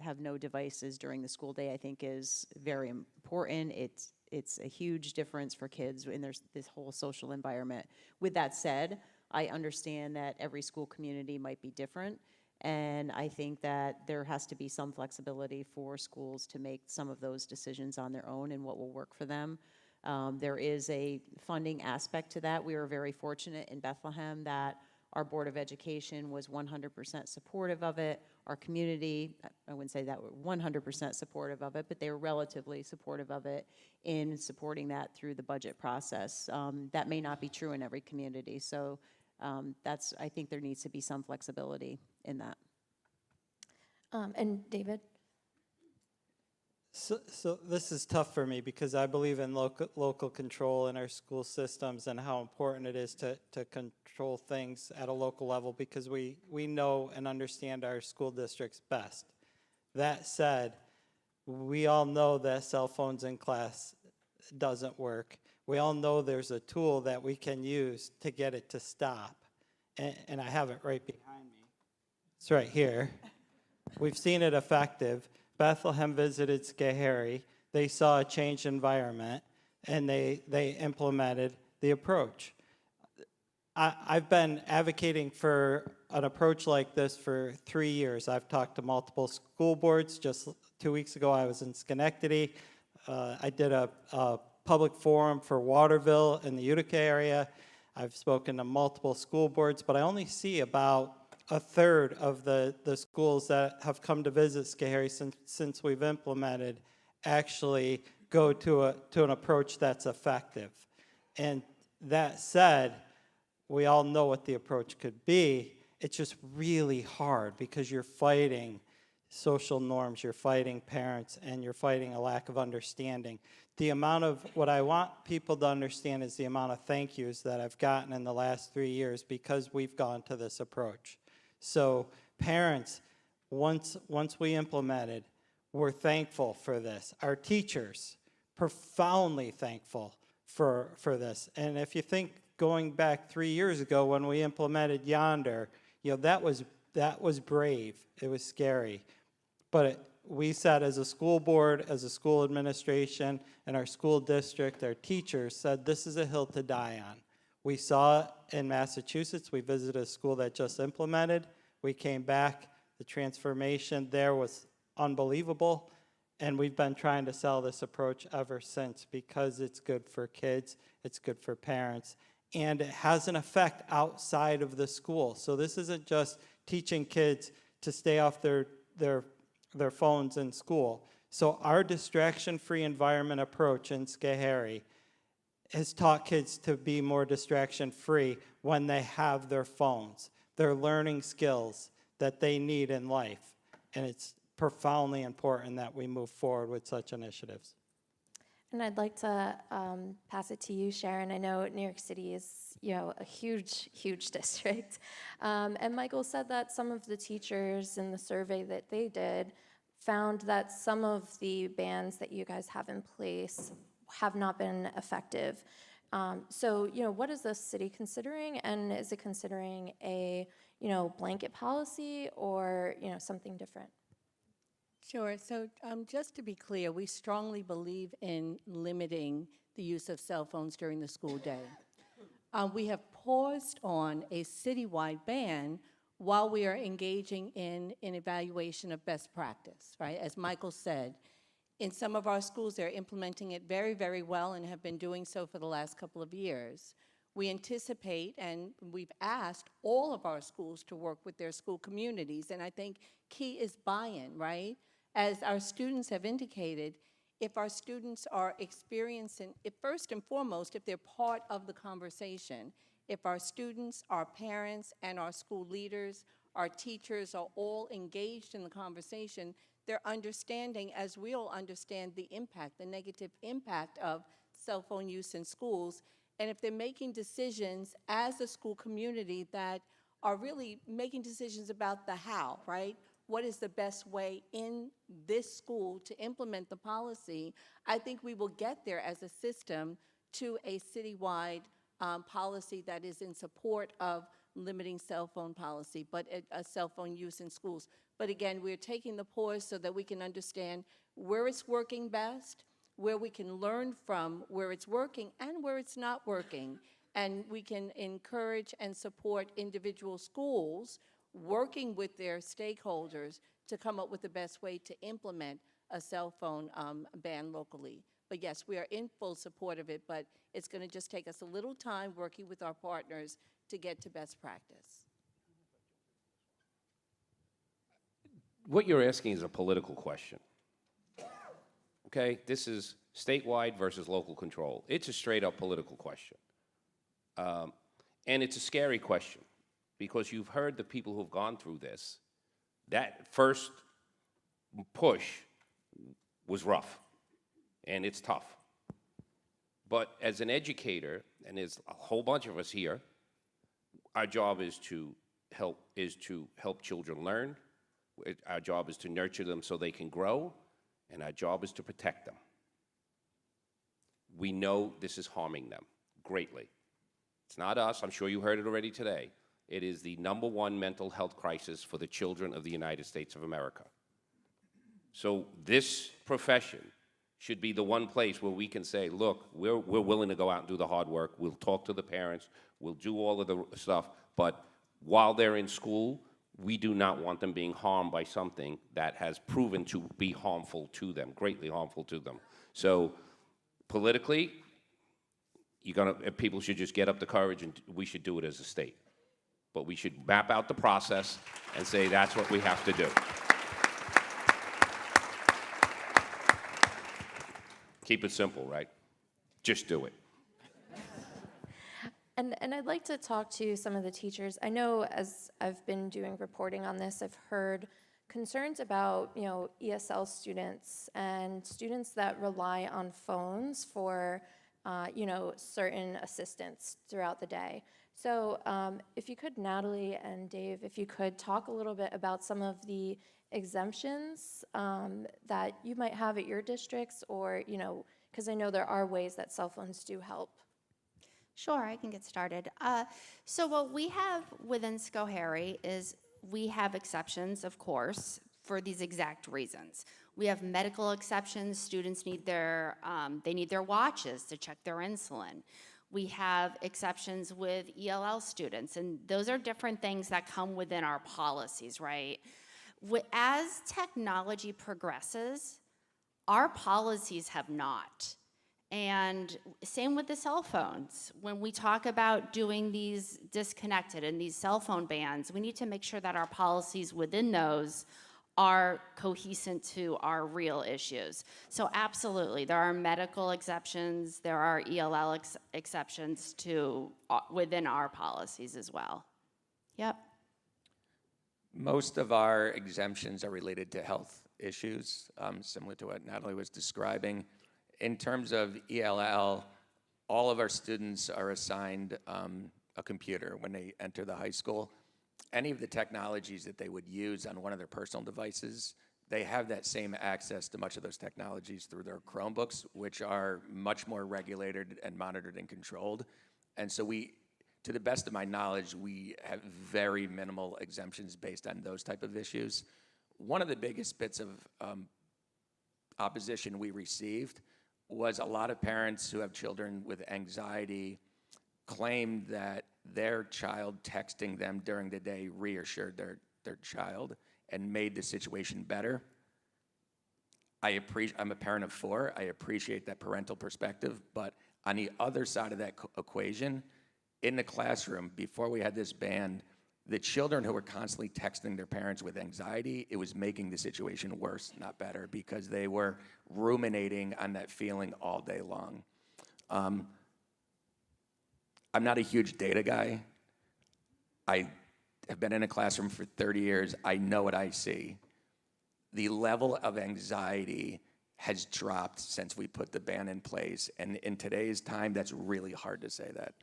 have no devices during the school day, I think, is very important. It's a huge difference for kids, and there's this whole social environment. With that said, I understand that every school community might be different, and I think that there has to be some flexibility for schools to make some of those decisions on their own and what will work for them. There is a funding aspect to that. We were very fortunate in Bethlehem that our Board of Education was 100% supportive of it. Our community, I wouldn't say that we're 100% supportive of it, but they were relatively supportive of it in supporting that through the budget process. That may not be true in every community, so I think there needs to be some flexibility in that. And David? So this is tough for me because I believe in local control in our school systems and how important it is to control things at a local level, because we know and understand our school districts best. That said, we all know that cell phones in class doesn't work. We all know there's a tool that we can use to get it to stop. And I have it right behind me. It's right here. We've seen it effective. Bethlehem visited Schoharie. They saw a changed environment, and they implemented the approach. I've been advocating for an approach like this for 3 years. I've talked to multiple school boards. Just 2 weeks ago, I was in Schenectady. I did a public forum for Waterville in the Utica area. I've spoken to multiple school boards, but I only see about a third of the schools that have come to visit Schoharie since we've implemented actually go to an approach that's effective. And that said, we all know what the approach could be. It's just really hard because you're fighting social norms, you're fighting parents, and you're fighting a lack of understanding. The amount of, what I want people to understand is the amount of thank yous that I've gotten in the last 3 years because we've gone to this approach. So parents, once we implemented, we're thankful for this. Our teachers, profoundly thankful for this. And if you think going back 3 years ago when we implemented Yonder, that was brave. It was scary. But we said as a school board, as a school administration, and our school district, our teachers said this is a hill to die on. We saw it in Massachusetts. We visited a school that just implemented. We came back. The transformation there was unbelievable. And we've been trying to sell this approach ever since because it's good for kids, it's good for parents, and it has an effect outside of the school. So this isn't just teaching kids to stay off their phones in school. So our distraction-free environment approach in Schoharie has taught kids to be more distraction-free when they have their phones. They're learning skills that they need in life, and it's profoundly important that we move forward with such initiatives. And I'd like to pass it to you, Sharon. I know New York City is, a huge, huge district. And Michael said that some of the teachers in the survey that they did found that some of the bans that you guys have in place have not been effective. So, what is the city considering, and is it considering a, blanket policy or, something different? Sure. So just to be clear, we strongly believe in limiting the use of cell phones during the school day. We have paused on a citywide ban while we are engaging in an evaluation of best practice, right? As Michael said, in some of our schools, they're implementing it very, very well and have been doing so for the last couple of years. We anticipate, and we've asked all of our schools to work with their school communities, and I think key is buy-in, right? As our students have indicated, if our students are experiencing, if first and foremost, if they're part of the conversation, if our students, our parents, and our school leaders, our teachers are all engaged in the conversation, they're understanding, as we all understand, the impact, the negative impact of cell phone use in schools. And if they're making decisions as a school community that are really making decisions about the how, right? What is the best way in this school to implement the policy? I think we will get there as a system to a citywide policy that is in support of limiting cell phone policy, but a cell phone use in schools. But again, we're taking the pause so that we can understand where it's working best, where we can learn from where it's working and where it's not working. And we can encourage and support individual schools working with their stakeholders to come up with the best way to implement a cell phone ban locally. But yes, we are in full support of it, but it's going to just take us a little time working with our partners to get to best practice. What you're asking is a political question. Okay? This is statewide versus local control. It's a straight up political question. And it's a scary question because you've heard the people who've gone through this. That first push was rough, and it's tough. But as an educator, and there's a whole bunch of us here, our job is to help children learn. Our job is to nurture them so they can grow, and our job is to protect them. We know this is harming them greatly. It's not us. I'm sure you heard it already today. It is the #1 mental health crisis for the children of the United States of America. So this profession should be the one place where we can say, look, we're willing to go out and do the hard work. We'll talk to the parents. We'll do all of the stuff. But while they're in school, we do not want them being harmed by something that has proven to be harmful to them, greatly harmful to them. So politically, people should just get up the courage, and we should do it as a state. But we should map out the process and say that's what we have to do. Keep it simple, right? Just do it. And I'd like to talk to some of the teachers. I know as I've been doing reporting on this, I've heard concerns about, ESL students and students that rely on phones for, certain assistance throughout the day. So if you could, Natalie and Dave, if you could talk a little bit about some of the exemptions that you might have at your districts, or, because I know there are ways that cell phones do help. Sure, I can get started. So what we have within Schoharie is we have exceptions, of course, for these exact reasons. We have medical exceptions. Students need their watches to check their insulin. We have exceptions with ELL students, and those are different things that come within our policies, right? As technology progresses, our policies have not. And same with the cell phones. When we talk about doing these disconnected and these cell phone bans, we need to make sure that our policies within those are cohesive to our real issues. So absolutely, there are medical exceptions, there are ELL exceptions to within our policies as well. Yep. Most of our exemptions are related to health issues, similar to what Natalie was describing. In terms of ELL, all of our students are assigned a computer when they enter the high school. Any of the technologies that they would use on one of their personal devices, they have that same access to much of those technologies through their Chromebooks, which are much more regulated and monitored and controlled. And so to the best of my knowledge, we have very minimal exemptions based on those type of issues. One of the biggest bits of opposition we received was a lot of parents who have children with anxiety claimed that their child texting them during the day reassured their child and made the situation better. I'm a parent of 4. I appreciate that parental perspective, but on the other side of that equation, in the classroom, before we had this ban, the children who were constantly texting their parents with anxiety, it was making the situation worse, not better, because they were ruminating on that feeling all day long. I'm not a huge data guy. I have been in a classroom for 30 years. I know what I see. The level of anxiety has dropped since we put the ban in place. And in today's time, that's really hard to say that.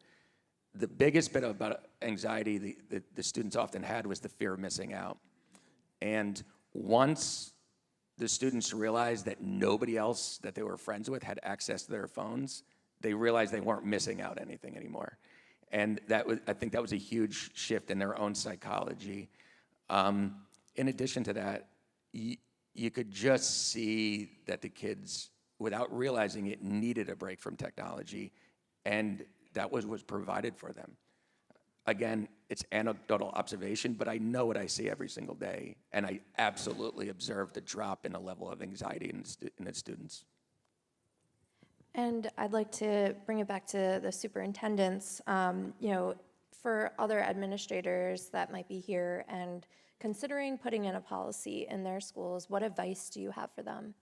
The biggest bit about anxiety the students often had was the fear of missing out. And once the students realized that nobody else that they were friends with had access to their phones, they realized they weren't missing out anything anymore. And I think that was a huge shift in their own psychology. In addition to that, you could just see that the kids, without realizing it, needed a break from technology, and that was provided for them. Again, it's anecdotal observation, but I know what I see every single day, and I absolutely observed a drop in the level of anxiety in the students. And I'd like to bring it back to the superintendents. For other administrators that might be here and considering putting in a policy in their schools, what advice do you have for them?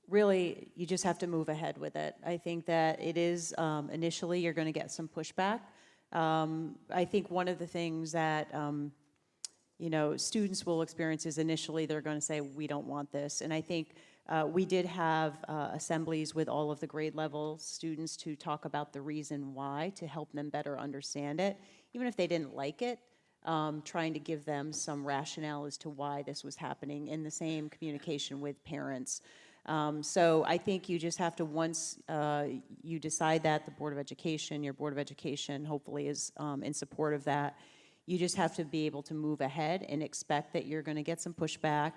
Really, you just have to move ahead with it. I think that it is, initially, you're going to get some pushback. I think one of the things that, students will experience is initially they're going to say, we don't want this. And I think we did have assemblies with all of the grade level students to talk about the reason why, to help them better understand it, even if they didn't like it. Trying to give them some rationale as to why this was happening, in the same communication with parents. So I think you just have to, once you decide that, the Board of Education, your Board of Education hopefully is in support of that, you just have to be able to move ahead and expect that you're going to get some pushback,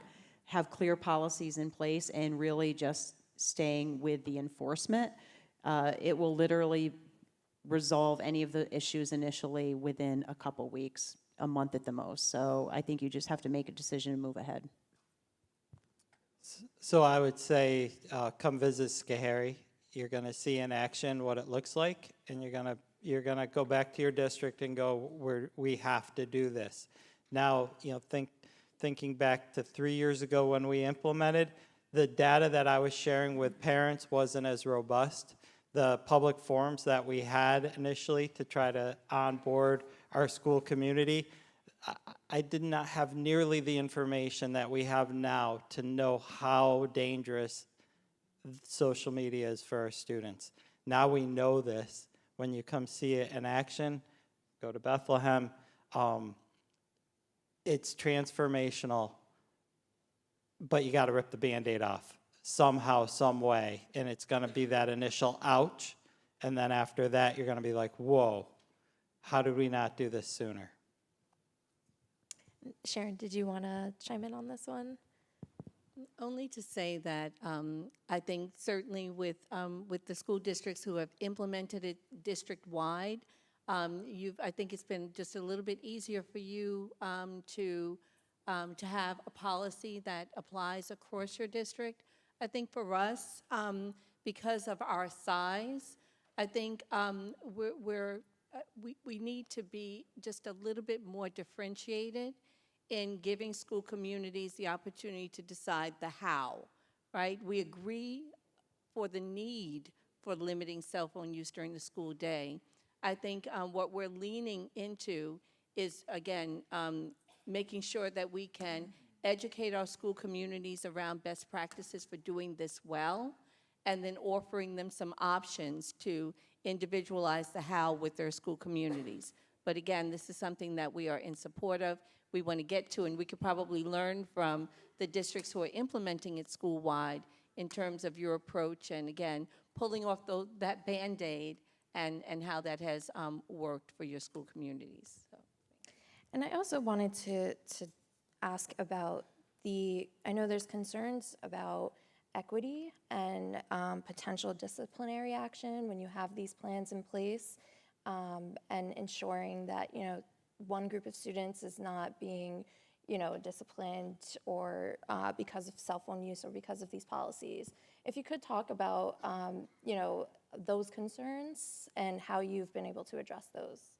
have clear policies in place, and really just staying with the enforcement. It will literally resolve any of the issues initially within a couple weeks, a month at the most. So I think you just have to make a decision and move ahead. So I would say, come visit Schoharie. You're going to see in action what it looks like, and you're gonna go back to your district and go, we have to do this. Now, thinking back to 3 years ago when we implemented, the data that I was sharing with parents wasn't as robust. The public forums that we had initially to try to onboard our school community, I did not have nearly the information that we have now to know how dangerous social media is for our students. Now we know this. When you come see it in action, go to Bethlehem. It's transformational, but you got to rip the Band-Aid off somehow, some way, and it's going to be that initial ouch, and then after that, you're going to be like, whoa, how did we not do this sooner? Sharon, did you want to chime in on this one? Only to say that I think certainly with the school districts who have implemented it district-wide, I think it's been just a little bit easier for you to have a policy that applies across your district. I think for us, because of our size, I think we need to be just a little bit more differentiated in giving school communities the opportunity to decide the how, right? We agree for the need for limiting cell phone use during the school day. I think what we're leaning into is, again, making sure that we can educate our school communities around best practices for doing this well, and then offering them some options to individualize the how with their school communities. But again, this is something that we are in support of, we want to get to, and we could probably learn from the districts who are implementing it school-wide in terms of your approach, and again, pulling off that Band-Aid and how that has worked for your school communities. So. And I also wanted to ask about I know there's concerns about equity and potential disciplinary action when you have these plans in place, and ensuring that, one group of students is not being, disciplined or because of cell phone use or because of these policies. If you could talk about, those concerns and how you've been able to address those.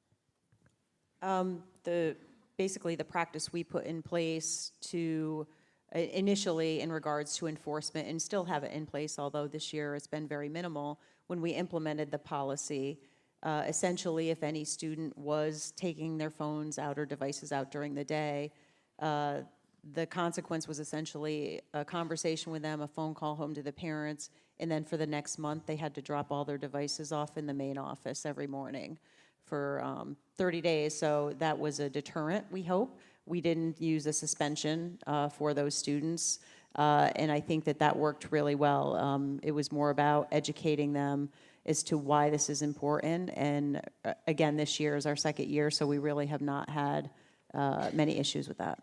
Basically the practice we put in place to initially in regards to enforcement, and still have it in place, although this year it's been very minimal, when we implemented the policy, essentially if any student was taking their phones out or devices out during the day, the consequence was essentially a conversation with them, a phone call home to the parents, and then for the next month they had to drop all their devices off in the main office every morning for 30 days, so that was a deterrent, we hope. We didn't use a suspension for those students, and I think that worked really well. It was more about educating them as to why this is important, and again, this year is our second year, so we really have not had many issues with that.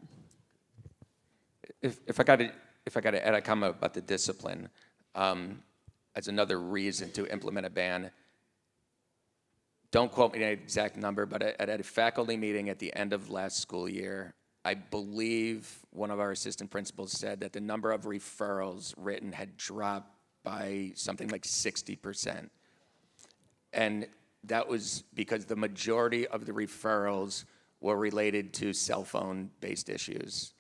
If I got to add a comment about the discipline, as another reason to implement a ban. Don't quote me on the exact number, but at a faculty meeting at the end of last school year, I believe one of our assistant principals said that the number of referrals written had dropped by something like 60%. And that was because the majority of the referrals were related to cell phone-based issues.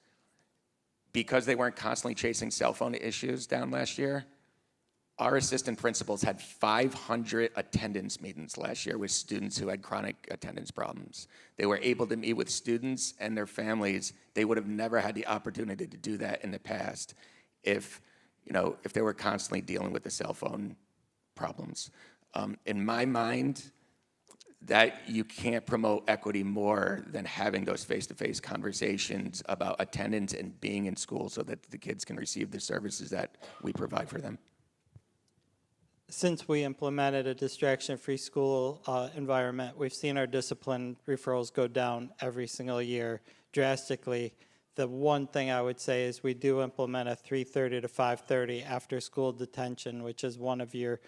Because they weren't constantly chasing cell phone issues down last year, our assistant principals had 500 attendance meetings last year with students who had chronic attendance problems. They were able to meet with students and their families. They would have never had the opportunity to do that in the past if they were constantly dealing with the cell phone problems. In my mind, that you can't promote equity more than having those face-to-face conversations about attendance and being in school so that the kids can receive the services that we provide for them. Since we implemented a distraction-free school environment, we've seen our discipline referrals go down every single year drastically. The one thing I would say is we do implement a 3:30 to 5:30 after-school detention, which is one of your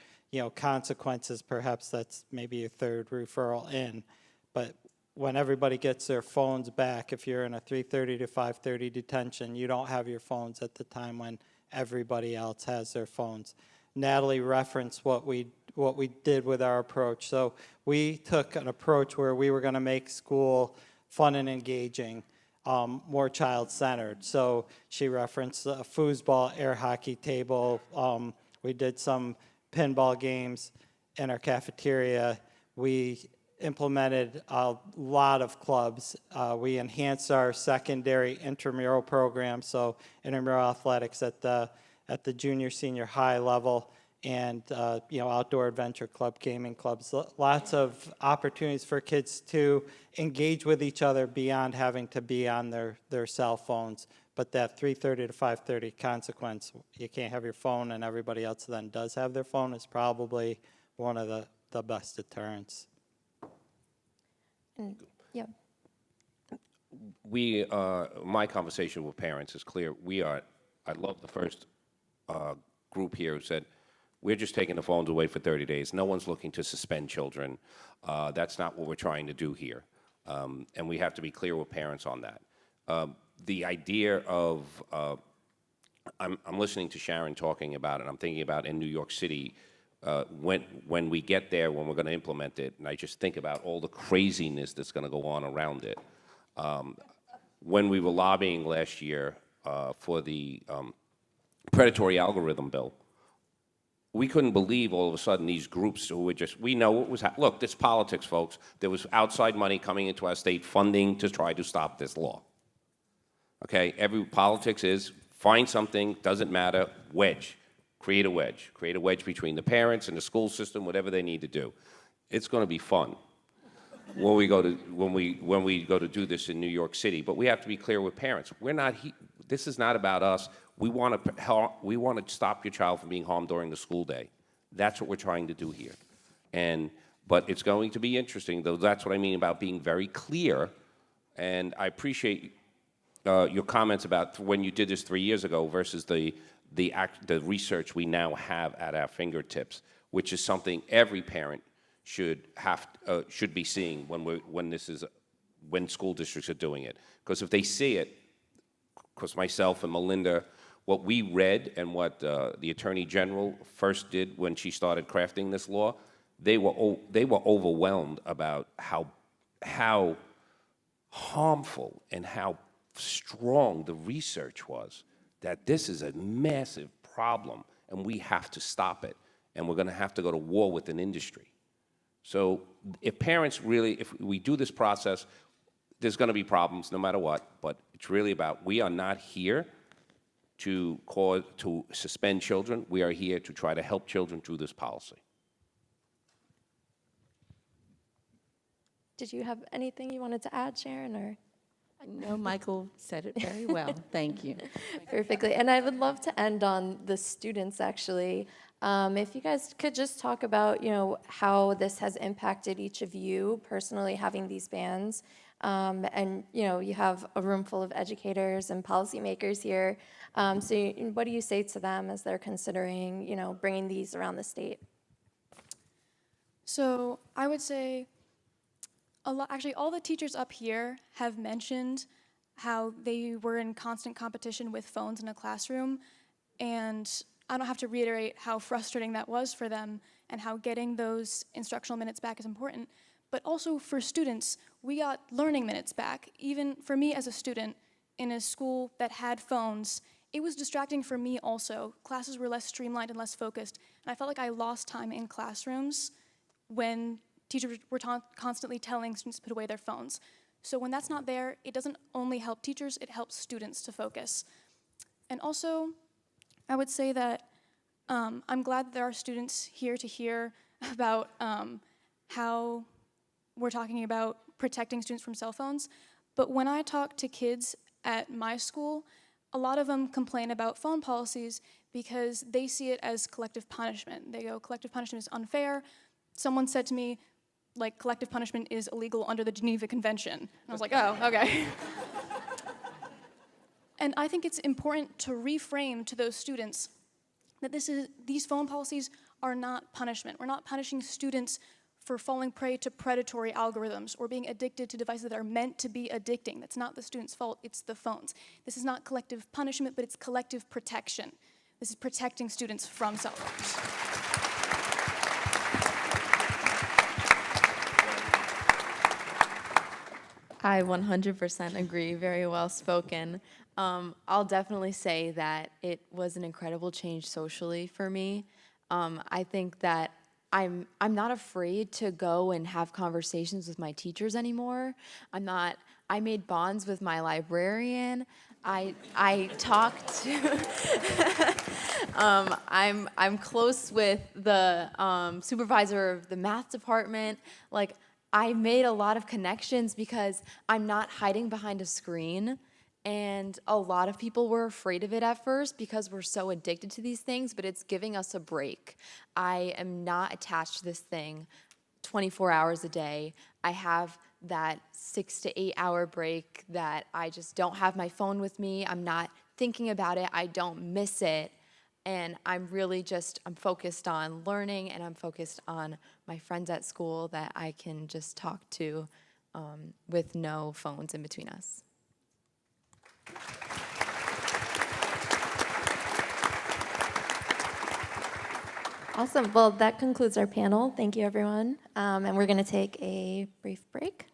consequences. Perhaps that's maybe your third referral in. But when everybody gets their phones back, if you're in a 3:30 to 5:30 detention, you don't have your phones at the time when everybody else has their phones. Natalie referenced what we did with our approach. So we took an approach where we were going to make school fun and engaging, more child-centered. So she referenced a foosball air hockey table. We did some pinball games in our cafeteria. We implemented a lot of clubs. We enhanced our secondary intramural program, so intramural athletics at the junior, senior high level, and outdoor adventure club, gaming clubs. Lots of opportunities for kids to engage with each other beyond having to be on their cell phones. But that 3:30 to 5:30 consequence, you can't have your phone and everybody else then does have their phone, is probably one of the best deterrents. Yeah. My conversation with parents is clear. I love the first group here who said, we're just taking the phones away for 30 days. No one's looking to suspend children. That's not what we're trying to do here. And we have to be clear with parents on that. The idea of, I'm listening to Sharon talking about it, I'm thinking about in New York City, when we get there, when we're going to implement it, and I just think about all the craziness that's going to go on around it. When we were lobbying last year for the predatory algorithm bill, we couldn't believe all of a sudden these groups who were we know what was look, this politics, folks. There was outside money coming into our state funding to try to stop this law. Okay, politics is find something, doesn't matter, wedge, create a wedge between the parents and the school system, whatever they need to do. It's going to be fun. when we go to do this in New York City. But we have to be clear with parents. This is not about us. We want to stop your child from being harmed during the school day. That's what we're trying to do here. But it's going to be interesting, though. That's what I mean about being very clear. And I appreciate your comments about when you did this 3 years ago versus the research we now have at our fingertips, which is something every parent should be seeing when school districts are doing it. Because if they see it, because myself and Melinda, what we read and what the Attorney General first did when she started crafting this law, they were overwhelmed about how harmful and how strong the research was, that this is a massive problem and we have to stop it, and we're going to have to go to war with an industry. So if we do this process, there's going to be problems no matter what, but it's really about, we are not here to suspend children. We are here to try to help children through this policy. Did you have anything you wanted to add, Sharon, or? No, Michael said it very well. Thank you. Perfectly. And I would love to end on the students, actually. If you guys could just talk about, how this has impacted each of you personally, having these bans. And, you have a room full of educators and policymakers here. So what do you say to them as they're considering, bringing these around the state? So I would say actually, all the teachers up here have mentioned how they were in constant competition with phones in a classroom, and I don't have to reiterate how frustrating that was for them and how getting those instructional minutes back is important. But also for students, we got learning minutes back. Even for me as a student in a school that had phones, it was distracting for me also. Classes were less streamlined and less focused, and I felt like I lost time in classrooms when teachers were constantly telling students to put away their phones. So when that's not there, it doesn't only help teachers, it helps students to focus. And also, I would say that I'm glad that there are students here to hear about how we're talking about protecting students from cell phones. But when I talk to kids at my school, a lot of them complain about phone policies because they see it as collective punishment. They go, collective punishment is unfair. Someone said to me, collective punishment is illegal under the Geneva Convention. And I was like, oh, okay. And I think it's important to reframe to those students that these phone policies are not punishment. We're not punishing students for falling prey to predatory algorithms or being addicted to devices that are meant to be addicting. That's not the student's fault, it's the phones. This is not collective punishment, but it's collective protection. This is protecting students from cell phones. I 100% agree, very well spoken. I'll definitely say that it was an incredible change socially for me. I think that I'm not afraid to go and have conversations with my teachers anymore. I made bonds with my librarian. I talked to, I'm close with the supervisor of the math department. I made a lot of connections because I'm not hiding behind a screen, and a lot of people were afraid of it at first because we're so addicted to these things, but it's giving us a break. I am not attached to this thing 24 hours a day. I have that 6 to 8 hour break that I just don't have my phone with me. I'm not thinking about it. I don't miss it. And I'm focused on learning, and I'm focused on my friends at school that I can just talk to with no phones in between us. Awesome. Well, that concludes our panel. Thank you, everyone. And we're going to take a brief break.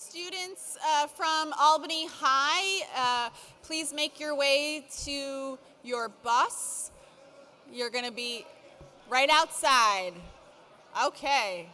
Students from Albany High, please make your way to your bus. You're going to be right outside. Okay.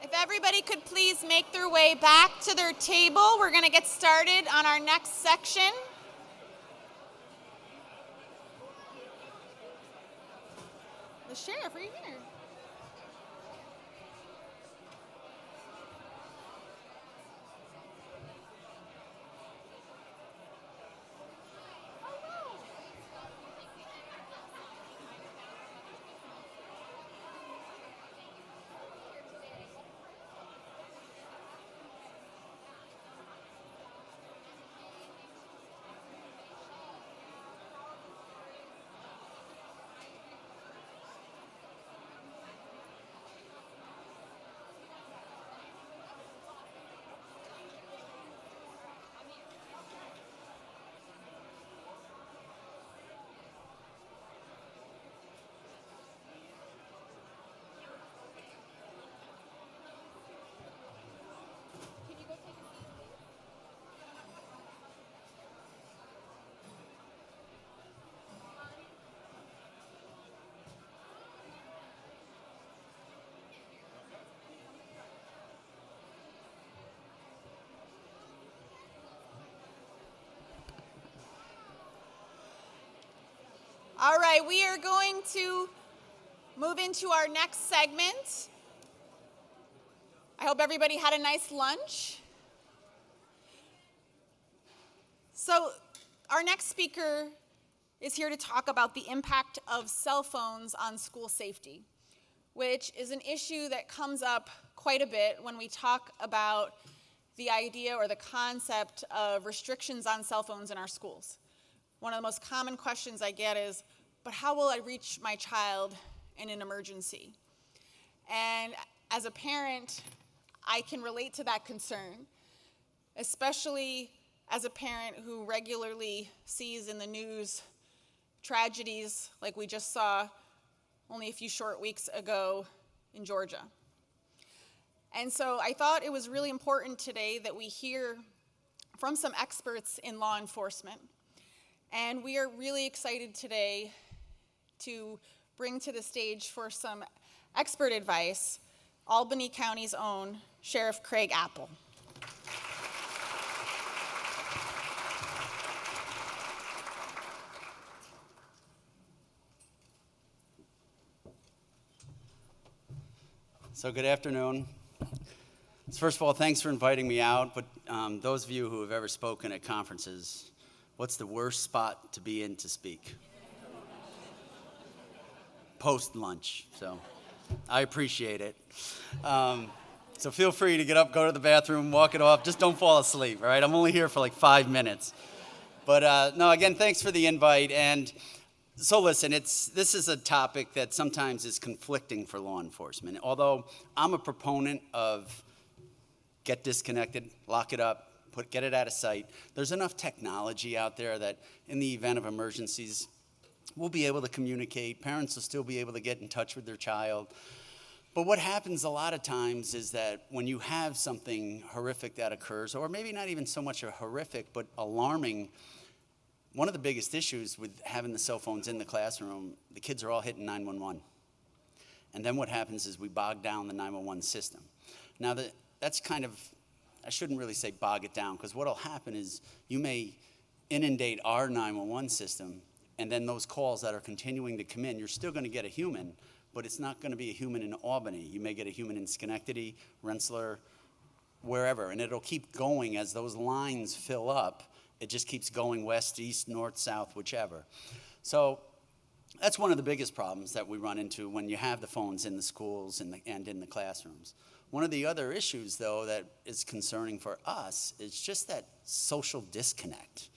If everybody could please make their way back to their table, we're going to get started on our next section. The sheriff, are you here? All right, we are going to move into our next segment. I hope everybody had a nice lunch. So, our next speaker is here to talk about the impact of cell phones on school safety, which is an issue that comes up quite a bit when we talk about the idea or the concept of restrictions on cell phones in our schools. One of the most common questions I get is, but how will I reach my child in an emergency? And as a parent, I can relate to that concern, especially as a parent who regularly sees in the news tragedies like we just saw only a few short weeks ago in Georgia. And so I thought it was really important today that we hear from some experts in law enforcement. And we are really excited today to bring to the stage for some expert advice Albany County's own Sheriff Craig Apple. So good afternoon. First of all, thanks for inviting me out, but those of you who have ever spoken at conferences, what's the worst spot to be in to speak? Post-lunch, so I appreciate it. So feel free to get up, go to the bathroom, walk it off, just don't fall asleep, all right? I'm only here for like 5 minutes. But no, again, thanks for the invite. And so listen, this is a topic that sometimes is conflicting for law enforcement. Although I'm a proponent of get disconnected, lock it up, get it out of sight. There's enough technology out there that in the event of emergencies, we'll be able to communicate. Parents will still be able to get in touch with their child. But what happens a lot of times is that when you have something horrific that occurs, or maybe not even so much a horrific, but alarming, one of the biggest issues with having the cell phones in the classroom, the kids are all hitting 911. And then what happens is we bog down the 911 system. Now, that's kind of, I shouldn't really say bog it down, because what will happen is you may inundate our 911 system, and then those calls that are continuing to come in, you're still going to get a human, but it's not going to be a human in Albany. You may get a human in Schenectady, Rensselaer, wherever, and it'll keep going as those lines fill up. It just keeps going west, east, north, south, whichever. So that's one of the biggest problems that we run into when you have the phones in the schools and in the classrooms. One of the other issues, though, that is concerning for us is just that social disconnect.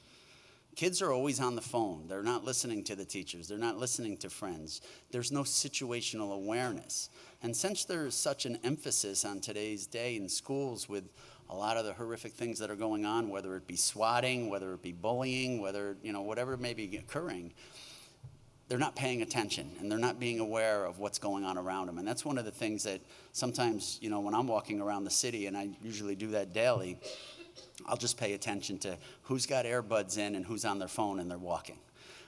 Kids are always on the phone. They're not listening to the teachers. They're not listening to friends. There's no situational awareness. And since there's such an emphasis on today's day in schools with a lot of the horrific things that are going on, whether it be swatting, whether it be bullying, whether, whatever may be occurring, they're not paying attention and they're not being aware of what's going on around them. And that's one of the things that sometimes, when I'm walking around the city, and I usually do that daily, I'll just pay attention to who's got earbuds in and who's on their phone and they're walking.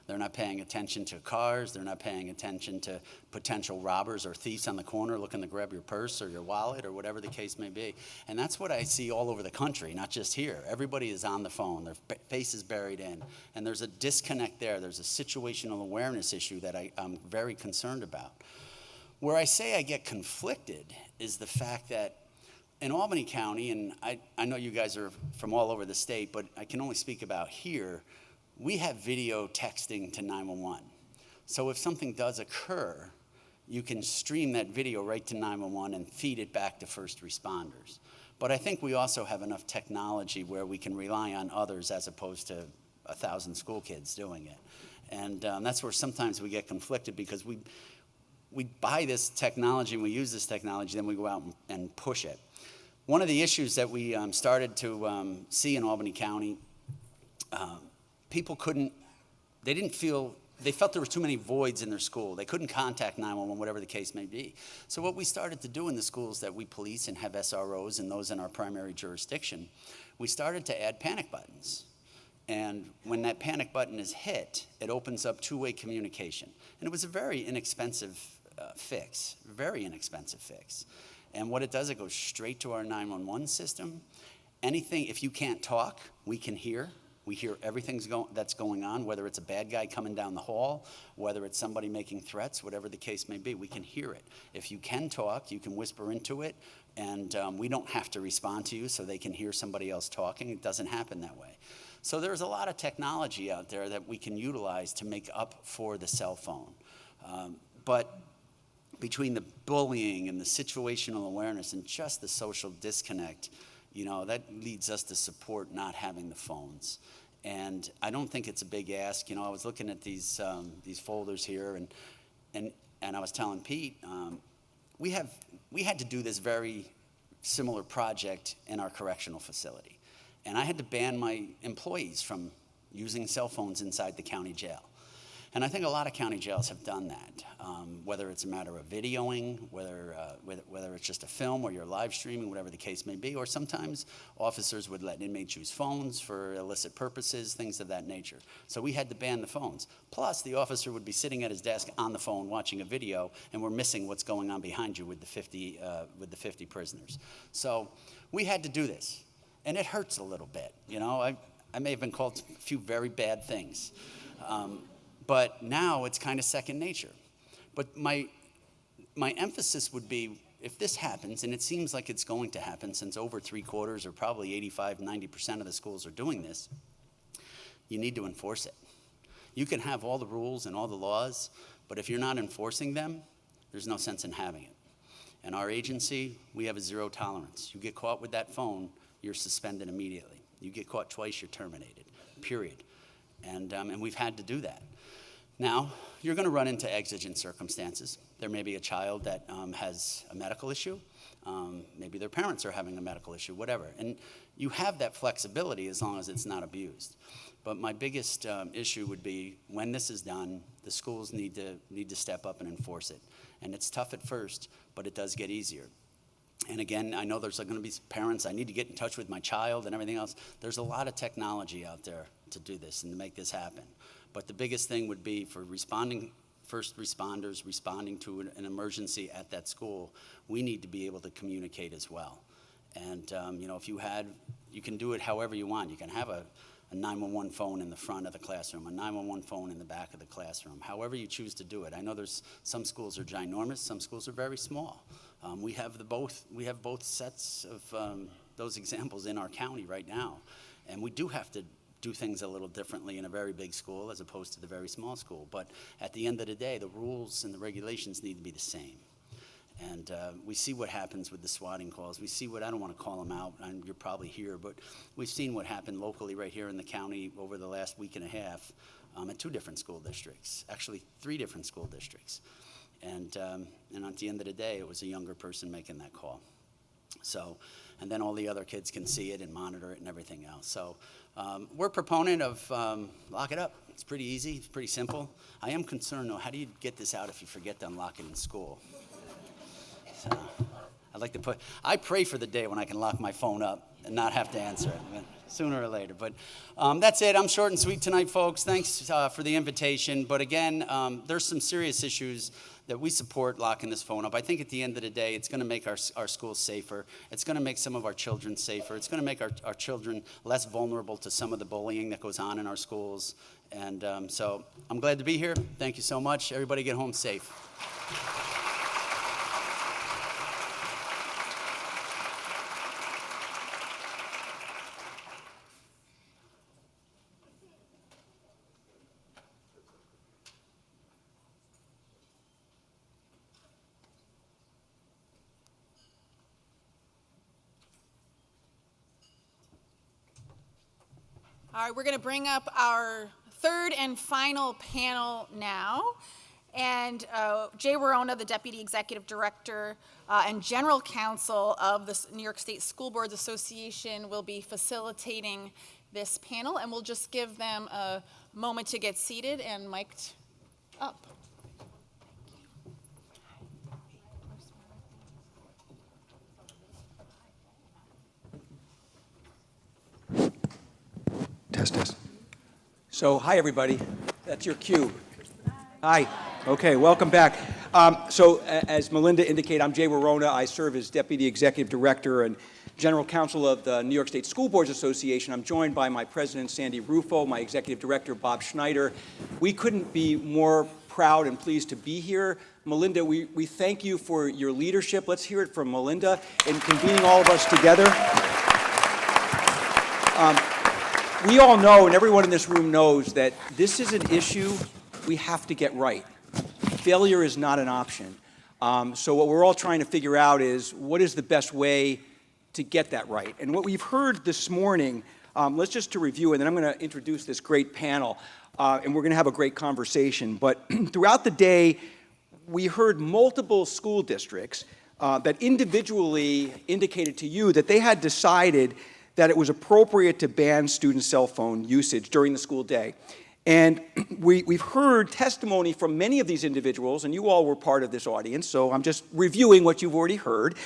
They're not paying attention to cars. They're not paying attention to potential robbers or thieves on the corner looking to grab your purse or your wallet or whatever the case may be. And that's what I see all over the country, not just here. Everybody is on the phone. Their face is buried in. And there's a disconnect there. There's a situational awareness issue that I'm very concerned about. Where I say I get conflicted is the fact that in Albany County, and I know you guys are from all over the state, but I can only speak about here, we have video texting to 911. So if something does occur, you can stream that video right to 911 and feed it back to first responders. But I think we also have enough technology where we can rely on others as opposed to 1,000 school kids doing it. And that's where sometimes we get conflicted because we buy this technology and we use this technology, then we go out and push it. One of the issues that we started to see in Albany County, people they felt there were too many voids in their school. They couldn't contact 911, whatever the case may be. So what we started to do in the schools that we police and have SROs and those in our primary jurisdiction, we started to add panic buttons. And when that panic button is hit, it opens up two-way communication. And it was a very inexpensive fix, very inexpensive fix. And what it does, it goes straight to our 911 system. Anything, if you can't talk, we can hear. We hear everything that's going on, whether it's a bad guy coming down the hall, whether it's somebody making threats, whatever the case may be, we can hear it. If you can talk, you can whisper into it, and we don't have to respond to you so they can hear somebody else talking. It doesn't happen that way. So there's a lot of technology out there that we can utilize to make up for the cell phone. But between the bullying and the situational awareness and just the social disconnect, that leads us to support not having the phones. And I don't think it's a big ask. I was looking at these folders here, and I was telling Pete, we had to do this very similar project in our correctional facility. And I had to ban my employees from using cell phones inside the county jail. And I think a lot of county jails have done that, whether it's a matter of videoing, whether it's just a film or you're live streaming, whatever the case may be, or sometimes officers would let inmates use phones for illicit purposes, things of that nature. So we had to ban the phones. Plus, the officer would be sitting at his desk on the phone watching a video, and we're missing what's going on behind you with the 50 prisoners. So we had to do this, and it hurts a little bit. I may have been called a few very bad things. But now it's kind of second nature. But my emphasis would be, if this happens, and it seems like it's going to happen since over 3/4 or probably 85–90% of the schools are doing this, you need to enforce it. You can have all the rules and all the laws, but if you're not enforcing them, there's no sense in having it. In our agency, we have a zero tolerance. You get caught with that phone, you're suspended immediately. You get caught twice, you're terminated, period. And we've had to do that. Now, you're going to run into exigent circumstances. There may be a child that has a medical issue. Maybe their parents are having a medical issue, whatever. And you have that flexibility as long as it's not abused. But my biggest issue would be when this is done, the schools need to step up and enforce it. And it's tough at first, but it does get easier. And again, I know there's going to be parents, I need to get in touch with my child and everything else. There's a lot of technology out there to do this and to make this happen. But the biggest thing would be for first responders responding to an emergency at that school, we need to be able to communicate as well. And if you can do it however you want. You can have a 911 phone in the front of the classroom, a 911 phone in the back of the classroom, however you choose to do it. I know some schools are ginormous, some schools are very small. We have both sets of those examples in our county right now. And we do have to do things a little differently in a very big school as opposed to the very small school. But at the end of the day, the rules and the regulations need to be the same. And we see what happens with the swatting calls. We see I don't want to call them out, and you're probably here, but we've seen what happened locally right here in the county over the last week and a half at 2 different school districts, actually 3 different school districts. And at the end of the day, it was a younger person making that call. So, and then all the other kids can see it and monitor it and everything else. So we're a proponent of lock it up. It's pretty easy, it's pretty simple. I am concerned though, how do you get this out if you forget to unlock it in school? So I pray for the day when I can lock my phone up and not have to answer it, sooner or later. But that's it. I'm short and sweet tonight, folks. Thanks for the invitation. But again, there's some serious issues that we support locking this phone up. I think at the end of the day, it's going to make our schools safer. It's going to make some of our children safer. It's going to make our children less vulnerable to some of the bullying that goes on in our schools. And so I'm glad to be here. Thank you so much. Everybody get home safe. All right, we're going to bring up our third and final panel now. And Jay Warona, the Deputy Executive Director and General Counsel of the New York State School Boards Association, will be facilitating this panel. And we'll just give them a moment to get seated and mic'd up. Test. So, hi, everybody. That's your cue. Hi. Okay, welcome back. As Melinda indicated, I'm Jay Warona. I serve as Deputy Executive Director and General Counsel of the New York State School Boards Association. I'm joined by my President, Sandy Rufo, my Executive Director, Bob Schneider. We couldn't be more proud and pleased to be here. Melinda, we thank you for your leadership. Let's hear it from Melinda in convening all of us together. We all know, and everyone in this room knows, that this is an issue we have to get right. Failure is not an option. So what we're all trying to figure out is what is the best way to get that right. And what we've heard this morning, let's just to review, and then I'm going to introduce this great panel, and we're going to have a great conversation. But throughout the day, we heard multiple school districts that individually indicated to you that they had decided that it was appropriate to ban student cell phone usage during the school day. And we've heard testimony from many of these individuals, and you all were part of this audience, so I'm just reviewing what you've already heard,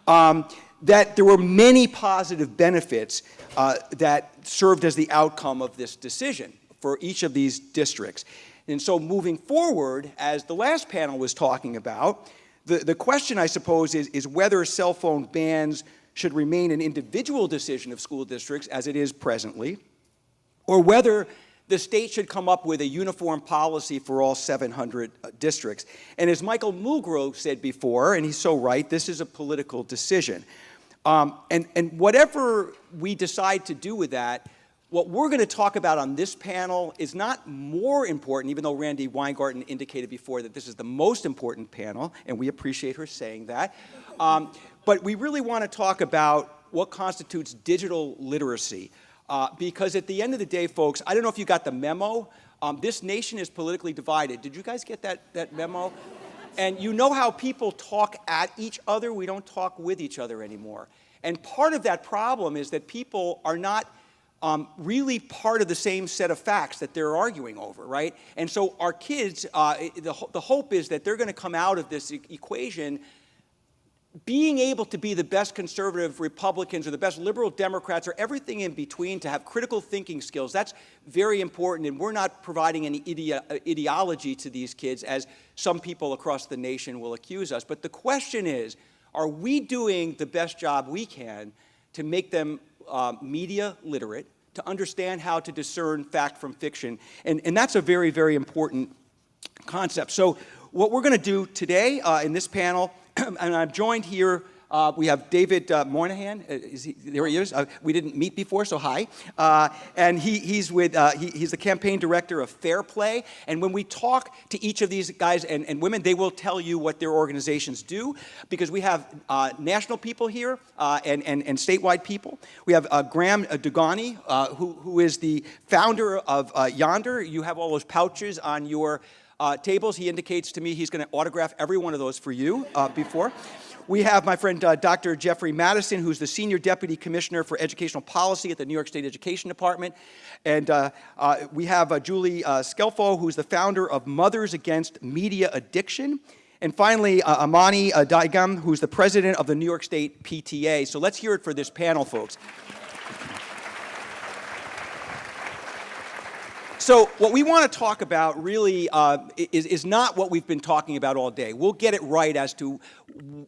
that there were many positive benefits that served as the outcome of this decision for each of these districts. And so moving forward, as the last panel was talking about, the question, I suppose, is whether cell phone bans should remain an individual decision of school districts, as it is presently, or whether the state should come up with a uniform policy for all 700 districts. And as Michael Mulgrove said before, and he's so right, this is a political decision. And whatever we decide to do with that, what we're going to talk about on this panel is not more important, even though Randy Weingarten indicated before that this is the most important panel, and we appreciate her saying that. But we really want to talk about what constitutes digital literacy. Because at the end of the day, folks, I don't know if you got the memo, This nation is politically divided. Did you guys get that memo? And you know how people talk at each other? We don't talk with each other anymore. And part of that problem is that people are not really part of the same set of facts that they're arguing over, right? And so our kids, the hope is that they're going to come out of this equation being able to be the best conservative Republicans or the best liberal Democrats or everything in between, to have critical thinking skills. That's very important, and we're not providing any ideology to these kids, as some people across the nation will accuse us. But the question is, are we doing the best job we can to make them media literate, to understand how to discern fact from fiction? And that's a very, very important concept. So what we're going to do today in this panel, and I'm joined here, we have David Moynihan. There he is. We didn't meet before, so hi. And he's the campaign director of Fair Play. And when we talk to each of these guys and women, they will tell you what their organizations do, because we have national people here and statewide people. We have Graham Dugani, who is the founder of Yonder. You have all those pouches on your tables. He indicates to me he's going to autograph every one of those for you before. We have my friend Dr. Jeffrey Madison, who's the Senior Deputy Commissioner for Educational Policy at the New York State Education Department. And we have Julie Scelfo, who's the founder of Mothers Against Media Addiction. And finally, Amani Daigam, who's the president of the New York State PTA. So let's hear it for this panel, folks. So what we want to talk about really is not what we've been talking about all day. We'll get it right as to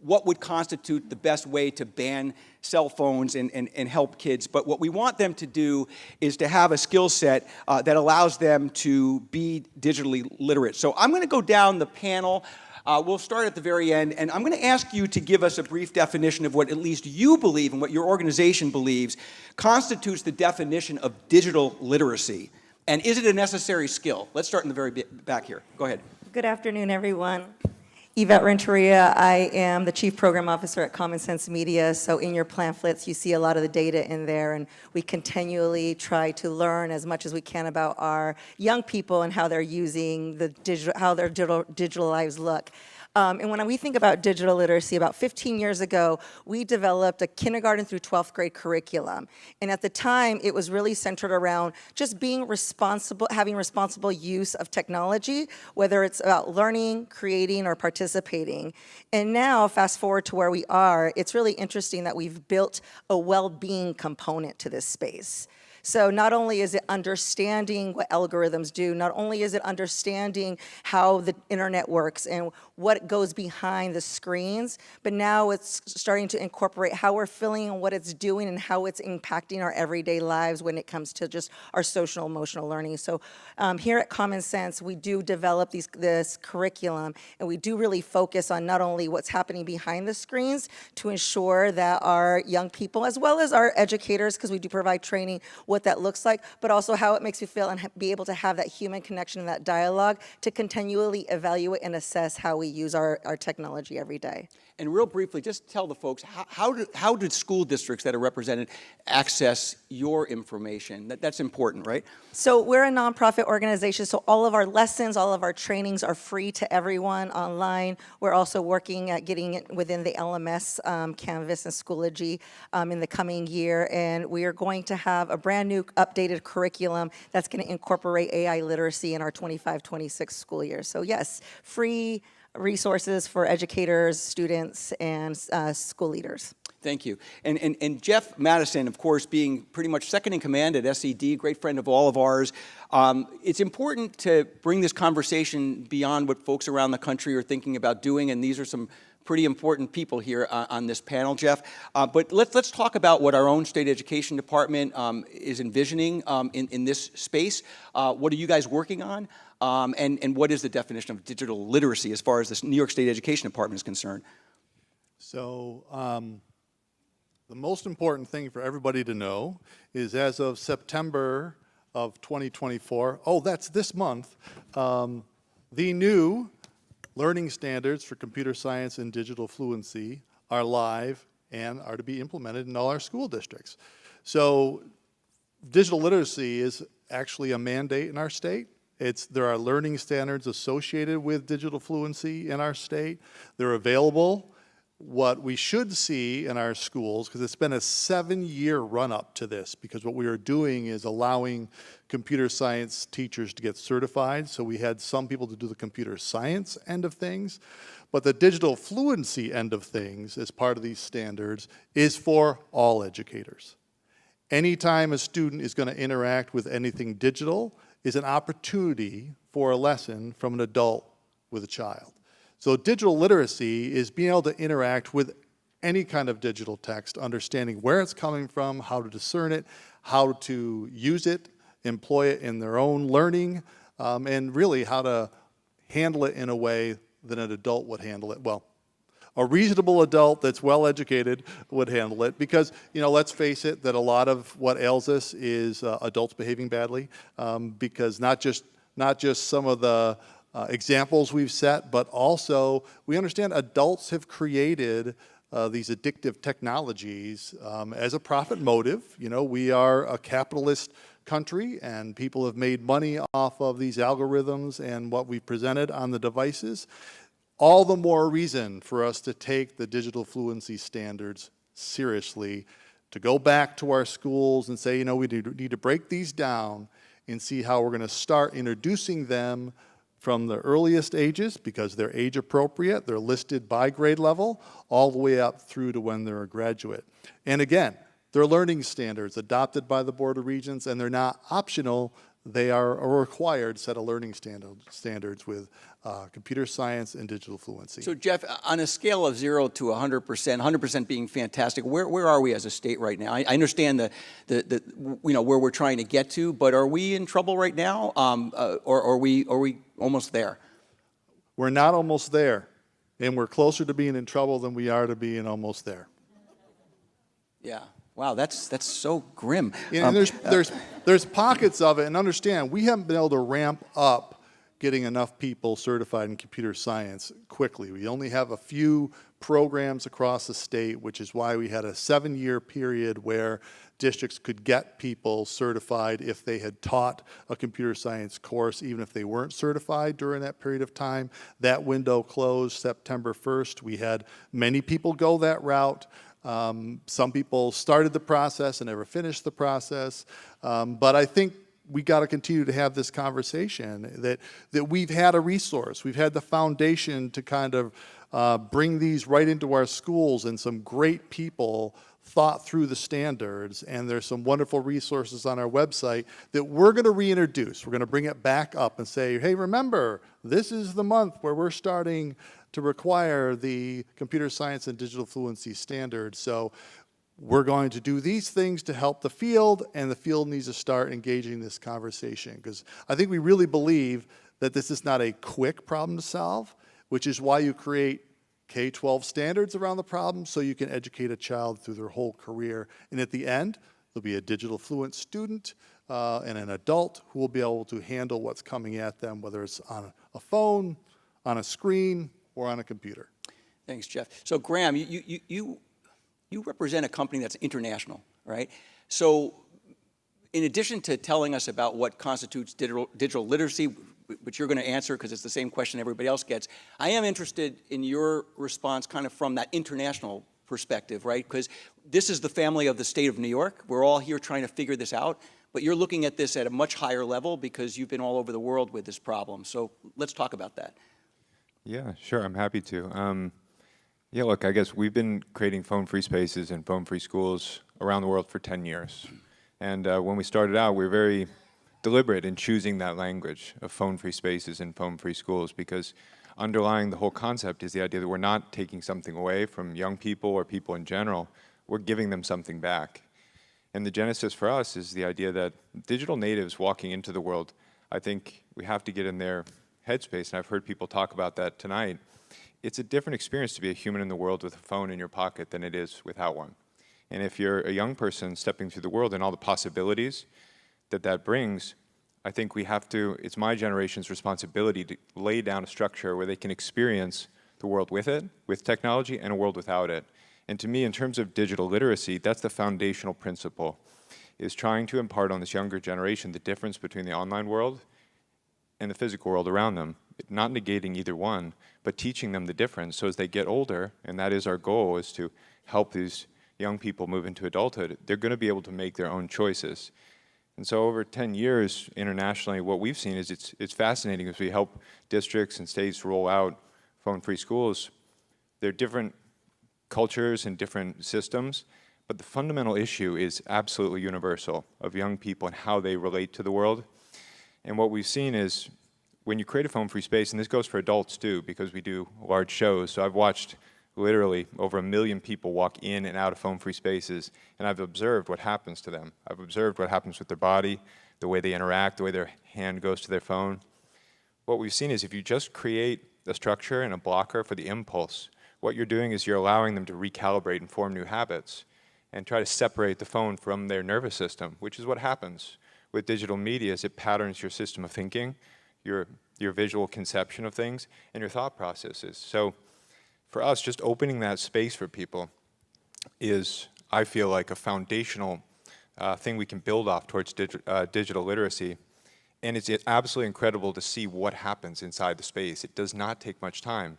what would constitute the best way to ban cell phones and help kids. But what we want them to do is to have a skill set that allows them to be digitally literate. So I'm going to go down the panel. We'll start at the very end, and I'm going to ask you to give us a brief definition of what at least you believe and what your organization believes constitutes the definition of digital literacy. And is it a necessary skill? Let's start in the very back here. Go ahead. Good afternoon, everyone. Yvette Renteria. I am the Chief Program Officer at Common Sense Media. So in your pamphlets, you see a lot of the data in there, and we continually try to learn as much as we can about our young people and how they're using the how their digital lives look. And when we think about digital literacy, about 15 years ago, we developed a kindergarten through 12th grade curriculum. And at the time, it was really centered around just being responsible, having responsible use of technology, whether it's about learning, creating, or participating. And now, fast forward to where we are, it's really interesting that we've built a well-being component to this space. So not only is it understanding what algorithms do, not only is it understanding how the internet works and what goes behind the screens, but now it's starting to incorporate how we're feeling and what it's doing and how it's impacting our everyday lives when it comes to just our social emotional learning. So here at Common Sense, we do develop this curriculum, and we do really focus on not only what's happening behind the screens to ensure that our young people, as well as our educators, because we do provide training, what that looks like, but also how it makes you feel and be able to have that human connection and that dialogue to continually evaluate and assess how we use our technology every day. And real briefly, just tell the folks, how did school districts that are represented access your information? That's important, right? So we're a nonprofit organization, so all of our lessons, all of our trainings are free to everyone online. We're also working at getting it within the LMS Canvas and Schoology in the coming year, and we are going to have a brand new updated curriculum that's going to incorporate AI literacy in our 25-26 school year. So yes, free resources for educators, students, and school leaders. Thank you. And Jeff Madison, of course, being pretty much second in command at SED, great friend of all of ours. It's important to bring this conversation beyond what folks around the country are thinking about doing, and these are some pretty important people here on this panel, Jeff. But let's talk about what our own state education department is envisioning in this space. What are you guys working on? And what is the definition of digital literacy as far as the New York State Education Department is concerned? So the most important thing for everybody to know is as of September of 2024, that's this month, the new learning standards for computer science and digital fluency are live and are to be implemented in all our school districts. So digital literacy is actually a mandate in our state. There are learning standards associated with digital fluency in our state. They're available. What we should see in our schools, because it's been a 7-year run-up to this, because what we are doing is allowing computer science teachers to get certified. So we had some people to do the computer science end of things, but the digital fluency end of things, as part of these standards, is for all educators. Anytime a student is going to interact with anything digital is an opportunity for a lesson from an adult with a child. So digital literacy is being able to interact with any kind of digital text, understanding where it's coming from, how to discern it, how to use it, employ it in their own learning, and really how to handle it in a way that an adult would handle it. Well, a reasonable adult that's well educated would handle it, because, you know, let's face it, that a lot of what ails us is adults behaving badly, because not just some of the examples we've set, but also we understand adults have created these addictive technologies as a profit motive. You know, we are a capitalist country, and people have made money off of these algorithms and what we presented on the devices. All the more reason for us to take the digital fluency standards seriously, to go back to our schools and say, you know, we need to break these down and see how we're going to start introducing them from the earliest ages, because they're age appropriate, they're listed by grade level, all the way up through to when they're a graduate. And again, they're learning standards adopted by the Board of Regents, and they're not optional. They are a required set of learning standards with computer science and digital fluency. So Jeff, on a scale of 0 to 100%, 100% being fantastic, where are we as a state right now? I understand the you know, where we're trying to get to, but are we in trouble right now, or are we almost there? We're not almost there, and we're closer to being in trouble than we are to being almost there. Yeah. Wow, that's so grim. And there's pockets of it, and understand, we haven't been able to ramp up getting enough people certified in computer science quickly. We only have a few programs across the state, which is why we had a 7-year period where districts could get people certified if they had taught a computer science course, even if they weren't certified during that period of time. That window closed September 1st. We had many people go that route. Some people started the process and never finished the process, but I think we got to continue to have this conversation that we've had a resource. We've had the foundation to kind of bring these right into our schools, and some great people thought through the standards, and there's some wonderful resources on our website that we're going to reintroduce. We're going to bring it back up and say, hey, remember, this is the month where we're starting to require the computer science and digital fluency standards. So we're going to do these things to help the field, and the field needs to start engaging this conversation, because I think we really believe that this is not a quick problem to solve, which is why you create K-12 standards around the problem, so you can educate a child through their whole career. And at the end, there'll be a digital fluent student and an adult who will be able to handle what's coming at them, whether it's on a phone, on a screen, or on a computer. Thanks, Jeff. So Graham, you represent a company that's international, right? So in addition to telling us about what constitutes digital literacy, which you're going to answer because it's the same question everybody else gets, I am interested in your response kind of from that international perspective, right? Because this is the family of the state of New York. We're all here trying to figure this out, but you're looking at this at a much higher level because you've been all over the world with this problem. So let's talk about that. Yeah, sure, I'm happy to. Yeah, look, I guess we've been creating phone-free spaces and phone-free schools around the world for 10 years. And when we started out, we were very deliberate in choosing that language of phone-free spaces and phone-free schools, because underlying the whole concept is the idea that we're not taking something away from young people or people in general, we're giving them something back. And the genesis for us is the idea that digital natives walking into the world, I think we have to get in their headspace, and I've heard people talk about that tonight. It's a different experience to be a human in the world with a phone in your pocket than it is without one. And if you're a young person stepping through the world and all the possibilities that brings, I think we have to, it's my generation's responsibility to lay down a structure where they can experience the world with it, with technology, and a world without it. And to me, in terms of digital literacy, that's the foundational principle, is trying to impart on this younger generation the difference between the online world and the physical world around them, not negating either one, but teaching them the difference. So as they get older, and that is our goal, is to help these young people move into adulthood, they're going to be able to make their own choices. And so over 10 years internationally, what we've seen is it's fascinating as we help districts and states roll out phone-free schools. There are different cultures and different systems, but the fundamental issue is absolutely universal of young people and how they relate to the world. And what we've seen is when you create a phone-free space, and this goes for adults too, because we do large shows, so I've watched literally over 1 million people walk in and out of phone-free spaces, and I've observed what happens to them. I've observed what happens with their body, the way they interact, the way their hand goes to their phone. What we've seen is if you just create a structure and a blocker for the impulse, what you're doing is you're allowing them to recalibrate and form new habits and try to separate the phone from their nervous system, which is what happens with digital media. Is it patterns your system of thinking, your visual conception of things, and your thought processes. So for us, just opening that space for people is, I feel like, a foundational thing we can build off towards digital literacy. And it's absolutely incredible to see what happens inside the space. It does not take much time.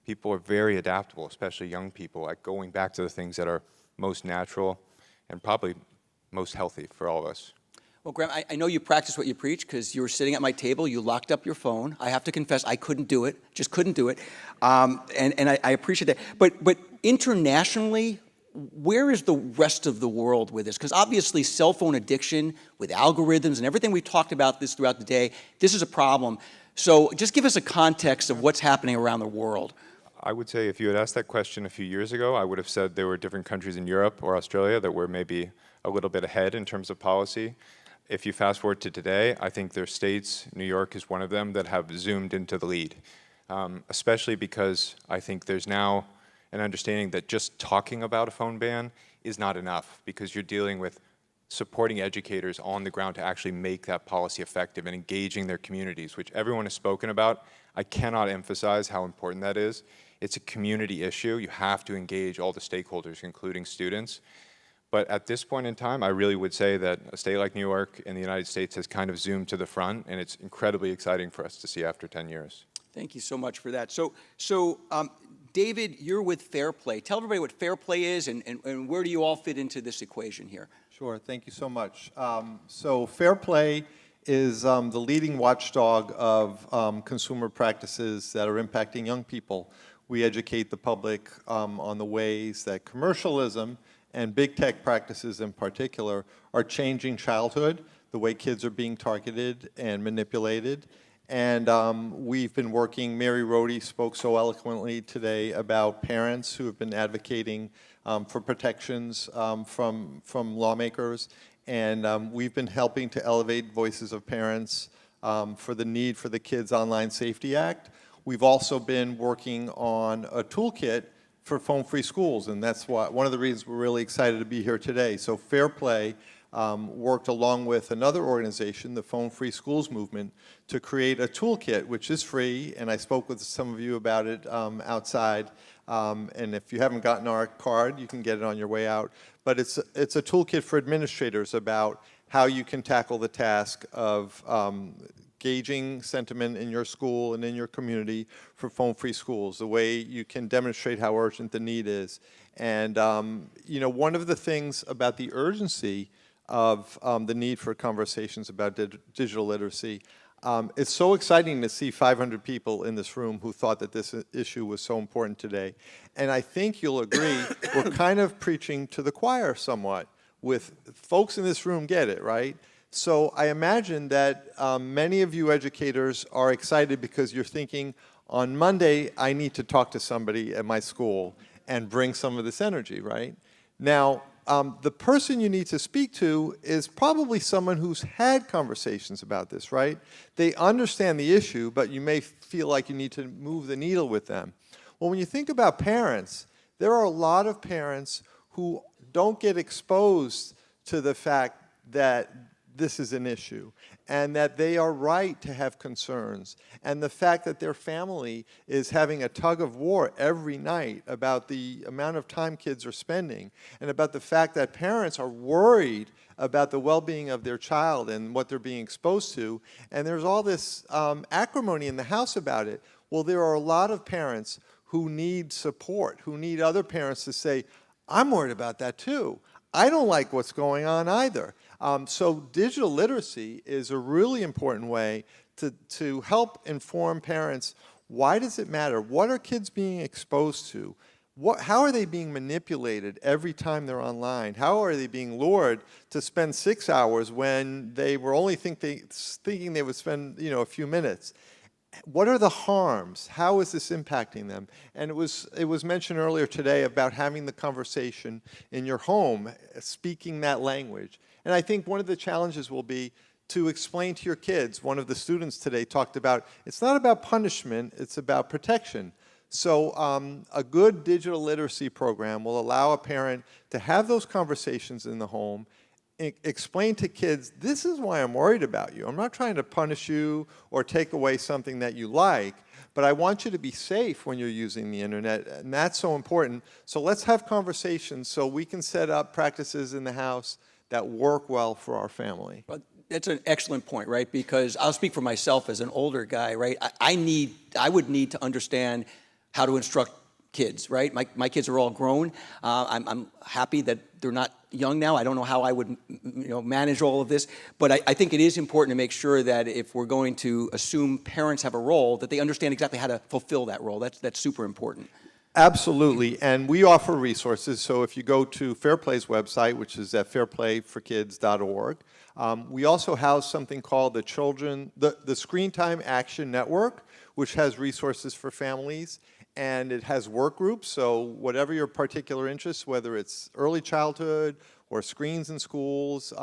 People are very adaptable, especially young people, at going back to the things that are most natural and probably most healthy for all of us. Well, Graham, I know you practice what you preach because you were sitting at my table, you locked up your phone. I have to confess, I couldn't do it, just couldn't do it. And I appreciate that. But internationally, where is the rest of the world with this? Because obviously cell phone addiction with algorithms and everything we've talked about this throughout the day, this is a problem. So just give us a context of what's happening around the world. I would say if you had asked that question a few years ago, I would have said there were different countries in Europe or Australia that were maybe a little bit ahead in terms of policy. If you fast forward to today, I think there are states, New York is one of them, that have zoomed into the lead, especially because I think there's now an understanding that just talking about a phone ban is not enough because you're dealing with supporting educators on the ground to actually make that policy effective and engaging their communities, which everyone has spoken about. I cannot emphasize how important that is. It's a community issue. You have to engage all the stakeholders, including students. But at this point in time, I really would say that a state like New York in the United States has kind of zoomed to the front, and it's incredibly exciting for us to see after 10 years. Thank you so much for that. So David, you're with Fair Play. Tell everybody what Fair Play is and where do you all fit into this equation here? Sure, thank you so much. So Fair Play is the leading watchdog of consumer practices that are impacting young people. We educate the public on the ways that commercialism and big tech practices in particular are changing childhood, the way kids are being targeted and manipulated. And we've been working, Mary Rohde spoke so eloquently today about parents who have been advocating for protections from lawmakers. And we've been helping to elevate voices of parents for the need for the Kids Online Safety Act. We've also been working on a toolkit for phone-free schools, and that's one of the reasons we're really excited to be here today. So Fair Play worked along with another organization, the Phone-Free Schools Movement, to create a toolkit, which is free, and I spoke with some of you about it outside, and if you haven't gotten our card, you can get it on your way out. But it's a toolkit for administrators about how you can tackle the task of gauging sentiment in your school and in your community for phone-free schools, the way you can demonstrate how urgent the need is. And you know, one of the things about the urgency of the need for conversations about digital literacy, it's so exciting to see 500 people in this room who thought that this issue was so important today. And I think you'll agree, we're kind of preaching to the choir somewhat, with folks in this room get it, right? So I imagine that many of you educators are excited because you're thinking, on Monday, I need to talk to somebody at my school and bring some of this energy, right? Now, the person you need to speak to is probably someone who's had conversations about this, right? They understand the issue, but you may feel like you need to move the needle with them. Well, when you think about parents, there are a lot of parents who don't get exposed to the fact that this is an issue, and that they are right to have concerns. And the fact that their family is having a tug of war every night about the amount of time kids are spending, and about the fact that parents are worried about the well-being of their child and what they're being exposed to, and there's all this acrimony in the house about it. Well, there are a lot of parents who need support, who need other parents to say, I'm worried about that too. I don't like what's going on either. So digital literacy is a really important way to help inform parents. Why does it matter? What are kids being exposed to? How are they being manipulated every time they're online? How are they being lured to spend 6 hours when they were only thinking they would spend a few minutes? What are the harms? How is this impacting them? And it was mentioned earlier today about having the conversation in your home, speaking that language. And I think one of the challenges will be to explain to your kids. One of the students today talked about, it's not about punishment, it's about protection. So a good digital literacy program will allow a parent to have those conversations in the home, explain to kids, this is why I'm worried about you. I'm not trying to punish you or take away something that you like, but I want you to be safe when you're using the internet, and that's so important. So let's have conversations so we can set up practices in the house that work well for our family. Well, that's an excellent point, right? Because I'll speak for myself as an older guy, right? I would need to understand how to instruct kids, right? My kids are all grown. I'm happy that they're not young now. I don't know how I would manage all of this, but I think it is important to make sure that if we're going to assume parents have a role, that they understand exactly how to fulfill that role. That's super important. Absolutely, and we offer resources. So if you go to Fairplay's website, which is at fairplayforkids.org, we also house something called the Screen Time Action Network, which has resources for families, and it has work groups. So whatever your particular interests, whether it's early childhood or screens in schools,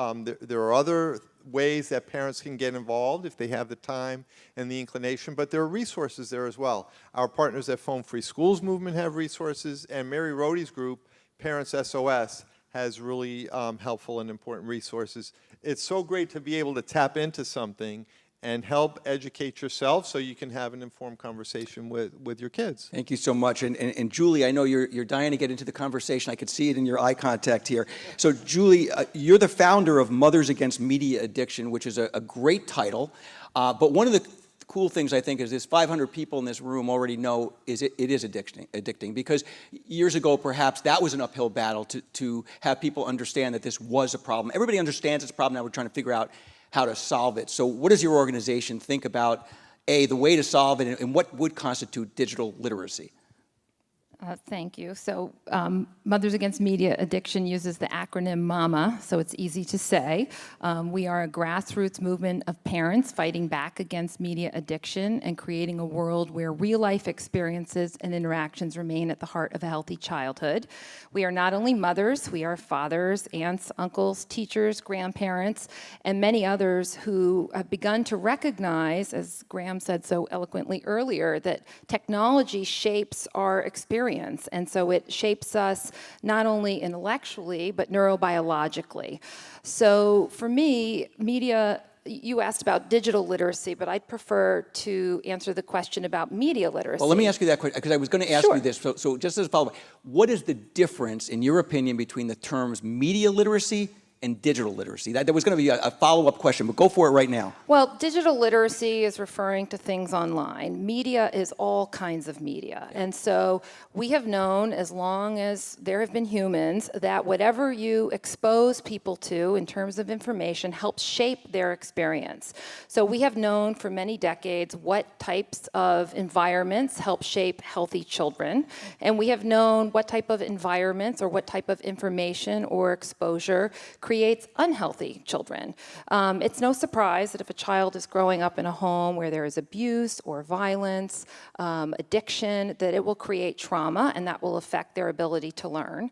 there are other ways that parents can get involved if they have the time and the inclination, but there are resources there as well. Our partners at Phone Free Schools Movement have resources, and Mary Rohde's group, Parents SOS, has really helpful and important resources. It's so great to be able to tap into something and help educate yourself so you can have an informed conversation with your kids. Thank you so much. And Julie, I know you're dying to get into the conversation. I could see it in your eye contact here. So Julie, you're the founder of Mothers Against Media Addiction, which is a great title. But one of the cool things I think is this 500 people in this room already know it is addicting, because years ago perhaps that was an uphill battle to have people understand that this was a problem. Everybody understands it's a problem. Now we're trying to figure out how to solve it. So what does your organization think about, the way to solve it, and what would constitute digital literacy? Thank you. So Mothers Against Media Addiction uses the acronym MAMA, so it's easy to say. We are a grassroots movement of parents fighting back against media addiction and creating a world where real-life experiences and interactions remain at the heart of a healthy childhood. We are not only mothers, we are fathers, aunts, uncles, teachers, grandparents, and many others who have begun to recognize, as Graham said so eloquently earlier, that technology shapes our experience. And so it shapes us not only intellectually, but neurobiologically. So for me, media, you asked about digital literacy, but I'd prefer to answer the question about media literacy. Well, let me ask you that question, because I was going to ask you this. So just as a follow-up, what is the difference, in your opinion, between the terms media literacy and digital literacy? That was going to be a follow-up question, but go for it right now. Well, digital literacy is referring to things online. Media is all kinds of media. And so we have known, as long as there have been humans, that whatever you expose people to in terms of information helps shape their experience. So we have known for many decades what types of environments help shape healthy children. And we have known what type of environments or what type of information or exposure creates unhealthy children. It's no surprise that if a child is growing up in a home where there is abuse or violence, addiction, that it will create trauma and that will affect their ability to learn.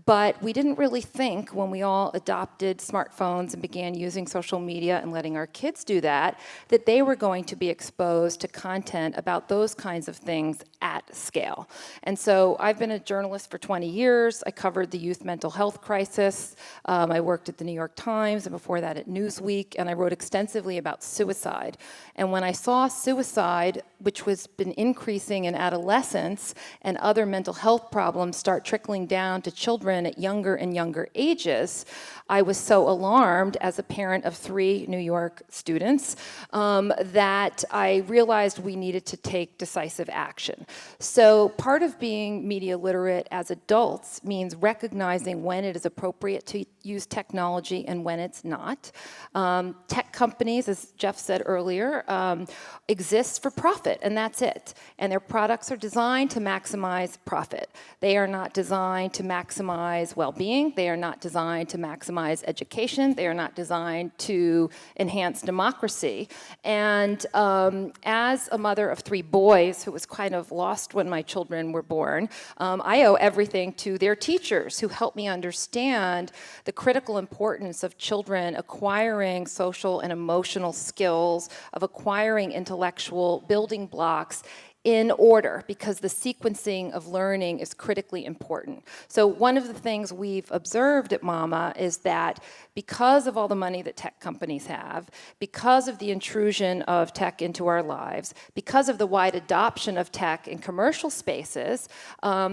But we didn't really think when we all adopted smartphones and began using social media and letting our kids do that they were going to be exposed to content about those kinds of things at scale. And so I've been a journalist for 20 years. I covered the youth mental health crisis. I worked worked at the New York Times, and before that at Newsweek, and I wrote extensively about suicide. And when I saw suicide, which was been increasing in adolescence, and other mental health problems start trickling down to children at younger and younger ages, I was so alarmed as a parent of 3 New York students that I realized we needed to take decisive action. So part of being media literate as adults means recognizing when it is appropriate to use technology and when it's not. Tech companies, as Jeff said earlier, exist for profit, and that's it. And their products are designed to maximize profit. They are not designed to maximize well-being. They are not designed to maximize education. They are not designed to enhance democracy. And as a mother of 3 boys who was kind of lost when my children were born, I owe everything to their teachers who helped me understand the critical importance of children acquiring social and emotional skills, of acquiring intellectual building blocks in order, because the sequencing of learning is critically important. So one of the things we've observed at Mama is that because of all the money that tech companies have, because of the intrusion of tech into our lives, because of the wide adoption of tech in commercial spaces,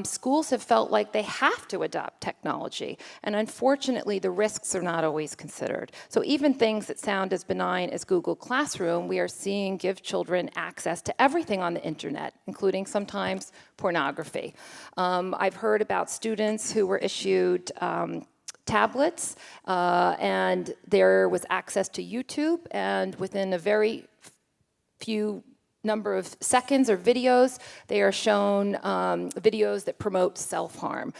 schools have felt like they have to adopt technology. And unfortunately, the risks are not always considered. So even things that sound as benign as Google Classroom, we are seeing give children access to everything on the internet, including sometimes pornography. I've heard about students who were issued tablets, and there was access to YouTube, and within a very few number of seconds or videos, they are shown videos that promote self-harm.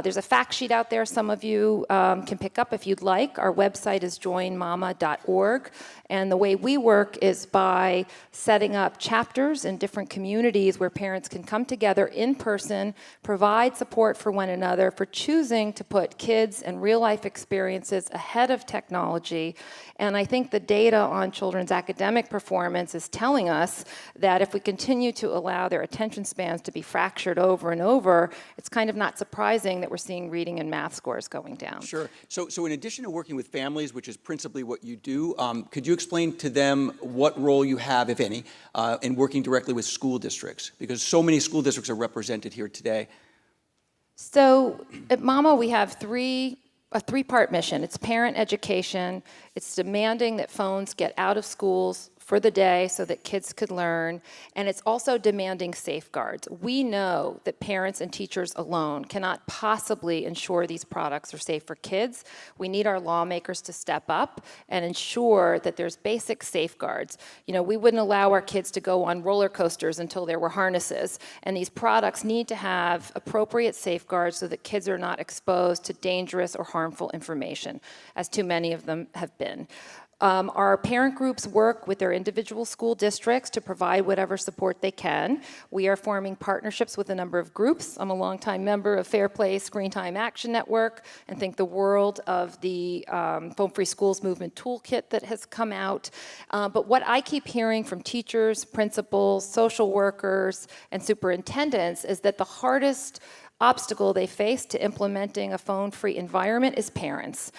There's a fact sheet out there some of you can pick up if you'd like. Our website is joinmama.org, and the way we work is by setting up chapters in different communities where parents can come together in person, provide support for one another for choosing to put kids and real-life experiences ahead of technology. And I think the data on children's academic performance is telling us that if we continue to allow their attention spans to be fractured over and over, it's kind of not surprising that we're seeing reading and math scores going down. Sure. So in addition to working with families, which is principally what you do, could you explain to them what role you have, if any, in working directly with school districts? Because so many school districts are represented here today. So at Mama, we have a 3-part mission. It's parent education. It's demanding that phones get out of schools for the day so that kids could learn, and it's also demanding safeguards. We know that parents and teachers alone cannot possibly ensure these products are safe for kids. We need our lawmakers to step up and ensure that there's basic safeguards. You know, we wouldn't allow our kids to go on roller coasters until there were harnesses, and these products need to have appropriate safeguards so that kids are not exposed to dangerous or harmful information, as too many of them have been. Our parent groups work with their individual school districts to provide whatever support they can. We are forming partnerships with a number of groups. I'm a longtime member of Fair Play Screen Time Action Network, and think the world of the Phone-Free Schools Movement Toolkit that has come out. But what I keep hearing from teachers, principals, social workers, and superintendents is that the hardest obstacle they face to implementing a phone-free environment is parents.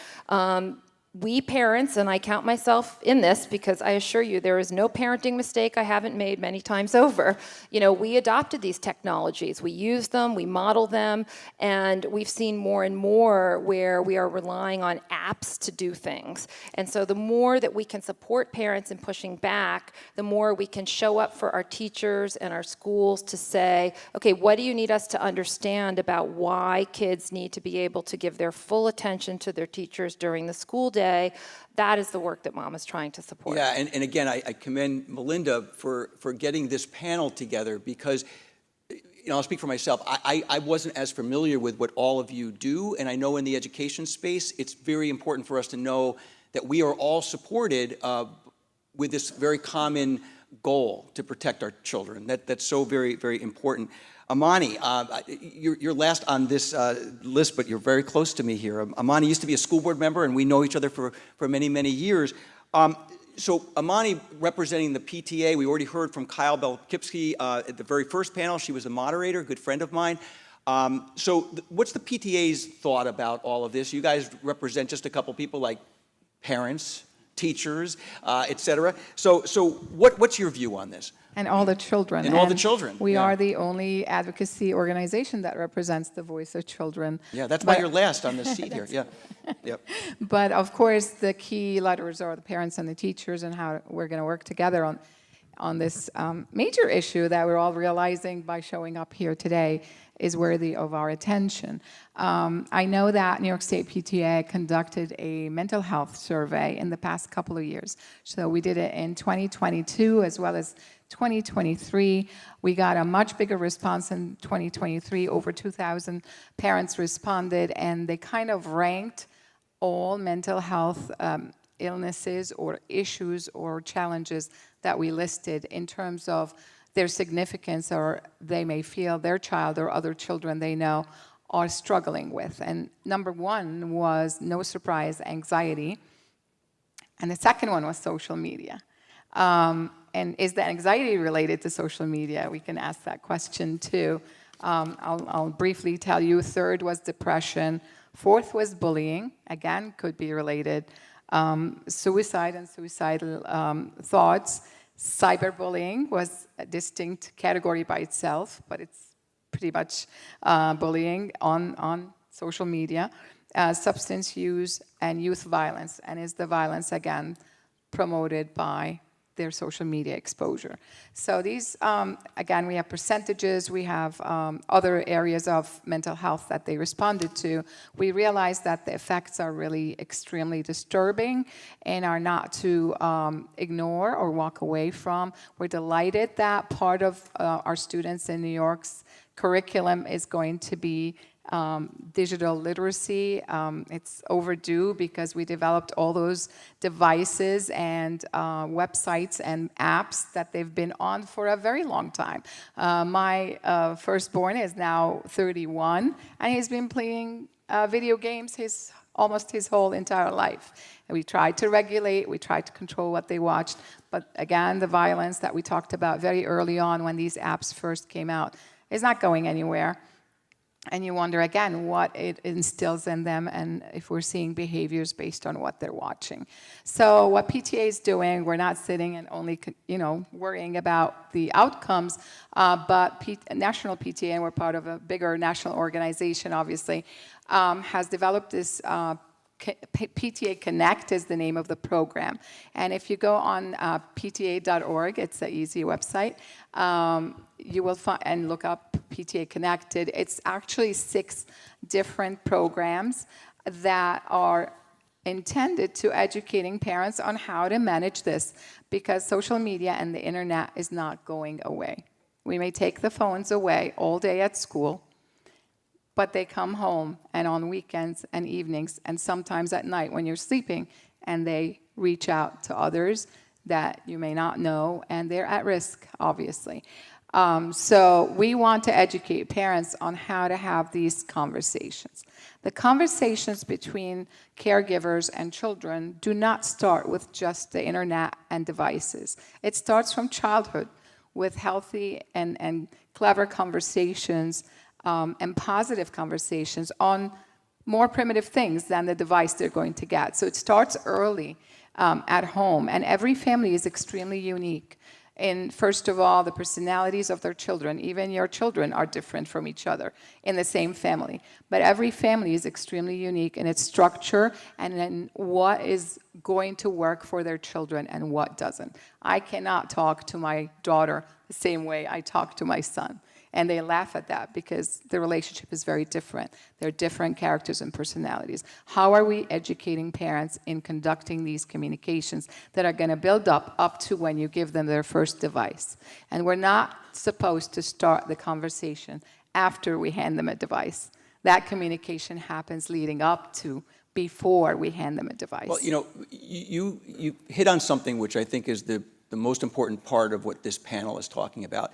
We parents, and I count myself in this because I assure you there is no parenting mistake I haven't made many times over. You know, we adopted these technologies. We use them, we model them, and we've seen more and more where we are relying on apps to do things. And so the more that we can support parents in pushing back, the more we can show up for our teachers and our schools to say, okay, what do you need us to understand about why kids need to be able to give their full attention to their teachers during the school day? That is the work that Mama's trying to support. Yeah, and again, I commend Melinda for getting this panel together because, you know, I'll speak for myself. I wasn't as familiar with what all of you do, and I know in the education space, it's very important for us to know that we are all supported with this very common goal to protect our children. That's so very, very important. Amani, you're last on this list, but you're very close to me here. Amani used to be a school board member, and we know each other for many, many years. So Amani, representing the PTA, we already heard from Kyle Belkipsky at the very first panel. She was a moderator, a good friend of mine. What's the PTA's thought about all of this? You guys represent just a couple people like parents, teachers, et cetera. So what's your view on this? And all the children. And all the children, We yeah. are the only advocacy organization that represents the voice of children. Yeah, that's why you're last on this seat here. Yeah. Yep. But of course, the key letters are the parents and the teachers, and how we're going to work together on this major issue that we're all realizing by showing up here today is worthy of our attention. I know that New York State PTA conducted a mental health survey in the past couple of years. So we did it in 2022 as well as 2023. We got a much bigger response in 2023. Over 2,000 parents responded, and they kind of ranked all mental health illnesses or issues or challenges that we listed in terms of their significance, or they may feel their child or other children they know are struggling with. And number one was, no surprise, anxiety. And the second one was social media. And is the anxiety related to social media? We can ask that question too. I'll briefly tell you. Third was depression. Fourth was bullying. Again, could be related. Suicide and suicidal thoughts. Cyberbullying was a distinct category by itself, but it's pretty much bullying on social media. Substance use and youth violence. And is the violence, again, promoted by their social media exposure? So these, again, we have percentages, we have other areas of mental health that they responded to. We realized that the effects are really extremely disturbing and are not to ignore or walk away from. We're delighted that part of our students in New York's curriculum is going to be digital literacy. It's overdue because we developed all those devices and websites and apps that they've been on for a very long time. My firstborn is now 31, and he's been playing video games almost his whole entire life. And we tried to regulate, we tried to control what they watched, but again, the violence that we talked about very early on when these apps first came out is not going anywhere. And you wonder, again, what it instills in them and if we're seeing behaviors based on what they're watching. So what PTA is doing, we're not sitting and only worrying about the outcomes, but National PTA, and we're part of a bigger national organization, obviously, has developed this PTA Connect is the name of the program. And if you go on pta.org, it's an easy website, you will find and look up PTA Connected. It's actually 6 different programs that are intended to educating parents on how to manage this, because social media and the internet is not going away. We may take the phones away all day at school, but they come home and on weekends and evenings and sometimes at night when you're sleeping, and they reach out to others that you may not know, and they're at risk, obviously. So we want to educate parents on how to have these conversations. The conversations between caregivers and children do not start with just the internet and devices. It starts from childhood with healthy and clever conversations and positive conversations on more primitive things than the device they're going to get. So it starts early at home, and every family is extremely unique. And first of all, the personalities of their children, even your children, are different from each other in the same family. But every family is extremely unique in its structure and in what is going to work for their children and what doesn't. I cannot talk to my daughter the same way I talk to my son. And they laugh at that because the relationship is very different. They're different characters and personalities. How are we educating parents in conducting these communications that are going to build up to when you give them their first device? And we're not supposed to start the conversation after we hand them a device. That communication happens leading up to, before we hand them a device. Well, you hit on something which I think is the most important part of what this panel is talking about.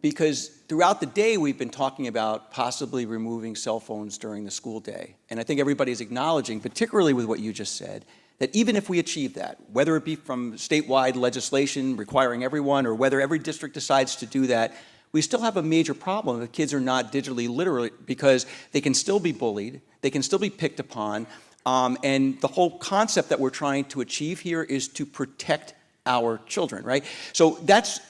Because throughout the day, we've been talking about possibly removing cell phones during the school day. And I think everybody's acknowledging, particularly with what you just said, that even if we achieve that, whether it be from statewide legislation requiring everyone or whether every district decides to do that, we still have a major problem if kids are not digitally literate because they can still be bullied, they can still be picked upon, and the whole concept that we're trying to achieve here is to protect our children, right? So that's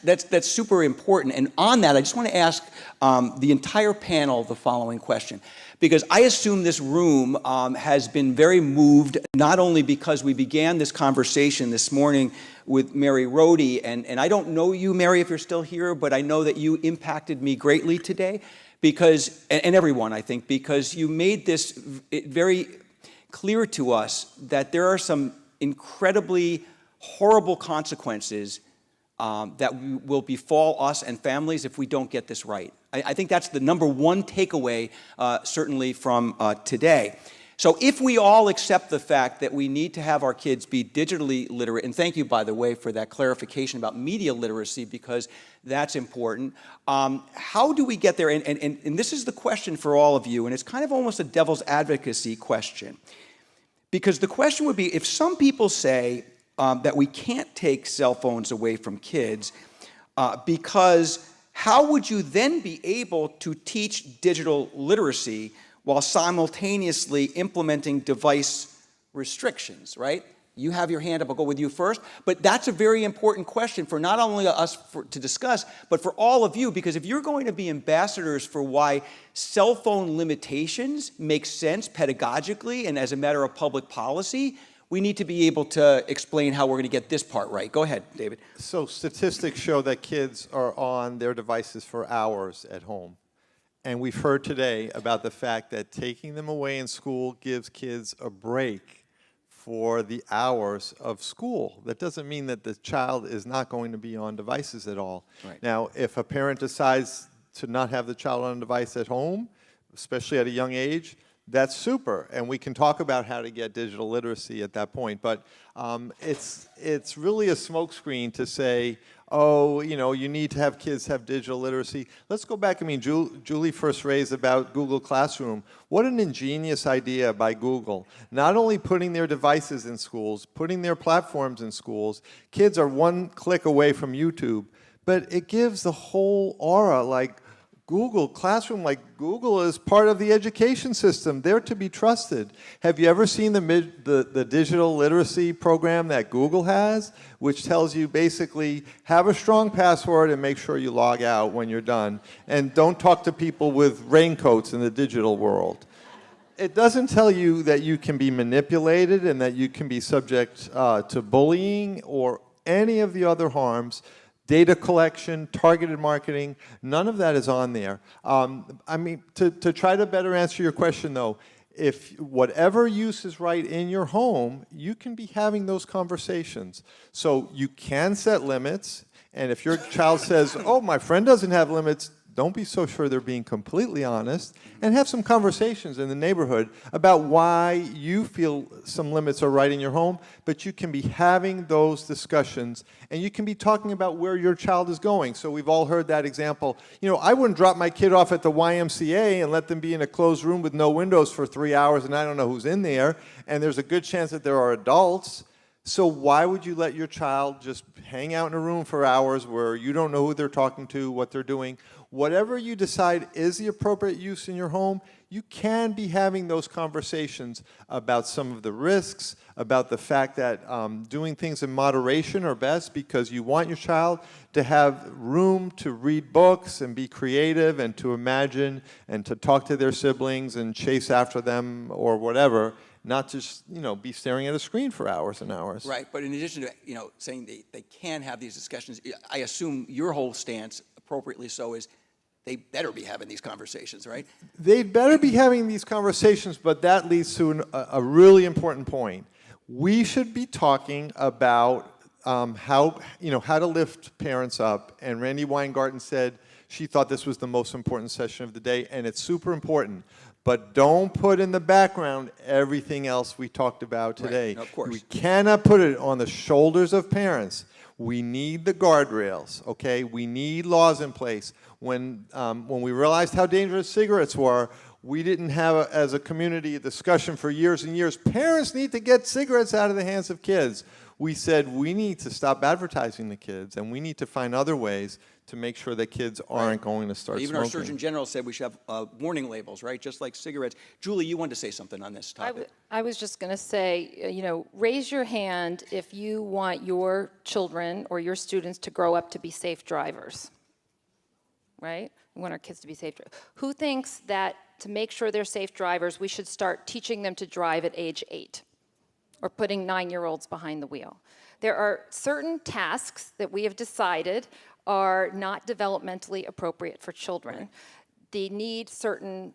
super important. And on that, I just want to ask the entire panel the following question, because I assume this room has been very moved, not only because we began this conversation this morning with Mary Rohde, and I don't know you, Mary, if you're still here, but I know that you impacted me greatly today, because, and everyone, I think, because you made this very clear to us that there are some incredibly horrible consequences that will befall us and families if we don't get this right. I think that's the number one takeaway, certainly from today. So if we all accept the fact that we need to have our kids be digitally literate, and thank you, by the way, for that clarification about media literacy, because that's important, how do we get there? And this is the question for all of you, and it's kind of almost a devil's advocacy question. Because the question would be, if some people say that we can't take cell phones away from kids, because how would you then be able to teach digital literacy while simultaneously implementing device restrictions, right? You have your hand up, I'll go with you first. But that's a very important question for not only us to discuss, but for all of you, because if you're going to be ambassadors for why cell phone limitations make sense pedagogically and as a matter of public policy, we need to be able to explain how we're going to get this part right. Go ahead, David. So statistics show that kids are on their devices for hours at home. And we've heard today about the fact that taking them away in school gives kids a break for the hours of school. That doesn't mean that the child is not going to be on devices at all. Right. Now, if a parent decides to not have the child on a device at home, especially at a young age, that's super, and we can talk about how to get digital literacy at that point. But it's really a smokescreen to say, oh, you know, you need to have kids have digital literacy. Let's go back. I mean, Julie first raised about Google Classroom. What an ingenious idea by Google. Not only putting their devices in schools, putting their platforms in schools. Kids are one click away from YouTube, but it gives the whole aura, like Google Classroom, like Google is part of the education system. They're to be trusted. Have you ever seen the digital literacy program that Google has, which tells you basically have a strong password and make sure you log out when you're done, and don't talk to people with raincoats in the digital world? It doesn't tell you that you can be manipulated and that you can be subject to bullying or any of the other harms. Data collection, targeted marketing, none of that is on there. I mean, to try to better answer your question though, if whatever use is right in your home, you can be having those conversations. So you can set limits, and if your child says, oh, my friend doesn't have limits, don't be so sure they're being completely honest, and have some conversations in the neighborhood about why you feel some limits are right in your home, but you can be having those discussions, and you can be talking about where your child is going. So we've all heard that example. You know, I wouldn't drop my kid off at the YMCA and let them be in a closed room with no windows for 3 hours, and I don't know who's in there, and there's a good chance that there are adults. So why would you let your child just hang out in a room for hours where you don't know who they're talking to, what they're doing? Whatever you decide is the appropriate use in your home, you can be having those conversations about some of the risks, about the fact that doing things in moderation are best because you want your child to have room to read books and be creative and to imagine and to talk to their siblings and chase after them or whatever. Not just, you know, be staring at a screen for hours and hours. Right, but in addition to, you know, saying they can have these discussions, I assume your whole stance, appropriately so, is they better be having these conversations, right? They'd better be having these conversations, but that leads to a really important point. We should be talking about how to lift parents up, and Randy Weingarten said she thought this was the most important session of the day, and it's super important. But don't put in the background everything else we talked about today. Right, of course. We cannot put it on the shoulders of parents. We need the guardrails, okay? We need laws in place. When we realized how dangerous cigarettes were, we didn't have, as a community, a discussion for years and years. Parents need to get cigarettes out of the hands of kids. we said we need to stop advertising to kids, and we need to find other ways to make sure that kids aren't going to start Even smoking. our Surgeon General said we should have warning labels, right? Just like cigarettes. Julie, you wanted to say something on this topic. I was just going to say, raise your hand if you want your children or your students to grow up to be safe drivers, right? We want our kids to be safe drivers. Who thinks that to make sure they're safe drivers, we should start teaching them to drive at age 8 or putting 9-year-olds behind the wheel? There are certain tasks that we have decided are not developmentally appropriate for children. They need certain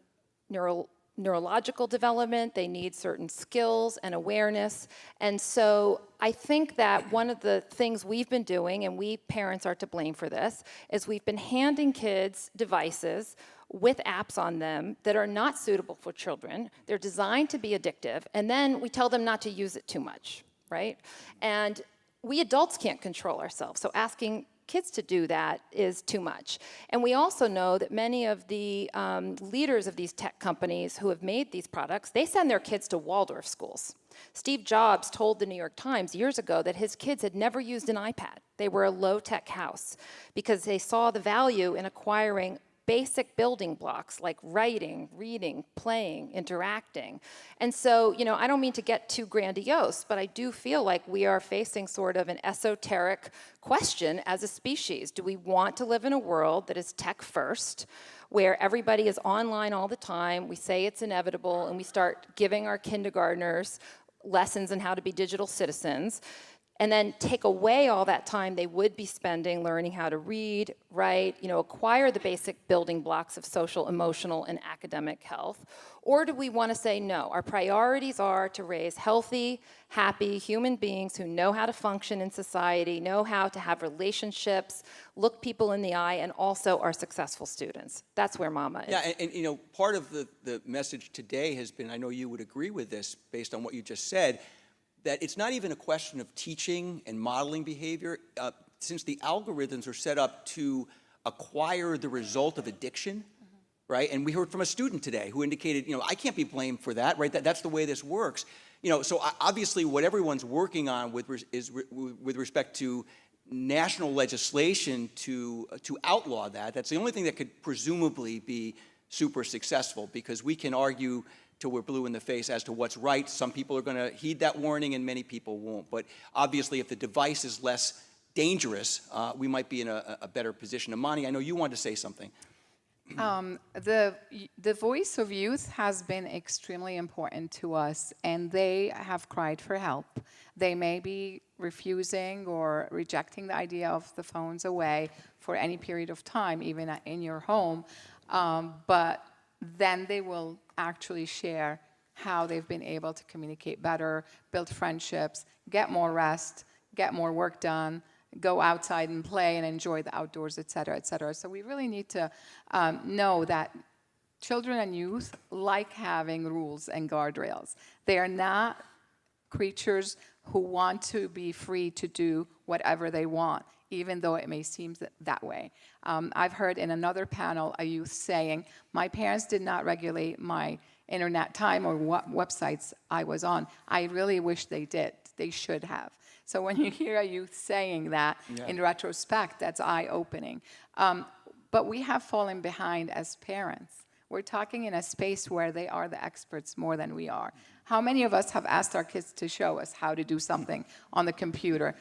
neurological development, they need certain skills and awareness. And so I think that one of the things we've been doing, and we parents are to blame for this, is we've been handing kids devices with apps on them that are not suitable for children. They're designed to be addictive, and then we tell them not to use it too much, right? And we adults can't control ourselves, so asking kids to do that is too much. And we also know that many of the leaders of these tech companies who have made these products, they send their kids to Waldorf schools. Steve Jobs told the New York Times years ago that his kids had never used an iPad. They were a low-tech house because they saw the value in acquiring basic building blocks like writing, reading, playing, interacting. And so, I don't mean to get too grandiose, but I do feel like we are facing sort of an esoteric question as a species. Do we want to live in a world that is tech first, where everybody is online all the time, we say it's inevitable, and we start giving our kindergartners lessons on how to be digital citizens, and then take away all that time they would be spending learning how to read, write, acquire the basic building blocks of social, emotional, and academic health? Or do we want to say, no, our priorities are to raise healthy, happy human beings who know how to function in society, know how to have relationships, look people in the eye, and also are successful students? That's where Mama is. Yeah, and part of the message today has been, I know you would agree with this based on what you just said, that it's not even a question of teaching and modeling behavior, since the algorithms are set up to acquire the result of addiction, right? And we heard from a student today who indicated, I can't be blamed for that, right? That's the way this works. So obviously what everyone's working on with respect to national legislation to outlaw that, that's the only thing that could presumably be super successful, because we can argue till we're blue in the face as to what's right. Some people are going to heed that warning and many people won't. But obviously if the device is less dangerous, we might be in a better position. Amani, I know you wanted to say something. The voice of youth has been extremely important to us, and they have cried for help. They may be refusing or rejecting the idea of the phones away for any period of time, even in your home, but then they will actually share how they've been able to communicate better, build friendships, get more rest, get more work done, go outside and play and enjoy the outdoors, et cetera, et cetera. So we really need to know that children and youth like having rules and guardrails. They are not creatures who want to be free to do whatever they want, even though it may seem that way. I've heard in another panel a youth saying, my parents did not regulate my internet time or what websites I was on. I really wish they did. They should have. So when you hear a youth saying that, in retrospect, that's eye-opening. But we have fallen behind as parents. We're talking in a space where they are the experts more than we are. How many of us have asked our kids to show us how to do something on the computer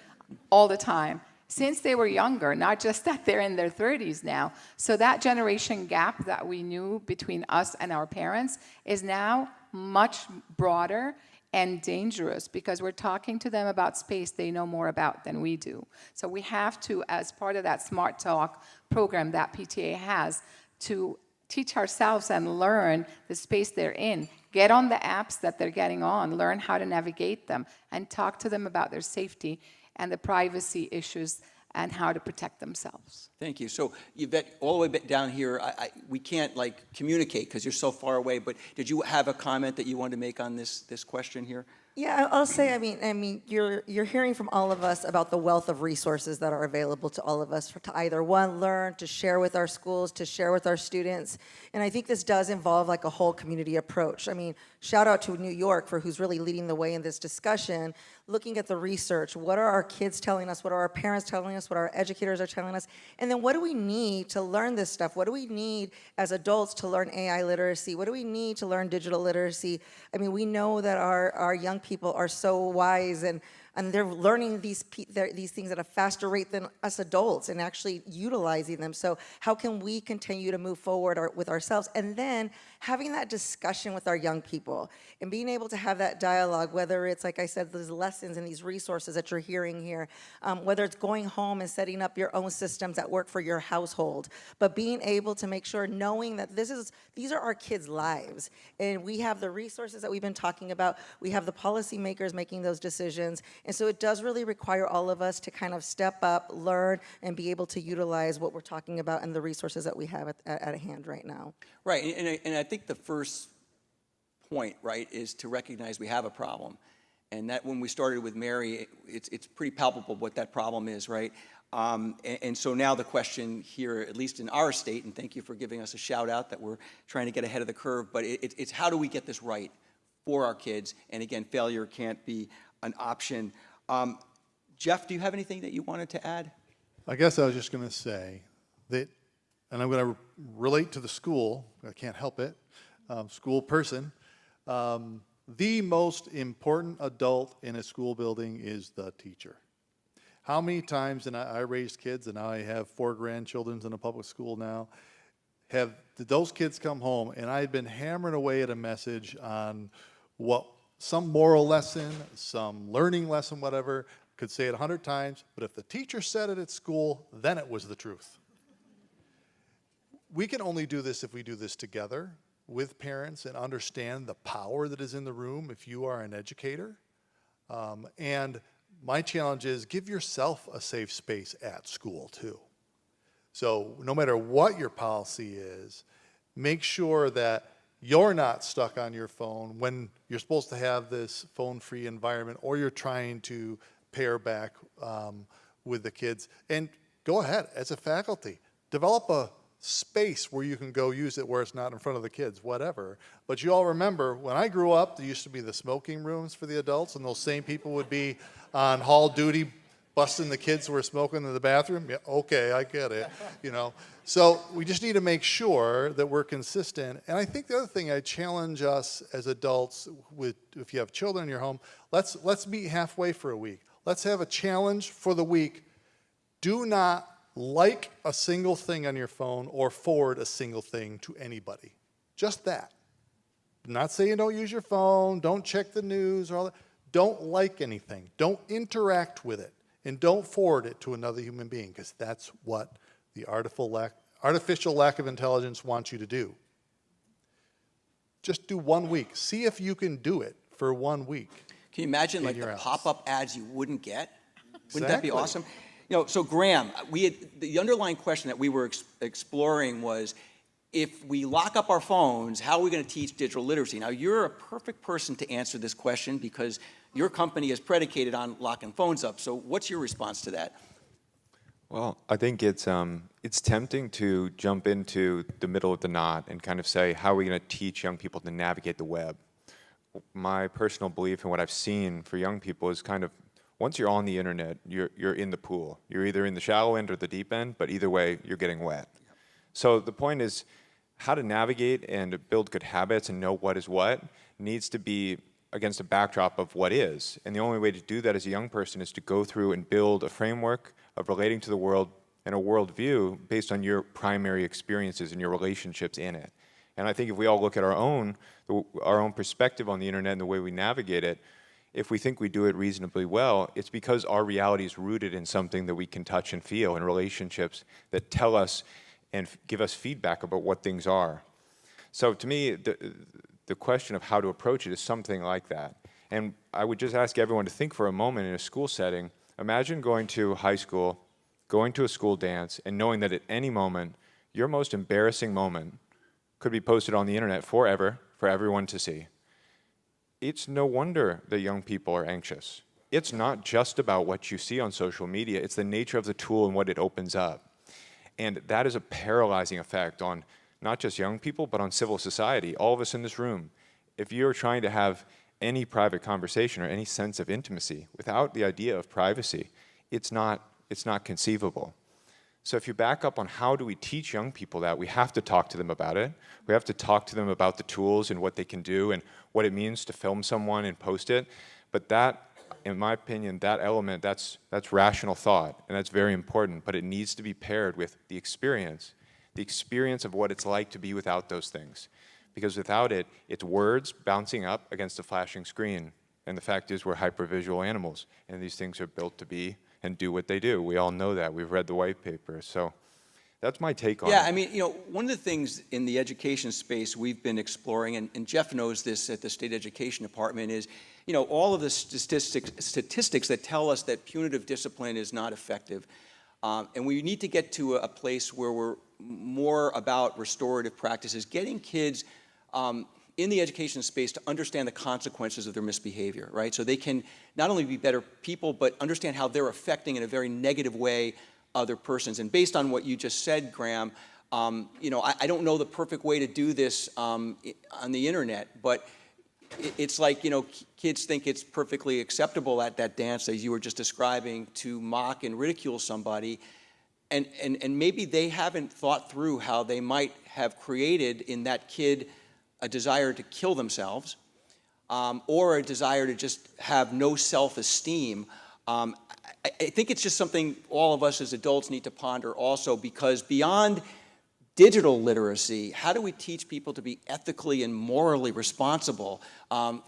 all the time? Since they were younger, not just that they're in their 30s now. So that generation gap that we knew between us and our parents is now much broader and dangerous, because we're talking to them about space they know more about than we do. So we have to, as part of that Smart Talk program that PTA has, to teach ourselves and learn the space they're in. Get on the apps that they're getting on, learn how to navigate them, and talk to them about their safety and the privacy issues and how to protect themselves. Thank you. So Yvette, all the way down here, we can't communicate because you're so far away, but did you have a comment that you wanted to make on this question here? Yeah, I'll say, you're hearing from all of us about the wealth of resources that are available to all of us to either, one, learn, to share with our schools, to share with our students. And I think this does involve like a whole community approach. Shout out to New York for who's really leading the way in this discussion, looking at the research. What are our kids telling us? What are our parents telling us? What our educators are telling us? And then what do we need to learn this stuff? What do we need as adults to learn AI literacy? What do we need to learn digital literacy? We know that our young people are so wise and they're learning these things at a faster rate than us adults and actually utilizing them. So how can we continue to move forward with ourselves? And then having that discussion with our young people and being able to have that dialogue, whether it's, like I said, these lessons and these resources that you're hearing here, whether it's going home and setting up your own systems that work for your household, but being able to make sure, knowing that these are our kids' lives, and we have the resources that we've been talking about, we have the policymakers making those decisions, and so it does really require all of us to kind of step up, learn, and be able to utilize what we're talking about and the resources that we have at hand right now. Right, and I think the first point, right, is to recognize we have a problem. And that when we started with Mary, it's pretty palpable what that problem is, right? And so now the question here, at least in our state, and thank you for giving us a shout out that we're trying to get ahead of the curve, but it's how do we get this right for our kids? And again, failure can't be an option. Jeff, do you have anything that you wanted to add? I guess I was just going to say that, and I'm going to relate to the school, I can't help it, school person. The most important adult in a school building is the teacher. How many times, and I raised kids, and now I have 4 grandchildren in a public school now, did those kids come home, and I had been hammering away at a message on some moral lesson, some learning lesson, whatever, could say it 100 times, but if the teacher said it at school, then it was the truth. We can only do this if we do this together with parents and understand the power that is in the room if you are an educator. And my challenge is give yourself a safe space at school too. So no matter what your policy is, make sure that you're not stuck on your phone when you're supposed to have this phone-free environment, or you're trying to pair back with the kids. And go ahead, as a faculty, develop a space where you can go use it where it's not in front of the kids, whatever. But you all remember, when I grew up, there used to be the smoking rooms for the adults, and those same people would be on hall duty busting the kids who were smoking in the bathroom. Yeah, okay, I get it, So we just need to make sure that we're consistent. And I think the other thing I challenge us as adults, if you have children in your home, let's meet halfway for a week. Let's have a challenge for the week. Do not like a single thing on your phone or forward a single thing to anybody. Just that. I'm not saying don't use your phone, don't check the news, or all that. Don't like anything. Don't interact with it. And don't forward it to another human being, because that's what the artificial lack of intelligence wants you to do. Just do 1 week. See if you can do it for 1 week. Can you imagine like the pop-up ads you wouldn't get? Wouldn't that be awesome? So Graham, the underlying question that we were exploring was, if we lock up our phones, how are we going to teach digital literacy? Now, you're a perfect person to answer this question because your company is predicated on locking phones up. So what's your response to that? Well, I think it's tempting to jump into the middle of the knot and kind of say, how are we going to teach young people to navigate the web? My personal belief and what I've seen for young people is kind of, once you're on the internet, you're in the pool. You're either in the shallow end or the deep end, but either way, you're getting wet. So the point is, how to navigate and build good habits and know what is what needs to be against a backdrop of what is. And the only way to do that as a young person is to go through and build a framework of relating to the world and a worldview based on your primary experiences and your relationships in it. And I think if we all look at our own perspective on the internet and the way we navigate it, if we think we do it reasonably well, it's because our reality is rooted in something that we can touch and feel, in relationships that tell us and give us feedback about what things are. So to me, the question of how to approach it is something like that. And I would just ask everyone to think for a moment in a school setting. Imagine going to high school, going to a school dance, and knowing that at any moment, your most embarrassing moment could be posted on the internet forever for everyone to see. it's no wonder that young people are anxious. It's not just about what you see on social media, it's the nature of the tool and what it opens up. And that is a paralyzing effect on not just young people, but on civil society, all of us in this room. If you're trying to have any private conversation or any sense of intimacy without the idea of privacy, it's not conceivable. So if you back up on how do we teach young people that, we have to talk to them about it. We have to talk to them about the tools and what they can do and what it means to film someone and post it. But that, in my opinion, that element, that's rational thought, and that's very important, but it needs to be paired with the experience of what it's like to be without those things. Because without it, it's words bouncing up against a flashing screen. And the fact is we're hypervisual animals, and these things are built to be and do what they do. We all know that. We've read the white paper. So that's my take on it. Yeah, I mean, one of the things in the education space we've been exploring, and Jeff knows this at the State Education Department, is, all of the statistics that tell us that punitive discipline is not effective. And we need to get to a place where we're more about restorative practices, getting kids in the education space to understand the consequences of their misbehavior, right? So they can not only be better people, but understand how they're affecting in a very negative way other persons. And based on what you just said, Graham, I don't know the perfect way to do this on the internet, but it's like, kids think it's perfectly acceptable at that dance, as you were just describing, to mock and ridicule somebody. And maybe they haven't thought through how they might have created in that kid a desire to kill themselves, or a desire to just have no self-esteem. I think it's just something all of us as adults need to ponder also, because beyond digital literacy, how do we teach people to be ethically and morally responsible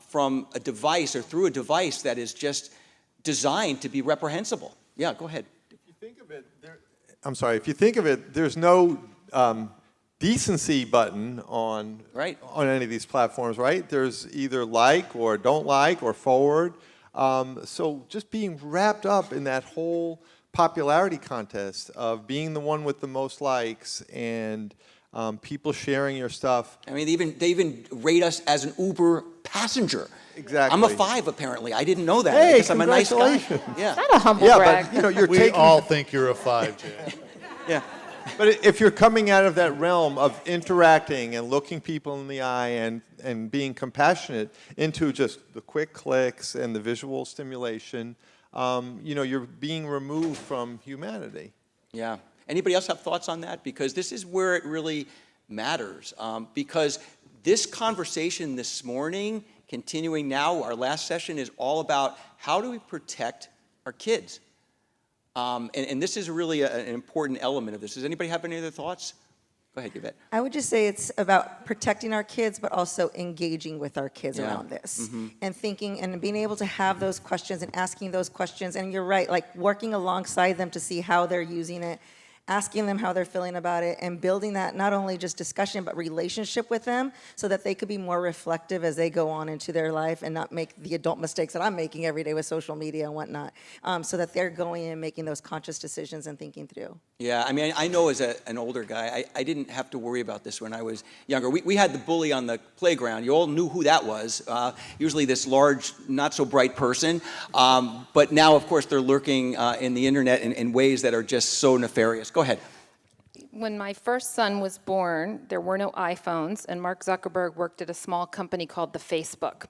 from a device or through a device that is just designed to be reprehensible? Yeah, go ahead. If you think of it, there's no decency button on any of these platforms, right? There's either like or don't like or forward. So just being wrapped up in that whole popularity contest of being the one with the most likes and people sharing your stuff. I mean, they even rate us as an Uber passenger. Exactly. I'm a 5, apparently. I didn't know that. Hey, I guess I'm a nice guy. congratulations. Yeah. Is that a humble brag? But We all think you're a 5, Jay. Yeah. But if you're coming out of that realm of interacting and looking people in the eye and being compassionate into just the quick clicks and the visual stimulation, you're being removed from humanity. Yeah. Anybody else have thoughts on that? Because this is where it really matters. Because this conversation this morning, continuing now, our last session, is all about how do we protect our kids? And this is really an important element of this. Does anybody have any other thoughts? Go ahead, Yvette. I would just say it's about protecting our kids, but also engaging with our kids Yeah. around this. Mhm. And thinking and being able to have those questions and asking those questions. And you're right, like working alongside them to see how they're using it, asking them how they're feeling about it, and building that not only just discussion, but relationship with them so that they could be more reflective as they go on into their life and not make the adult mistakes that I'm making every day with social media and whatnot, so that they're going and making those conscious decisions and thinking through. Yeah, I mean, I know as an older guy, I didn't have to worry about this when I was younger. We had the bully on the playground. You all knew who that was. Usually this large, not so bright person. But now, of course, they're lurking in the internet in ways that are just so nefarious. Go ahead. When my first son was born, there were no iPhones, and Mark Zuckerberg worked at a small company called the Facebook.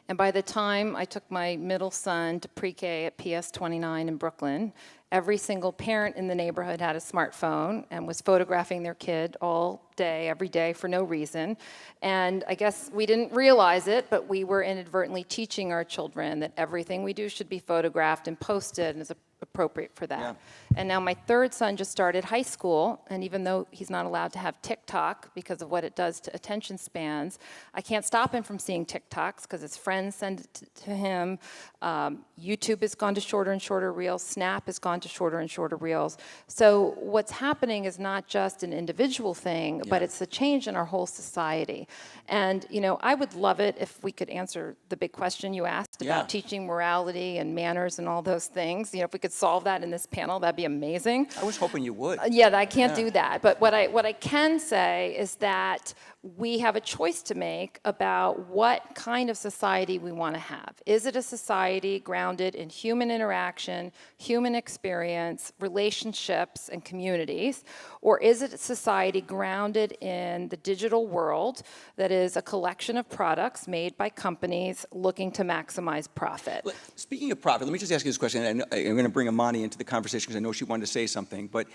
And by the time I took my middle son to pre-K at PS 29 in Brooklyn, every single parent in the neighborhood had a smartphone and was photographing their kid all day, every day, for no reason. And I guess we didn't realize it, but we were inadvertently teaching our children that everything we do should be photographed and posted and is appropriate for that. Yeah. And now my third son just started high school, and even though he's not allowed to have TikTok because of what it does to attention spans, I can't stop him from seeing TikToks because his friends send it to him. YouTube has gone to shorter and shorter reels. Snap has gone to shorter and shorter reels. So what's happening is not just an individual thing, but it's a change in our whole society. And, I would love it if we could answer the big question you asked about teaching morality and manners and all those things. If we could solve that in this panel, that'd be amazing. I was hoping you would. Yeah, I can't do that. But what I can say is that we have a choice to make about what kind of society we want to have. Is it a society grounded in human interaction, human experience, relationships, and communities? Or is it a society grounded in the digital world that is a collection of products made by companies looking to maximize profit? Speaking of profit, let me just ask you this question. And I'm going to bring Amani into the conversation because I know she wanted to say something. But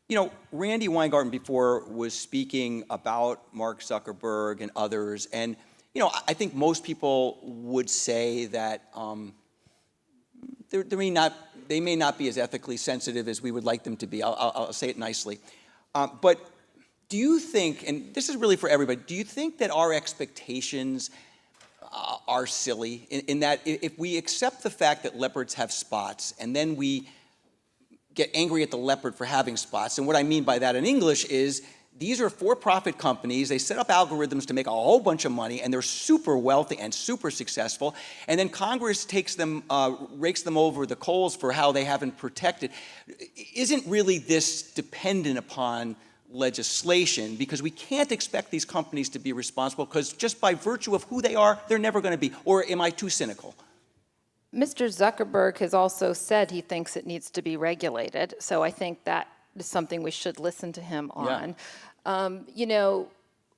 you know, Randy Weingarten before was speaking about Mark Zuckerberg and others, and you know, I think most people would say that they may not be as ethically sensitive as we would like them to be. I'll say it nicely. But do you think, and this is really for everybody, do you think that our expectations are silly in that if we accept the fact that leopards have spots and then we get angry at the leopard for having spots. And what I mean by that in English is these are for-profit companies. They set up algorithms to make a whole bunch of money, and they're super wealthy and super successful. And then Congress takes them, rakes them over the coals for how they haven't protected. Isn't really this dependent upon legislation? Because we can't expect these companies to be responsible because just by virtue of who they are, they're never going to be. Or am I too cynical? Mr. Zuckerberg has also said he thinks it needs to be regulated, so I think that is something we should listen to him on. You know,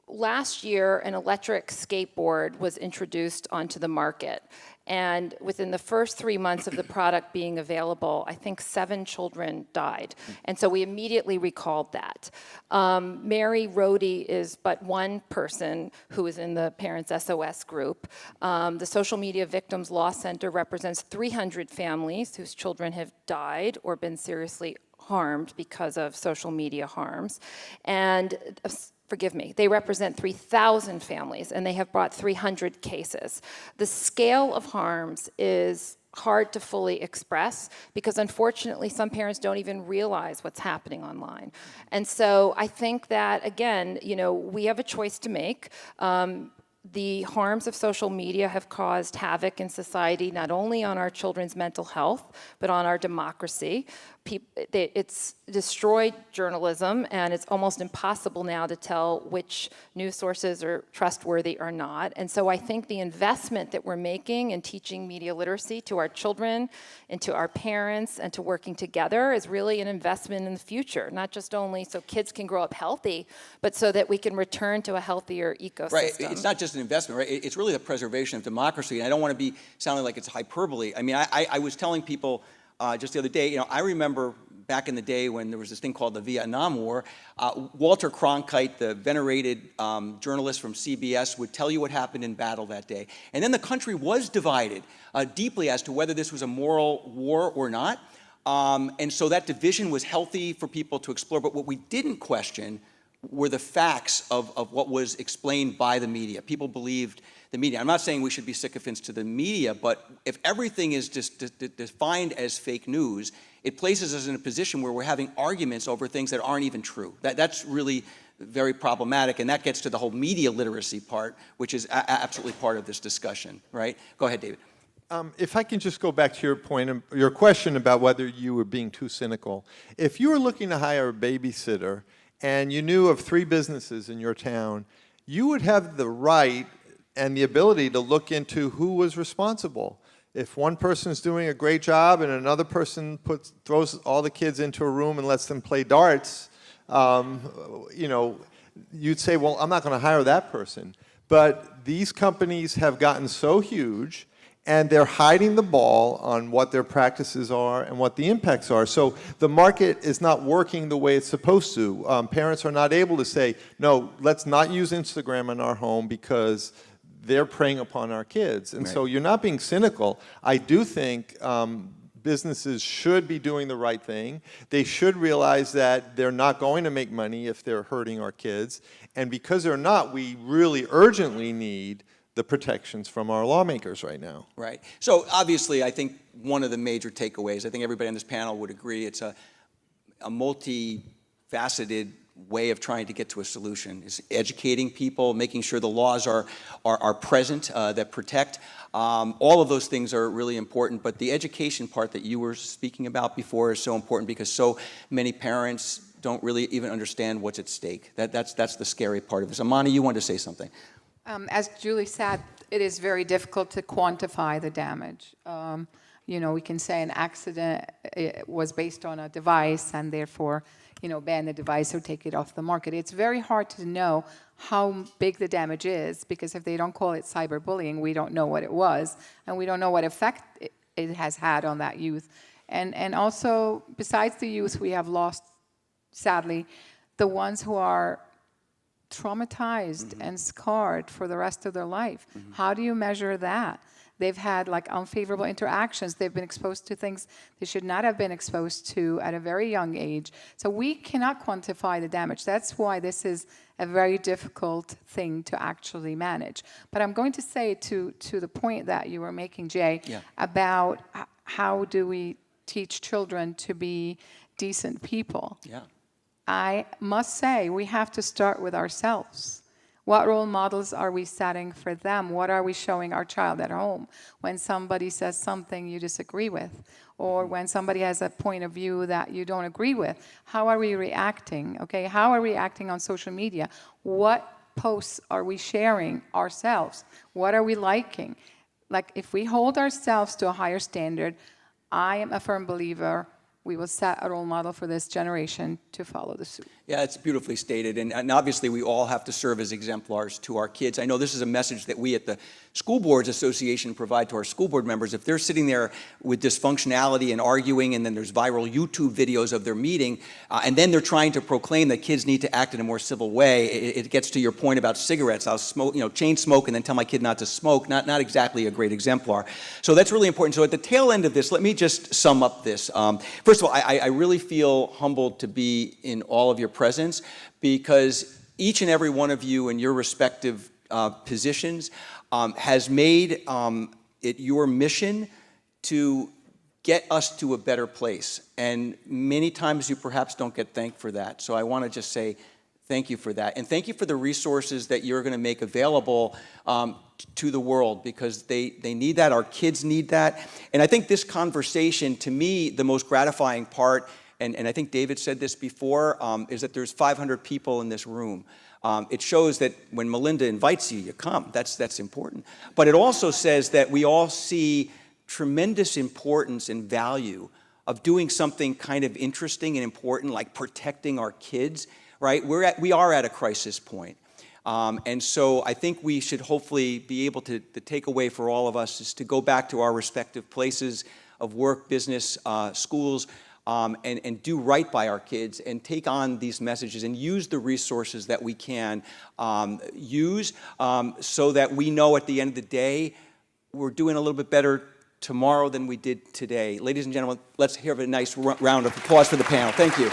last year, an electric skateboard was introduced onto the market. And within the first 3 months of the product being available, I think 7 children died. And so we immediately recalled that. Mary Rohde is but one person who is in the Parents SOS group. The Social Media Victims Law Center represents 300 families whose children have died or been seriously harmed because of social media harms. And forgive me, they represent 3,000 families, and they have brought 300 cases. The scale of harms is hard to fully express because unfortunately some parents don't even realize what's happening online. And so I think that, again, you know, we have a choice to make. The harms of social media have caused havoc in society, not only on our children's mental health, but on our democracy. It's destroyed journalism, and it's almost impossible now to tell which news sources are trustworthy or not. And so I think the investment that we're making in teaching media literacy to our children and to our parents and to working together is really an investment in the future, not just only so kids can grow up healthy, but so that we can return to a healthier ecosystem. Right, it's not just an investment, right? It's really the preservation of democracy, and I don't want to be sounding like it's hyperbole. I mean, I was telling people just the other day, you know, I remember back in the day when there was this thing called the Vietnam War, Walter Cronkite, the venerated journalist from CBS, would tell you what happened in battle that day. And then the country was divided deeply as to whether this was a moral war or not. And so that division was healthy for people to explore. But what we didn't question were the facts of what was explained by the media. People believed the media. I'm not saying we should be sycophants to the media, but if everything is just defined as fake news, it places us in a position where we're having arguments over things that aren't even true. That's really very problematic, and that gets to the whole media literacy part, which is absolutely part of this discussion, right? Go ahead, David. If I can just go back to your point, your question about whether you were being too cynical. If you were looking to hire a babysitter and you knew of 3 businesses in your town, you would have the right and the ability to look into who was responsible. If one person is doing a great job and another person throws all the kids into a room and lets them play darts, you know, you'd say, well, I'm not going to hire that person. But these companies have gotten so huge, and they're hiding the ball on what their practices are and what the impacts are. So the market is not working the way it's supposed to. Parents are not able to say, no, let's not use Instagram in our home because they're preying upon our kids. And so you're not being cynical. I do think businesses should be doing the right thing. They should realize that they're not going to make money if they're hurting our kids. And because they're not, we really urgently need the protections from our lawmakers right now. Right. So obviously, I think one of the major takeaways, I think everybody on this panel would agree, it's a multifaceted way of trying to get to a solution. Is educating people, making sure the laws are present that protect. All of those things are really important, but the education part that you were speaking about before is so important because so many parents don't really even understand what's at stake. That's the scary part of this. Amani, you wanted to say something. As Julie said, it is very difficult to quantify the damage. You know, we can say an accident was based on a device and therefore, you know, ban the device or take it off the market. It's very hard to know how big the damage is, because if they don't call it cyberbullying, we don't know what it was, and we don't know what effect it has had on that youth. And also, besides the youth, we have lost, sadly, the ones who are traumatized and scarred for the rest of their life. How do you measure that? They've had like unfavorable interactions. They've been exposed to things they should not have been exposed to at a very young age. So we cannot quantify the damage. That's why this is a very difficult thing to actually manage. But I'm going to say to the point that you were making, Jay, about how do we teach children to be decent people. I must say we have to start with ourselves. What role models are we setting for them? What are we showing our child at home when somebody says something you disagree with, or when somebody has a point of view that you don't agree with? How are we reacting? Okay, how are we acting on social media? What posts are we sharing ourselves? What are we liking? Like, if we hold ourselves to a higher standard, I am a firm believer we will set a role model for this generation to follow the suit. Yeah, it's beautifully stated, and obviously we all have to serve as exemplars to our kids. I know this is a message that we at the School Boards Association provide to our school board members. If they're sitting there with dysfunctionality and arguing, and then there's viral YouTube videos of their meeting, and then they're trying to proclaim that kids need to act in a more civil way, it gets to your point about cigarettes. I'll smoke, chain smoke, and then tell my kid not to smoke. Not exactly a great exemplar. So that's really important. So at the tail end of this, let me just sum up this. First of all, I really feel humbled to be in all of your presence, because each and every one of you in your respective positions has made it your mission to get us to a better place. And many times you perhaps don't get thanked for that. So I want to just say thank you for that. And thank you for the resources that you're going to make available to the world, because they need that. Our kids need that. And I think this conversation, to me, the most gratifying part, and I think David said this before, is that there's 500 people in this room. It shows that when Melinda invites you, you come. That's important. But it also says that we all see tremendous importance and value of doing something kind of interesting and important, like protecting our kids, right? We are at a crisis point. And so I think we should hopefully be able to, the takeaway for all of us is to go back to our respective places of work, business, schools, and do right by our kids and take on these messages and use the resources that we can use so that we know at the end of the day we're doing a little bit better tomorrow than we did today. Ladies and gentlemen, let's have a nice round of applause for the panel. Thank you.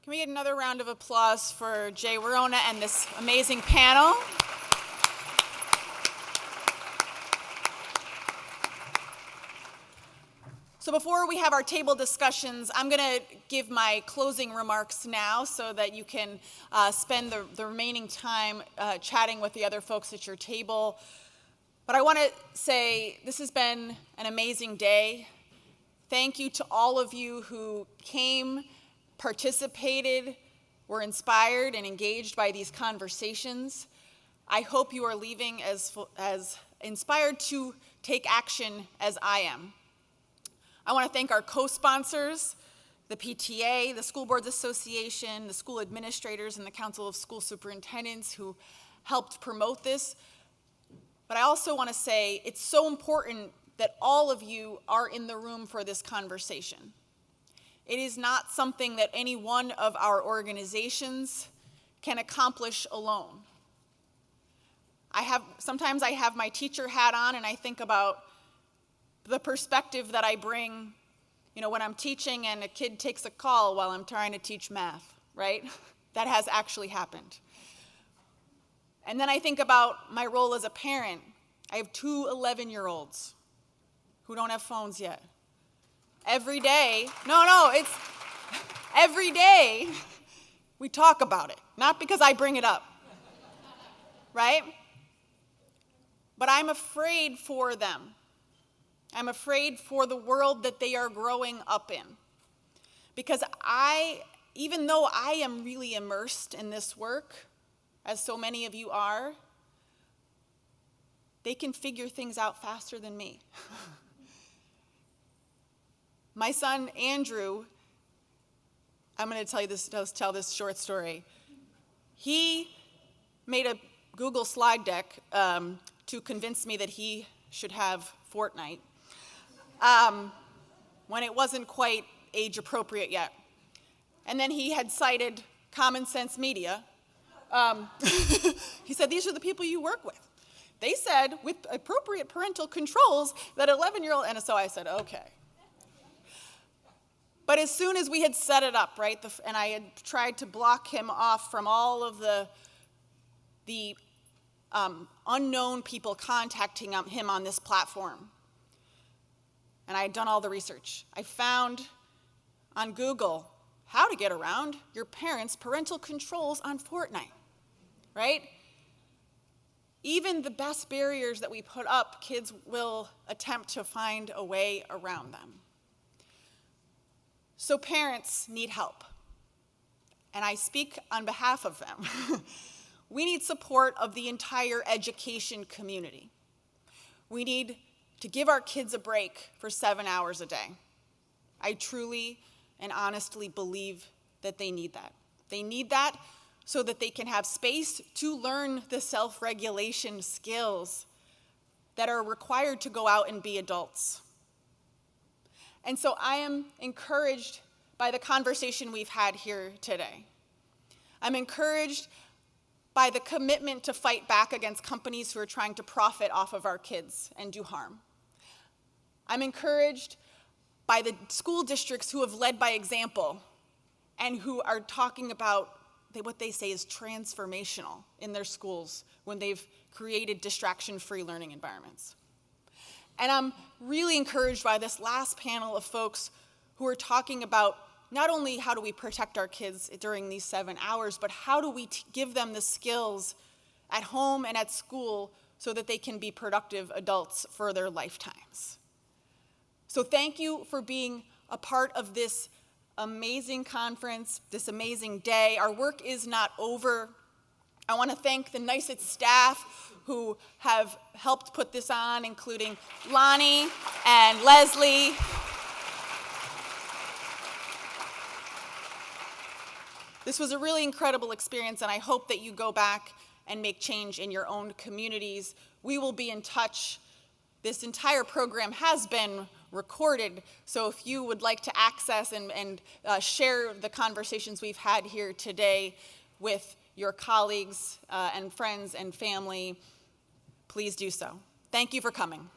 Can we get another round of applause for Jay Warona and this amazing panel? So before we have our table discussions, I'm going to give my closing remarks now so that you can spend the remaining time chatting with the other folks at your table. But I want to say this has been an amazing day. Thank you to all of you who came, participated, were inspired and engaged by these conversations. I hope you are leaving as inspired to take action as I am. I want to thank our co-sponsors, the PTA, the School Boards Association, the school administrators, and the Council of School Superintendents who helped promote this. But I also want to say it's so important that all of you are in the room for this conversation. It is not something that any one of our organizations can accomplish alone. Sometimes I have my teacher hat on and I think about the perspective that I bring, when I'm teaching and a kid takes a call while I'm trying to teach math, right? That has actually happened. And then I think about my role as a parent. I have two 11-year-olds who don't have phones yet. Every day, it's every day we talk about it, not because I bring it up, right? But I'm afraid for them. I'm afraid for the world that they are growing up in. Because even though I am really immersed in this work, as so many of you are, they can figure things out faster than me. My son, Andrew, I'm going to tell this short story. He made a Google slide deck to convince me that he should have Fortnite when it wasn't quite age appropriate yet. And then he had cited Common Sense Media. He said, these are the people you work with. They said, with appropriate parental controls, that 11-year-old, and so I said, okay. But as soon as we had set it up, right, and I had tried to block him off from all of the unknown people contacting him on this platform, and I had done all the research, I found on Google how to get around your parents' parental controls on Fortnite, right? Even the best barriers that we put up, kids will attempt to find a way around them. So parents need help, and I speak on behalf of them. We need support of the entire education community. We need to give our kids a break for 7 hours a day. I truly and honestly believe that they need that. They need that so that they can have space to learn the self-regulation skills that are required to go out and be adults. And so I am encouraged by the conversation we've had here today. I'm encouraged by the commitment to fight back against companies who are trying to profit off of our kids and do harm. I'm encouraged by the school districts who have led by example and who are talking about what they say is transformational in their schools when they've created distraction-free learning environments. And I'm really encouraged by this last panel of folks who are talking about not only how do we protect our kids during these 7 hours, but how do we give them the skills at home and at school so that they can be productive adults for their lifetimes. So thank you for being a part of this amazing conference, this amazing day. Our work is not over. I want to thank the NYSET staff who have helped put this on, including Lonnie and Leslie. This was a really incredible experience, and I hope that you go back and make change in your own communities. We will be in touch. This entire program has been recorded, so if you would like to access and share the conversations we've had here today with your colleagues and friends and family, please do so. Thank you for coming.